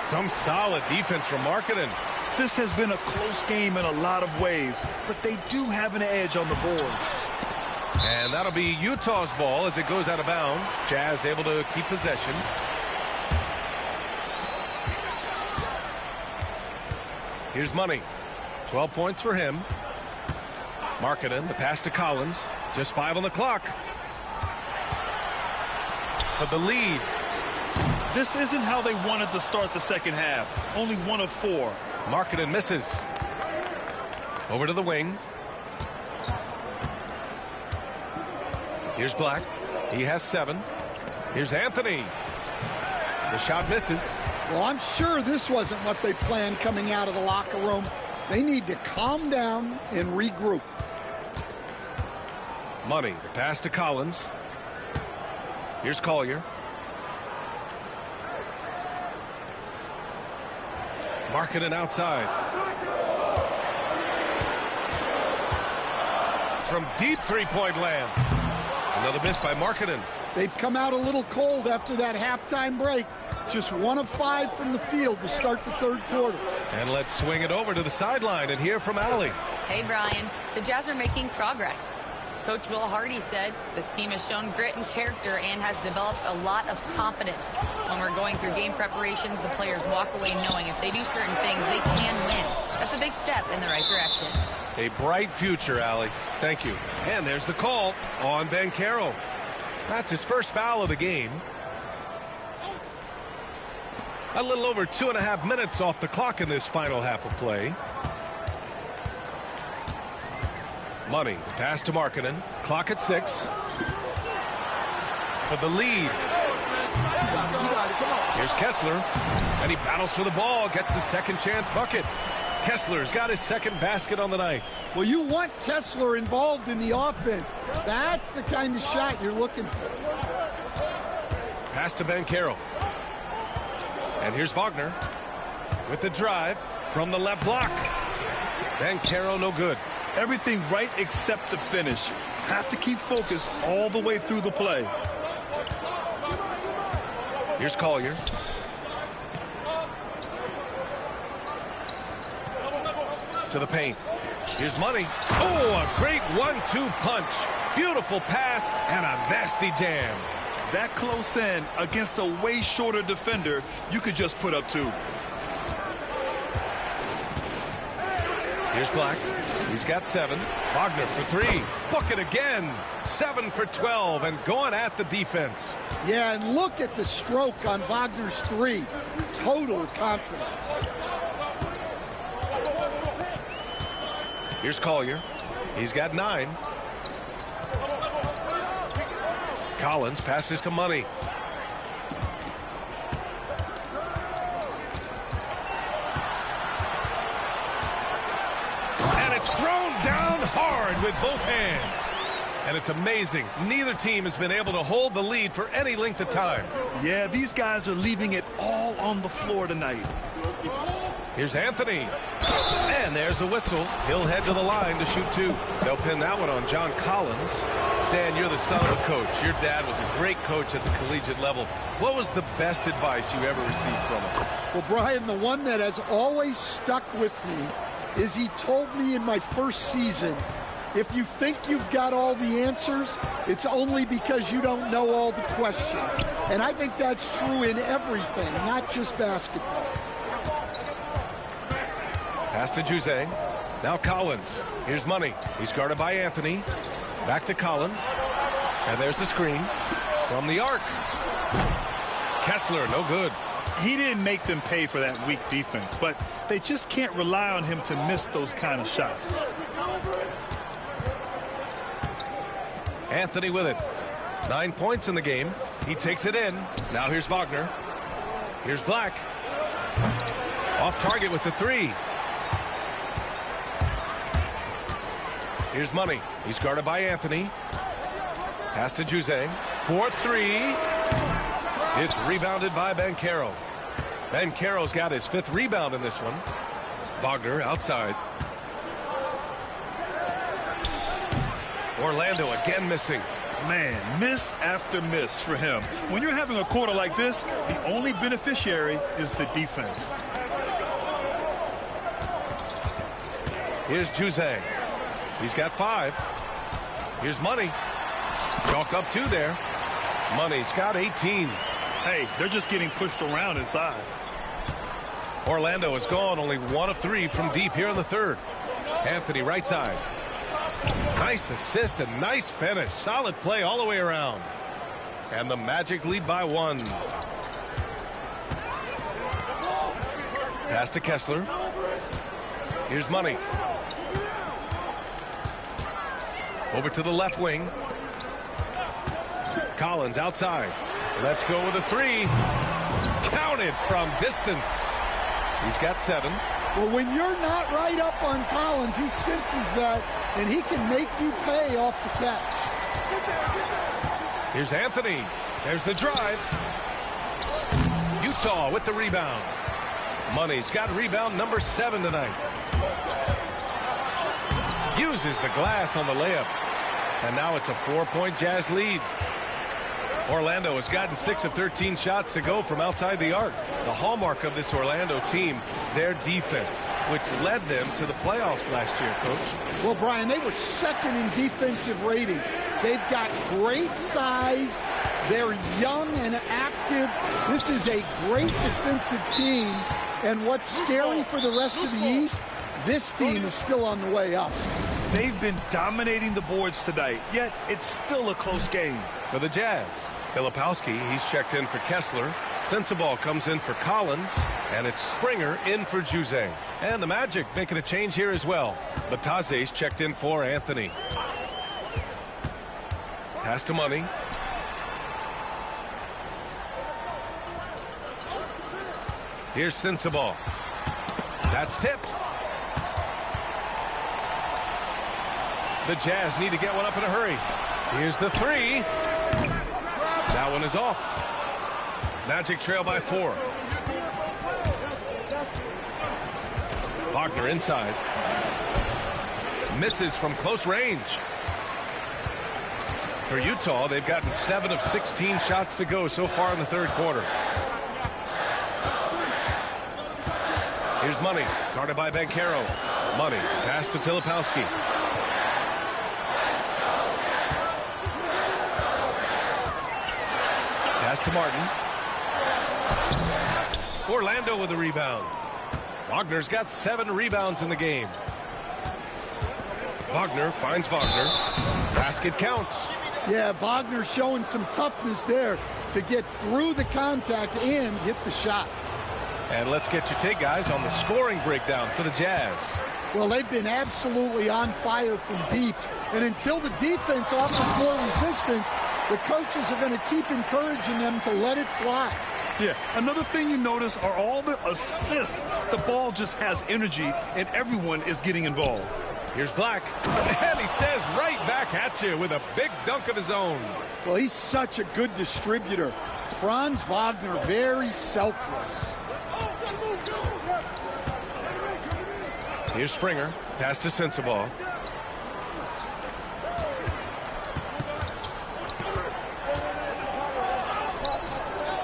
Some solid defense from Markkanen. This has been a close game in a lot of ways, but they do have an edge on the boards. And that'll be Utah's ball as it goes out of bounds. Jazz able to keep possession. Here's Money. 12 points for him. Markkanen, the pass to Collins. Just 5 on the clock. For the lead. This isn't how they wanted to start the second half. Only 1 of 4. Markkanen misses. Over to the wing. Here's Black. He has 7. Here's Anthony. The shot misses. Well, I'm sure this wasn't what they planned coming out of the locker room. They need to calm down and regroup. Money. The pass to Collins. Here's Collier. Markkanen outside. From deep three-point land. Another miss by Markkanen. They've come out a little cold after that halftime break. Just 1 of 5 from the field to start the third quarter. And let's swing it over to the sideline and hear from Allie. Hey, Brian. The Jazz are making progress. Coach Will Hardy said this team has shown grit and character and has developed a lot of confidence. When we're going through game preparations, the players walk away knowing if they do certain things, they can win. That's a big step in the right direction. A bright future, Allie. Thank you. And there's the call on Banchero. That's his first foul of the game. A little over 2.5 minutes off the clock in this final half of play. Money, the pass to Markkanen. Clock at 6. For the lead. Here's Kessler. And he battles for the ball. Gets the second chance bucket. Kessler's got his second basket on the night. Well, you want Kessler involved in the offense. That's the kind of shot you're looking for. Pass to Banchero. And here's Wagner with the drive from the left block. Banchero no good. Everything right except the finish. Have to keep focused all the way through the play. Here's Collier. To the paint. Here's Money. Oh, a great 1-2 punch. Beautiful pass and a nasty jam. That close in against a way shorter defender, you could just put up 2. Here's Black. He's got 7. Wagner for 3. Book it again. 7 for 12 and going at the defense. Yeah, and look at the stroke on Wagner's 3. Total confidence. Here's Collier. He's got 9. Collins passes to Money. And it's thrown down hard with both hands. And it's amazing. Neither team has been able to hold the lead for any length of time. Yeah, these guys are leaving it all on the floor tonight. Here's Anthony. And there's a whistle. He'll head to the line to shoot 2. They'll pin that one on John Collins. Stan, you're the son of a coach. Your dad was a great coach at the collegiate level. What was the best advice you ever received from him? Well, Brian, the one that has always stuck with me is he told me in my first season, if you think you've got all the answers, it's only because you don't know all the questions. And I think that's true in everything, not just basketball. Pass to Juzang. Now Collins. Here's Money. He's guarded by Anthony. Back to Collins. And there's the screen from the arc. Kessler, no good. He didn't make them pay for that weak defense, but they just can't rely on him to miss those kind of shots. Anthony with it. 9 points in the game. He takes it in. Now here's Wagner. Here's Black. Off target with the 3. Here's Money. He's guarded by Anthony. Pass to Juzang. 4-3. It's rebounded by Banchero. Banchero's got his 5th rebound in this one. Wagner outside. Orlando again missing. Man, miss after miss for him. When you're having a quarter like this, the only beneficiary is the defense. Here's Juzang. He's got 5. Here's Money. Chalk up 2 there. Money's got 18. Hey, they're just getting pushed around inside. Orlando is gone, only 1 of 3 from deep here in the 3rd. Anthony right side. Nice assist and nice finish. Solid play all the way around. And the Magic lead by 1. Pass to Kessler. Here's Money. Over to the left wing. Collins outside. Let's go with a 3. Counted from distance. He's got 7. Well, when you're not right up on Collins, he senses that, and he can make you pay off the catch. Here's Anthony. There's the drive. Utah with the rebound. Money's got rebound number 7 tonight. Uses the glass on the layup. And now it's a 4-point Jazz lead. Orlando has gotten 6 of 13 shots to go from outside the arc. The hallmark of this Orlando team, their defense, which led them to the playoffs last year, Coach. Well, Brian, they were 2nd in defensive rating. They've got great size. They're young and active. This is a great defensive team. And what's scary for the rest of the East, this team is still on the way up. They've been dominating the boards tonight, yet it's still a close game. For the Jazz, Filipowski, he's checked in for Kessler. Sensabaugh comes in for Collins, and it's Springer in for Juzang. And the Magic making a change here as well. Bataze's checked in for Anthony. Pass to Money. Here's Sensabaugh. That's tipped. The Jazz need to get one up in a hurry. Here's the 3. That one is off. Magic trail by 4. Wagner inside. Misses from close range. For Utah, they've gotten 7 of 16 shots to go so far in the 3rd quarter. Here's Money, guarded by Banchero. Money, pass to Filipowski. Pass to Martin. Orlando with the rebound. Wagner's got 7 rebounds in the game. Wagner finds Wagner. Basket counts. Yeah, Wagner showing some toughness there to get through the contact and hit the shot. And let's get your take, guys, on the scoring breakdown for the Jazz. Well, they've been absolutely on fire from deep. And until the defense offers more resistance, the coaches are going to keep encouraging them to let it fly. Yeah, another thing you notice are all the assists. The ball just has energy, and everyone is getting involved. Here's Black, and he says right back at you with a big dunk of his own. Well, he's such a good distributor. Franz Wagner, very selfless. Here's Springer, pass to Sensabaugh.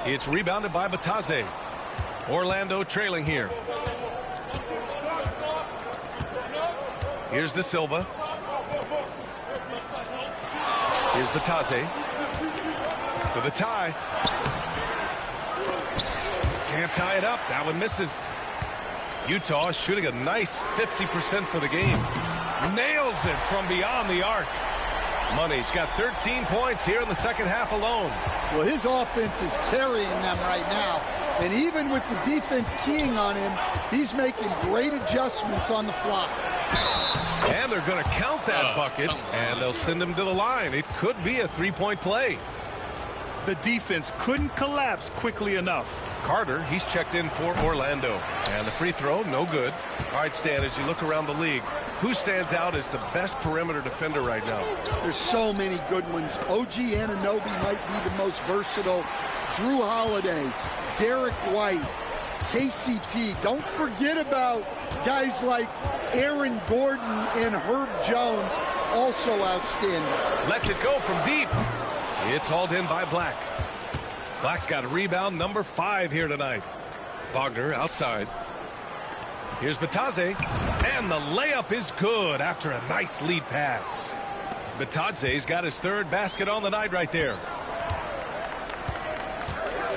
It's rebounded by Batadze. Orlando trailing here. Here's De Silva. Here's Batadze. For the tie. Can't tie it up. That one misses. Utah shooting a nice 50% for the game. Nails it from beyond the arc. Money's got 13 points here in the second half alone. Well, his offense is carrying them right now. And even with the defense keying on him, he's making great adjustments on the fly. And they're going to count that bucket, and they'll send him to the line. It could be a three-point play. The defense couldn't collapse quickly enough. Carter, he's checked in for Orlando. And the free throw, no good. All right, Stan, as you look around the league, who stands out as the best perimeter defender right now? There's so many good ones. OG Anunoby might be the most versatile. Drew Holiday, Derek White, KCP. Don't forget about guys like Aaron Gordon and Herb Jones, also outstanding. Lets it go from deep. It's hauled in by Black. Black's got a rebound number 5 here tonight. Wagner outside. Here's Batadze, and the layup is good after a nice lead pass. Batadze's got his 3rd basket on the night right there.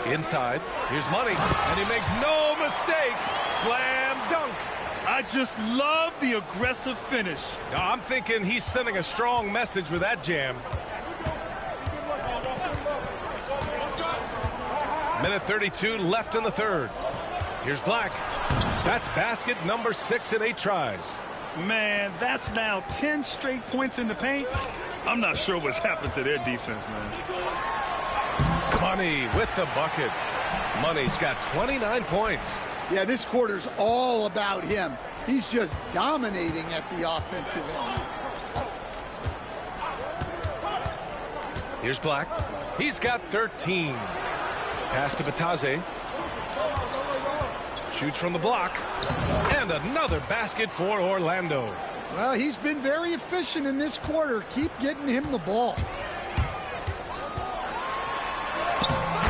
Inside, here's Money, and he makes no mistake. Slam dunk. I just love the aggressive finish. I'm thinking he's sending a strong message with that jam. Minute 32 left in the 3rd. Here's Black. That's basket number 6 in 8 tries. Man, that's now 10 straight points in the paint. I'm not sure what's happened to their defense, man. Money with the bucket. Money's got 29 points. Yeah, this quarter's all about him. He's just dominating at the offensive end. Here's Black. He's got 13. Pass to Batadze. Shoots from the block. And another basket for Orlando. Well, he's been very efficient in this quarter. Keep getting him the ball.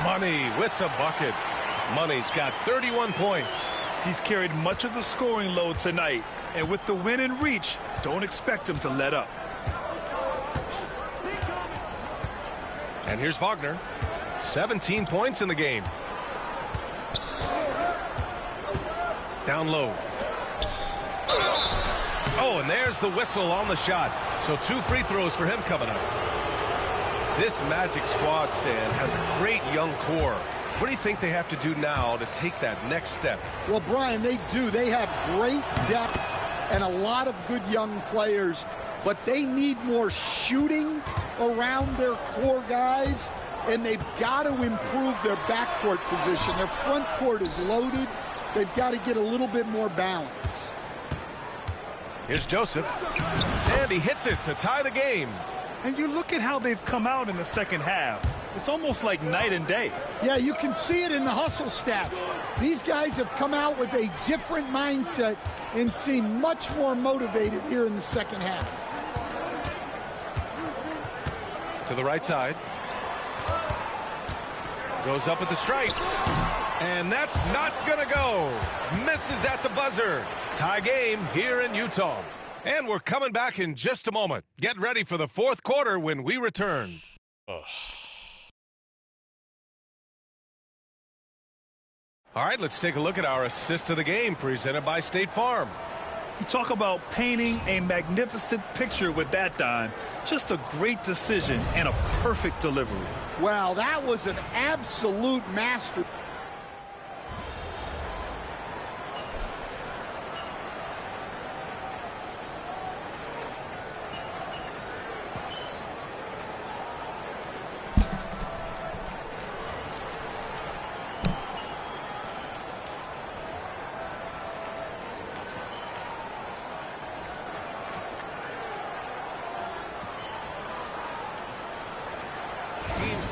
Money with the bucket. Money's got 31 points. He's carried much of the scoring load tonight. And with the win in reach, don't expect him to let up. And here's Wagner. 17 points in the game. Down low. Oh, and there's the whistle on the shot. So 2 free throws for him coming up. This Magic squad, Stan, has a great young core. What do you think they have to do now to take that next step? Well, Brian, they do. They have great depth and a lot of good young players, but they need more shooting around their core guys, and they've got to improve their backcourt position. Their front court is loaded. They've got to get a little bit more balance. Here's Joseph, and he hits it to tie the game. And you look at how they've come out in the second half. It's almost like night and day. Yeah, you can see it in the hustle stats. These guys have come out with a different mindset and seem much more motivated here in the second half. To the right side. Goes up at the stripe. And that's not going to go. Misses at the buzzer. Tie game here in Utah. And we're coming back in just a moment. Get ready for the 4th quarter when we return. All right, let's take a look at our assist of the game presented by State Farm. You talk about painting a magnificent picture with that, Don. Just a great decision and a perfect delivery. Wow, that was an absolute master.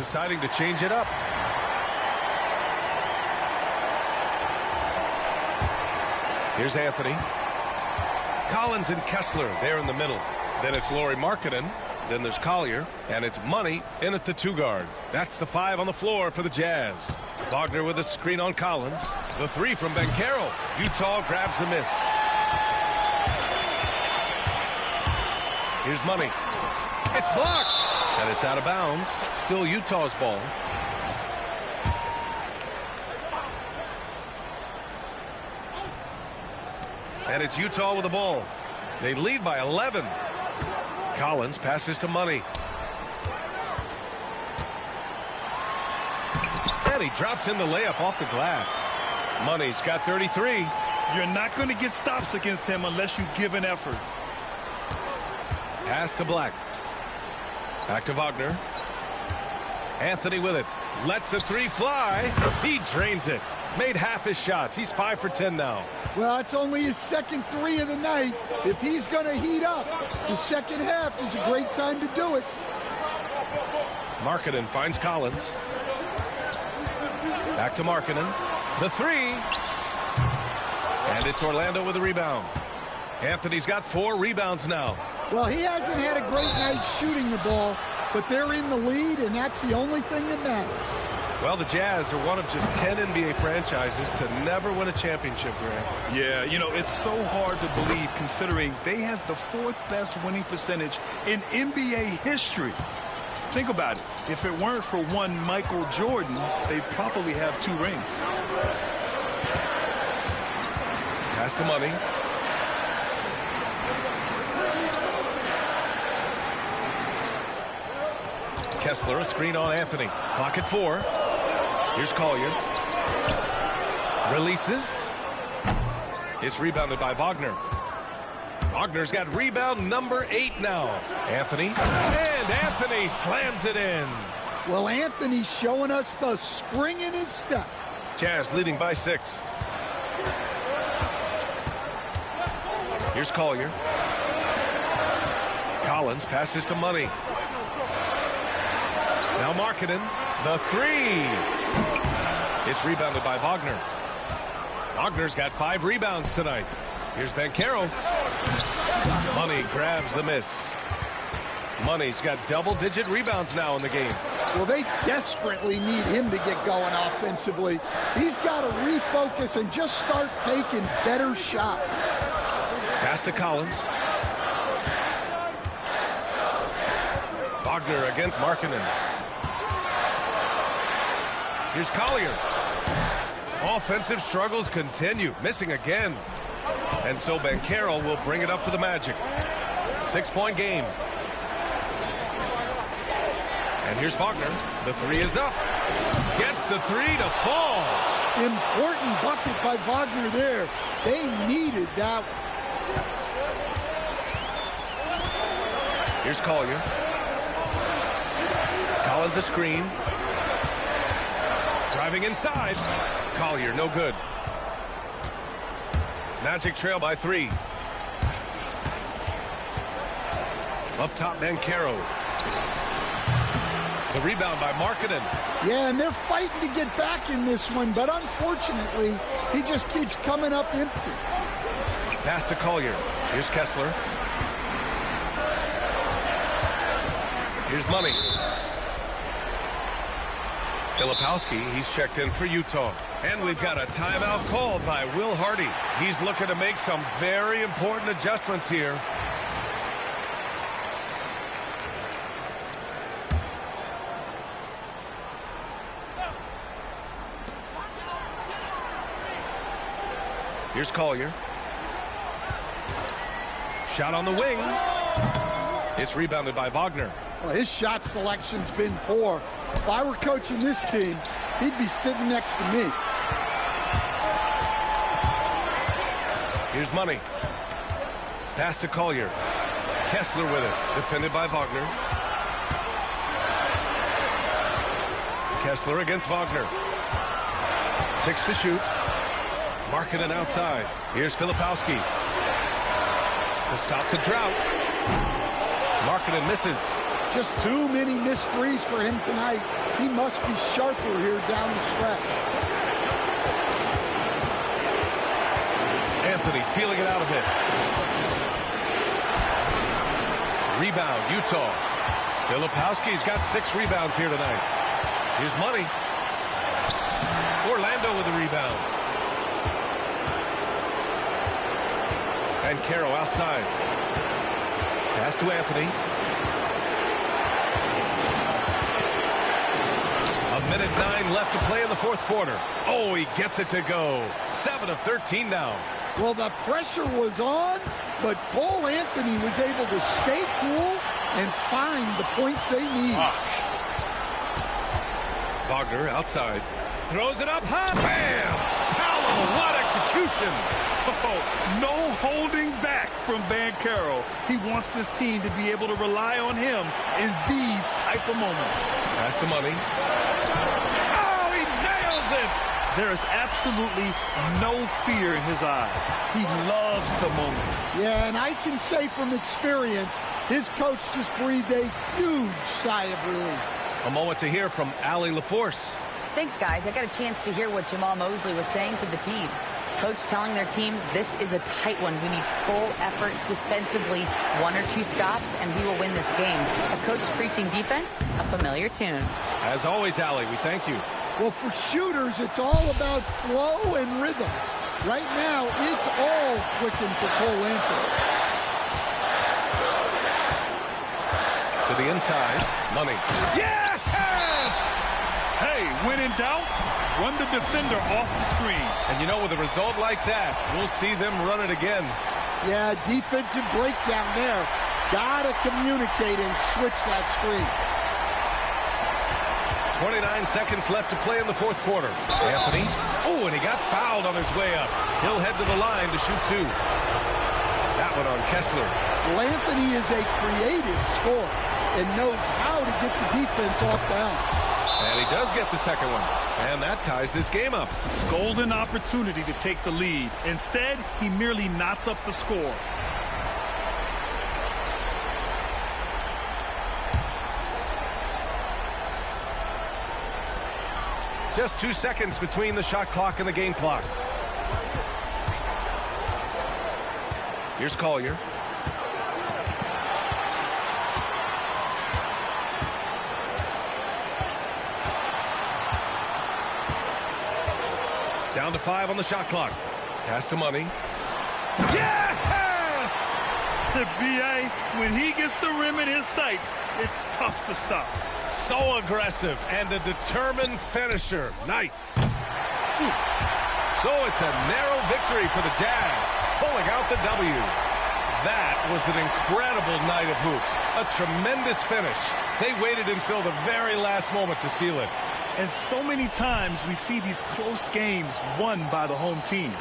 deciding to change it up. Here's Anthony. Collins and Kessler there in the middle. Then it's Lauri Markkanen. Then there's Collier. And it's Money in at the 2-guard. That's the 5 on the floor for the Jazz. Wagner with a screen on Collins. The 3 from Banchero. Utah grabs the miss. Here's Money. It's blocked. And it's out of bounds. Still Utah's ball. And it's Utah with the ball. They lead by 11. Collins passes to Money. And he drops in the layup off the glass. Money's got 33. You're not going to get stops against him unless you give an effort. Pass to Black. Back to Wagner. Anthony with it. Lets the 3 fly. He drains it. Made half his shots. He's 5 for 10 now. Well, it's only his second 3 of the night. If he's going to heat up, the second half is a great time to do it. Markkanen finds Collins. Back to Markkanen. The 3. And it's Orlando with a rebound. Anthony's got 4 rebounds now. Well, he hasn't had a great night shooting the ball, but they're in the lead, and that's the only thing that matters. Well, the Jazz are one of just 10 NBA franchises to never win a championship, Grant. Yeah, you know, it's so hard to believe considering they have the 4th best winning percentage in NBA history. Think about it. If it weren't for one Michael Jordan, they'd probably have 2 rings. Pass to Money. Kessler, a screen on Anthony. Clock at 4. Here's Collier. Releases. It's rebounded by Wagner. Wagner's got rebound number 8 now. Anthony. And Anthony slams it in. Well, Anthony's showing us the spring in his step. Jazz leading by 6. Here's Collier. Collins passes to Money. Now Markkanen. The 3. It's rebounded by Wagner. Wagner's got 5 rebounds tonight. Here's Banchero. Money grabs the miss. Money's got double-digit rebounds now in the game. Well, they desperately need him to get going offensively. He's got to refocus and just start taking better shots. Pass to Collins. Wagner against Markkanen. Here's Collier. Offensive struggles continue. Missing again. And so Banchero will bring it up for the Magic. 6-point game. And here's Wagner. The 3 is up. Gets the 3 to fall. Important bucket by Wagner there. They needed that. Here's Collier. Collins a screen. Driving inside. Collier, no good. Magic trail by 3. Up top, Banchero. The rebound by Markkanen. Yeah, and they're fighting to get back in this one, but unfortunately, he just keeps coming up empty. Pass to Collier. Here's Kessler. Here's Money. Filipowski, he's checked in for Utah. And we've got a timeout called by Will Hardy. He's looking to make some very important adjustments here. Here's Collier. Shot on the wing. It's rebounded by Wagner. Well, his shot selection's been poor. If I were coaching this team, he'd be sitting next to me. Here's Money. Pass to Collier. Kessler with it. Defended by Wagner. Kessler against Wagner. 6 to shoot. Markkanen outside. Here's Filipowski. To stop the drought. Markkanen misses. Just too many missed threes for him tonight. He must be sharper here down the stretch. Anthony feeling it out a bit. Rebound, Utah. Filipowski's got 6 rebounds here tonight. Here's Money. Orlando with the rebound. And Caro outside. Pass to Anthony. A minute 9 left to play in the fourth quarter. Oh, he gets it to go. 7 of 13 now. Well, the pressure was on, but Cole Anthony was able to stay cool and find the points they need. Wagner outside. Throws it up high. Bam! Paolo, what execution! Oh, no holding back from Banchero. He wants this team to be able to rely on him in these type of moments. Pass to Money. Oh, he nails it! There is absolutely no fear in his eyes. He loves the moment. Yeah, and I can say from experience, his coach just breathed a huge sigh of relief. A moment to hear from Allie LaForce. Thanks, guys. I got a chance to hear what Jamal Mosley was saying to the team. Coach telling their team, this is a tight one. We need full effort defensively, 1 or 2 stops, and we will win this game. A coach preaching defense, a familiar tune. As always, Allie, we thank you. Well, for shooters, it's all about flow and rhythm. Right now, it's all clicking for Cole Anthony. To the inside, Money. Yes! Hey, when in doubt, run the defender off the screen. And you know, with a result like that, we'll see them run it again. Yeah, defensive breakdown there. Gotta communicate and switch that screen. 29 seconds left to play in the fourth quarter. Anthony. Oh, and he got fouled on his way up. He'll head to the line to shoot 2. That one on Kessler. Well, Anthony is a creative scorer and knows how to get the defense off balance. And he does get the second one. And that ties this game up. Golden opportunity to take the lead. Instead, he merely knots up the score. Just 2 seconds between the shot clock and the game clock. Here's Collier. Down to 5 on the shot clock. Pass to Money. Yes! The BA, when he gets the rim in his sights, it's tough to stop. So aggressive and a determined finisher. Nice. So it's a narrow victory for the Jazz, pulling out the W. That was an incredible night of hoops. A tremendous finish. They waited until the very last moment to seal it. And so many times we see these close games won by the home team.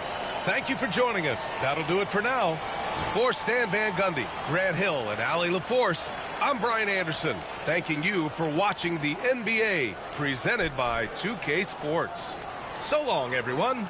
Thank you for joining us. That'll do it for now. For Stan Van Gundy, Grant Hill, and Allie LaForce, I'm Brian Anderson, thanking you for watching the NBA, presented by 2K Sports. So long, everyone.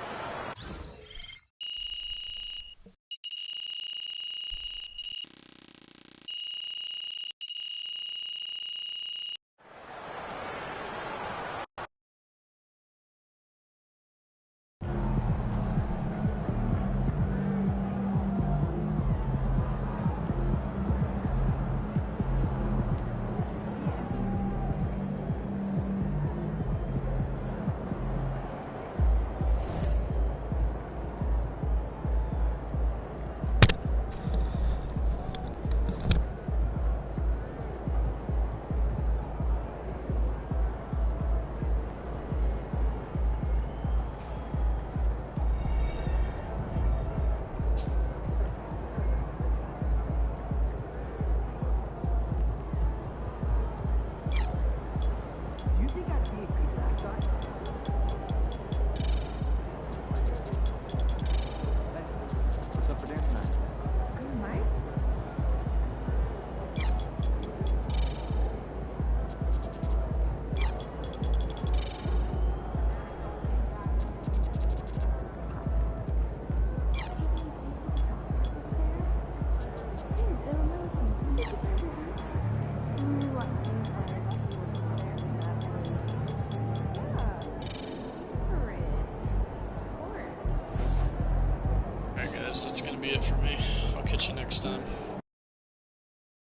be it for me. I'll catch you next time.